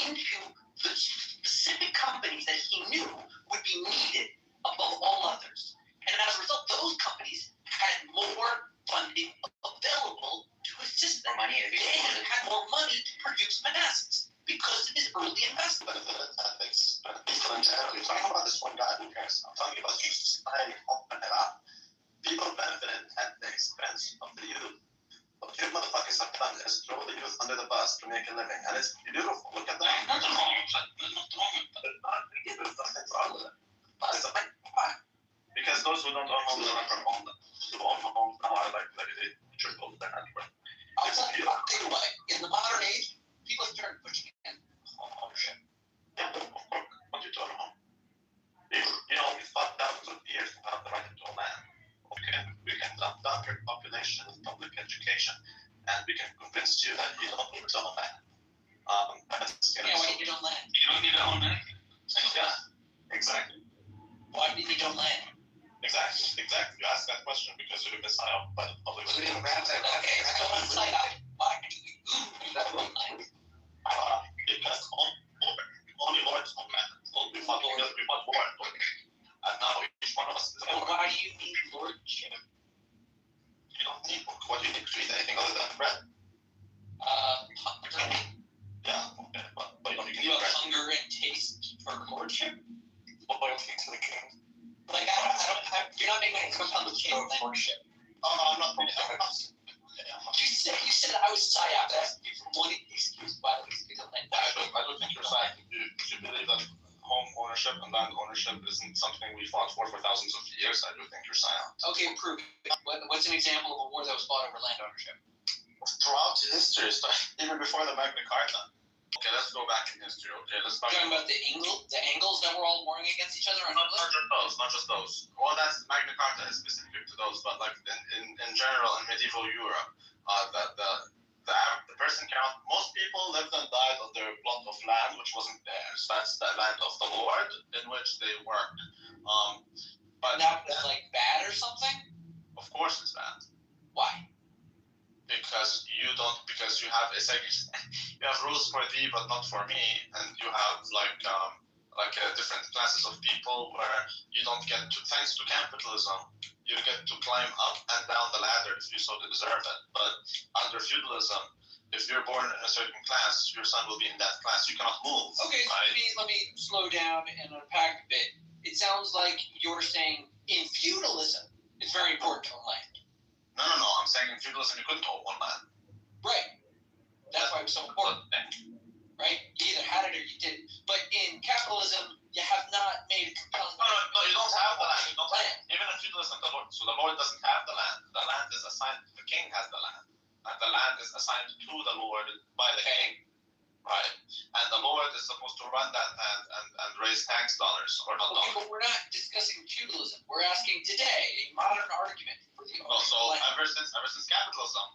S1: into the specific companies that he knew would be needed above all others. And as a result, those companies had more funding available to assist them.
S5: More money to be
S1: They had more money to produce masks because of his early investment.
S6: ethics. People in general, you're talking about this one guy, who cares? I'm talking about society, open it up. People benefited at the expense of the youth. What you motherfuckers have done is throw the youth under the bus to make a living. And it's beautiful. Look at that.
S3: Nothing wrong with that. There's nothing wrong with that.
S6: There's nothing wrong with it. Why? Because those who don't own homes will never own them. Who own homes now are like they triple their net worth.
S1: I'll tell you what, in the modern age, people started pushing in home ownership.
S6: Yeah, of course. What you told them. You know, we fought thousands of years without the right to own land. Okay, we can dump down your population with public education, and we can convince you that you don't need to own land.
S1: Why did you don't land?
S3: You don't need to own anything.
S6: Yeah, exactly.
S1: Why did you don't land?
S6: Exactly. You asked that question because you've been signed up by the public.
S1: Okay, so let's say why did you don't land?
S6: Because only lords own land. We fought war. And now each one of us is
S1: And why do you need lordship?
S6: You don't need what you need to eat anything other than bread.
S1: Hunger.
S6: Yeah, okay, but you don't need
S1: You have
S6: bread.
S1: hunger and taste for lordship?
S6: Loyalty to the king.
S1: Like, you're not making any compelling case for lordship.
S6: I'm not really
S1: You said I was psyop. That's one excuse why we don't land.
S6: I don't think you're saying you believe that home ownership and land ownership isn't something we fought for thousands of years. I do think you're saying.
S1: Okay, prove it. What's an example of a war that was fought over land ownership?
S6: Throughout history, even before the Magna Carta. Okay, let's go back in history. Okay, let's talk
S1: You're talking about the Angles that were all warring against each other?
S6: not just those. Well, that's Magna Carta is specific to those, but like in general in medieval Europe, the person count. Most people lived and died on their plot of land, which wasn't theirs. That's the land of the Lord in which they worked. But
S1: That was like bad or something?
S6: of course, it's bad.
S1: Why?
S6: Because you have you have rules for thee but not for me, and you have like different classes of people where you don't get to, thanks to capitalism, you get to climb up and down the ladder if you so deserve it. But under feudalism, if you're born in a certain class, your son will be in that class. You cannot move.
S1: Okay, so
S6: right?
S1: let me slow down and unpack a bit. It sounds like you're saying in feudalism, it's very important to own land.
S6: No. I'm saying in feudalism you couldn't own one land.
S1: Right. That's why it was so important. Right? You either had it or you didn't. But in capitalism, you have not made a compelling.
S6: No, you don't have the land. You don't have, even in feudalism, the Lord doesn't have the land. The land is assigned, the king has the land. And the land is assigned to the Lord by the king. Right? And the Lord is supposed to run that land and raise tax dollars or not.
S1: Okay, but we're not discussing feudalism. We're asking today a modern argument for the
S6: Well, so ever since capitalism,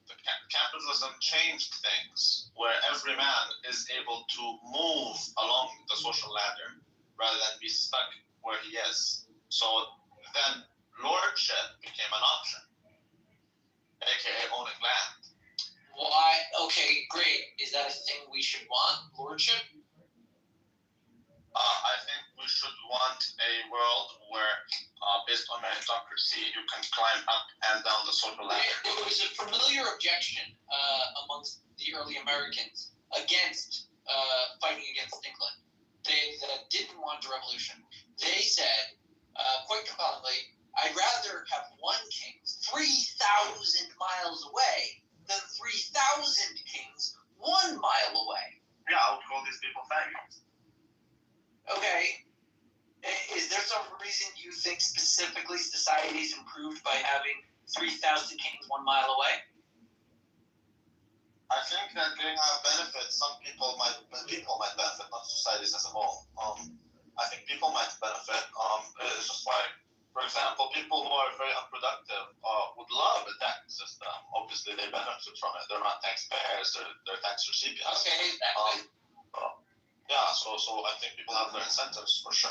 S6: the capitalism changed things where every man is able to move along the social ladder rather than be stuck where he is. So then lordship became an option, aka owning land.
S1: Why? Okay, great. Is that a thing we should want? Lordship?
S6: I think we should want a world where, based on meritocracy, you can climb up and down the social ladder.
S1: It was a familiar objection amongst the early Americans against fighting against England. They didn't want a revolution. They said, quite compellingly, I'd rather have one king 3,000 miles away than 3,000 kings 1 mile away.
S6: Yeah, I would call these people faggots.
S1: Okay. Is there some reason you think specifically society's improved by having 3,000 kings 1 mile away?
S6: I think that they have benefits. Some people might benefit, not societies as a whole. I think people might benefit. It's just like, for example, people who are very unproductive would love a tax system. Obviously, they benefit from it. They're not taxpayers; they're tax recipients.
S1: Okay, exactly.
S6: Yeah, so I think people have their incentives for sure.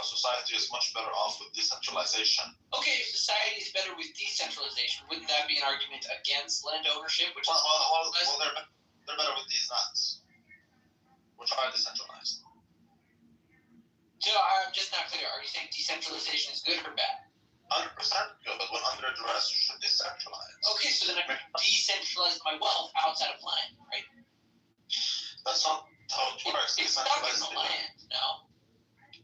S6: Society is much better off with decentralization.
S1: Okay, if society is better with decentralization, wouldn't that be an argument against land ownership? Which
S6: Well, they're better with these lands, which are decentralized.
S1: So I'm just not clear. Are you saying decentralization is good or bad?
S6: 100% good, but when under duress, you should decentralize.
S1: Okay, so then I can decentralize my wealth outside of land, right?
S6: That's not how it works.
S1: It's stuck in the land, no?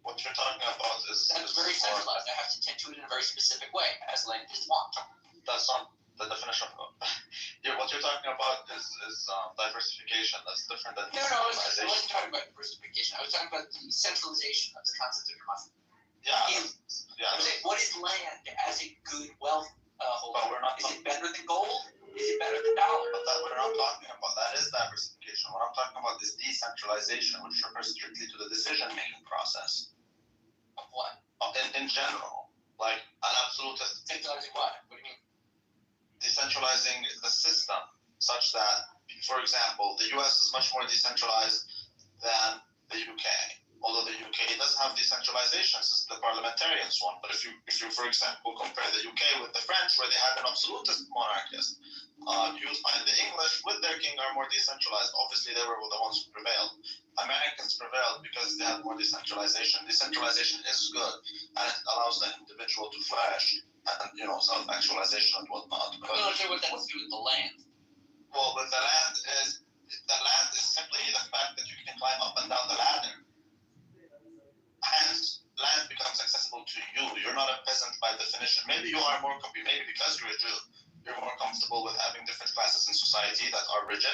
S6: What you're talking about is
S1: very centralized. I have to tend to it in a very specific way, as land is want.
S6: That's not the definition of what you're talking about is diversification. That's different than
S1: No, I wasn't talking about diversification. I was talking about the centralization of the concept of democracy.
S6: Yeah.
S1: What is land as a good wealth holder?
S6: But we're not
S1: is it better than gold? Is it better than dollar?
S6: But that we're not talking about. That is diversification. What I'm talking about is decentralization, which refers strictly to the decision-making process.
S1: Of what?
S6: In general, like an absolutist.
S1: Centralizing what? What do you mean?
S6: Decentralizing the system such that, for example, the US is much more decentralized than the UK. Although the UK does have decentralization since the parliamentarians won. But if you, for example, compare the UK with the French, where they had an absolutist monarchist, you would find the English with their king are more decentralized. Obviously, they were the ones who prevailed. Americans prevailed because they had more decentralization. Decentralization is good, and it allows the individual to flourish and, self-actualization and whatnot.
S1: I'm not sure what that has to do with the land.
S6: Well, with the land is simply the fact that you can climb up and down the ladder. Hence, land becomes accessible to you. You're not a peasant by definition. Maybe you are maybe because you're a Jew, you're more comfortable with having different classes in society that are rigid.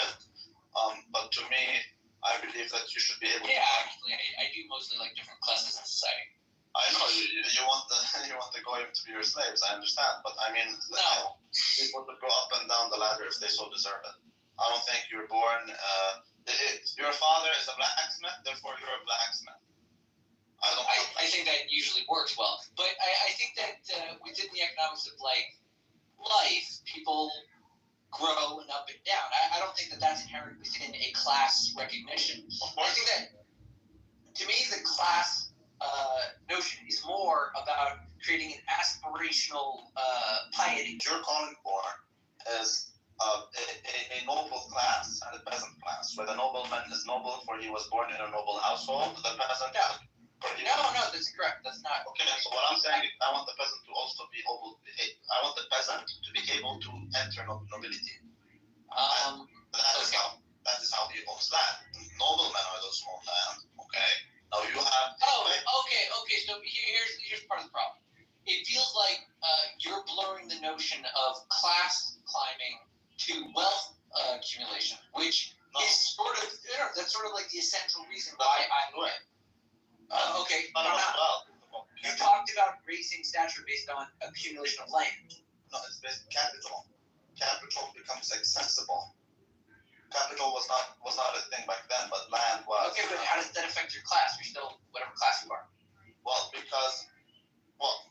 S6: But to me, I believe that you should be able.
S1: Yeah, actually, I do mostly like different classes in society.
S6: I know you want the goyim to be your slaves. I understand, but I mean,
S1: no.
S6: People would go up and down the ladder if they so deserve it. I don't think you're born. Your father is a blacksmith, therefore you're a blacksmith.
S1: I think that usually works well, but I think that within the economics of life, people grow and up and down. I don't think that that's inherent within a class recognition. I think that, to me, the class notion is more about creating an aspirational piety.
S6: What you're calling for is a noble class and a peasant class, where the nobleman is noble for he was born in a noble household, the peasant...
S1: No, that's correct. That's not...
S6: Okay, so what I'm saying is I want the peasant to also be able... I want the peasant to be able to enter nobility. That is how he owns land. Noblemen are those who own land, okay? Now you have...
S1: Okay, so here's part of the problem. It feels like you're blurring the notion of class climbing to wealth accumulation, which is sort of... that's sort of like the essential reason why I win. Okay, you talked about raising stature based on accumulation of land.
S6: No, it's based on capital. Capital becomes accessible. Capital was not a thing back then, but land was.
S1: Okay, but how does that affect your class? You're still whatever class you are.
S6: Well,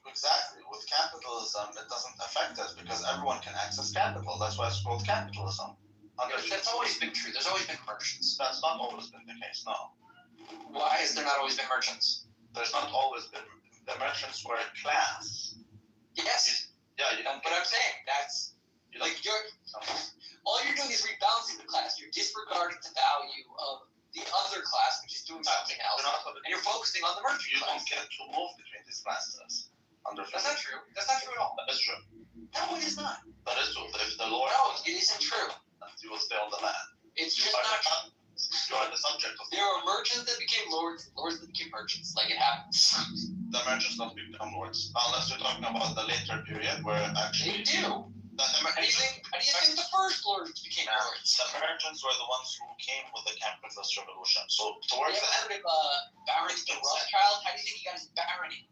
S6: exactly. With capitalism, it doesn't affect us because everyone can access capital. That's why it's called capitalism.
S1: That's always been true. There's always been merchants.
S6: That's not always been the case, no.
S1: Why has there not always been merchants?
S6: There's not always been. The merchants were a class.
S1: Yes.
S6: Yeah, you don't
S1: But I'm saying that's
S6: you don't,
S1: like all you're doing is rebalancing the class. You're disregarding the value of the other class, which is doing something else, and you're focusing on the merchant
S6: you
S1: class.
S6: don't get to move between these classes.
S1: That's not true. That's not true at all.
S6: That is true.
S1: No, it is not.
S6: That is true. But if the Lord
S1: No, it isn't true.
S6: you will stay on the land.
S1: It's
S6: You
S1: just
S6: are
S1: not true.
S6: You are the subject of
S1: There are merchants that became lords, lords that became merchants. Like it happens.
S6: the merchants don't become lords. Unless you're talking about the later period where actually
S1: They do. How do you think the first lords became lords?
S6: the merchants were the ones who came with the capitalist revolution. So towards
S1: You
S6: the
S1: ever heard of Baron de Rothschild? How do you think he got his barony?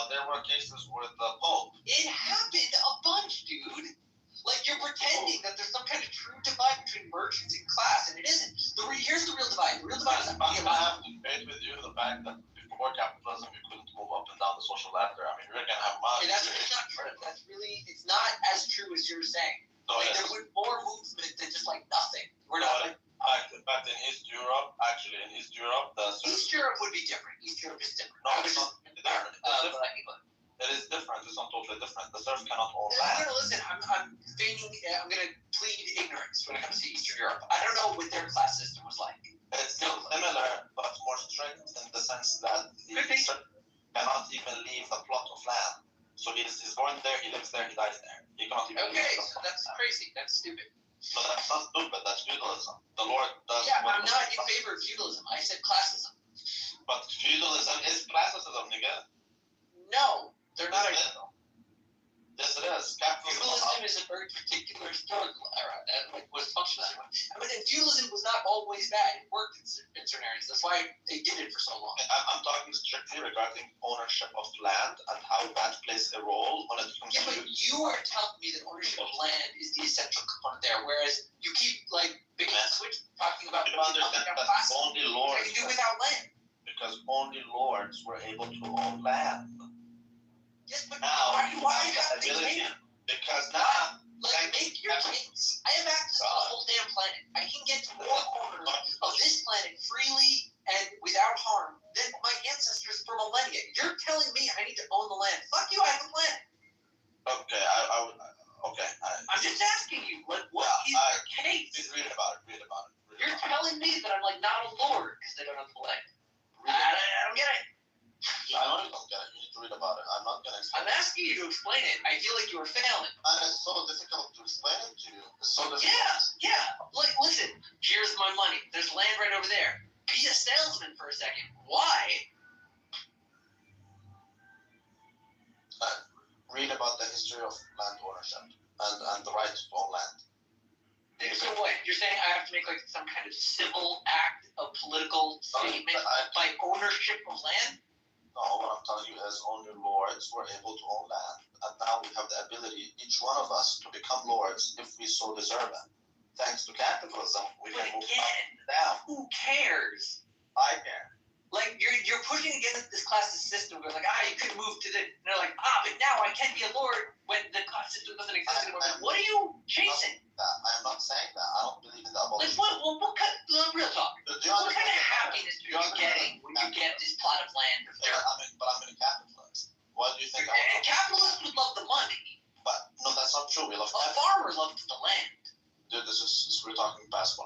S6: there were cases with the Pope.
S1: It happened a bunch, dude. Like you're pretending that there's some kind of true divide between merchants and class, and it isn't. Here's the real divide. The real divide is
S6: I'm gonna have to debate with you the fact that before capitalism you couldn't move up and down the social ladder. I mean, you're gonna have money.
S1: That's not true. That's really, it's not as true as you're saying.
S6: So
S1: Like, there was more movement than just like nothing. We're not like
S6: back in East Europe, actually in East Europe,
S1: East Europe would be different. East Europe is different.
S6: No,
S1: I was
S6: it's not.
S1: just
S6: It's different. It's different.
S1: Black England.
S6: It is different. It's not totally different. The serf cannot own
S1: I'm
S6: land.
S1: gonna listen. I'm feigning. I'm gonna plead ignorance when it comes to Eastern Europe. I don't know what their class system was like.
S6: It's still similar, but more strict in the sense that the
S1: Could be.
S6: serf cannot even leave a plot of land. So he's born there, he lives there, he dies there. He cannot even
S1: Okay,
S6: leave
S1: so that's crazy. That's stupid.
S6: No, that's not stupid. That's feudalism. The Lord does.
S1: Yeah,
S6: what
S1: I'm
S6: the
S1: not
S6: Lord
S1: in
S6: does.
S1: favor of feudalism. I said classism.
S6: But feudalism is classism, nigga.
S1: No, they're not.
S6: Yes, it is. Yes, it is. Capitalism.
S1: Feudalism is a very particular historical era that was functional. I mean, and feudalism was not always bad. It worked in certain areas. That's why they did it for so long.
S6: I'm talking strictly regarding ownership of land and how that plays a role when it comes
S1: Yeah, but
S6: to.
S1: you are telling me that ownership of land is the essential component there, whereas you keep like big switch talking about
S6: You understand that
S1: classes.
S6: only
S1: What
S6: lords,
S1: can you do without land?
S6: because only lords were able to own land.
S1: Yes, but
S6: Now,
S1: why do I
S6: you
S1: have the
S6: ability,
S1: land?
S6: because now,
S1: Like, make your case. I have access to the whole damn planet. I can get to more corners of this planet freely and without harm than my ancestors for millennia. You're telling me I need to own the land. Fuck you, I have the planet.
S6: okay,
S1: I'm just asking you, like, what is your case?
S6: read about it.
S1: You're telling me that I'm like not a lord because I don't have the land. I don't get it.
S6: I know you don't get it. You need to read about it. I'm not gonna explain.
S1: I'm asking you to explain it. I feel like you were failing.
S6: And it's so difficult to explain it to you. It's so difficult.
S1: Yeah. Like, listen, here's my money. There's land right over there. Be a salesman for a second. Why?
S6: Read about the history of land ownership and the right to own land.
S1: So what? You're saying I have to make like some kind of civil act, a political statement by ownership of land?
S6: No, what I'm telling you is only lords were able to own land. And now we have the ability, each one of us, to become lords if we so deserve it. Thanks to capitalism, we
S1: But
S6: can move
S1: again,
S6: up and down.
S1: who cares?
S6: I care.
S1: Like you're pushing against this classist system. We're like, you could move to the. And they're like, but now I can be a lord when the class system doesn't exist anymore. Like, what are you chasing?
S6: I'm not saying that. I don't believe in the
S1: Like,
S6: abolition.
S1: what kind of real talk?
S6: Do you
S1: What kind of
S6: understand-
S1: happiness are you getting when you get this plot of land?
S6: But I'm a capitalist. Why do you think
S1: And capitalists would love the money.
S6: But no, that's not true. We love
S1: A farmer loves the land.
S6: Dude, we're talking basketball.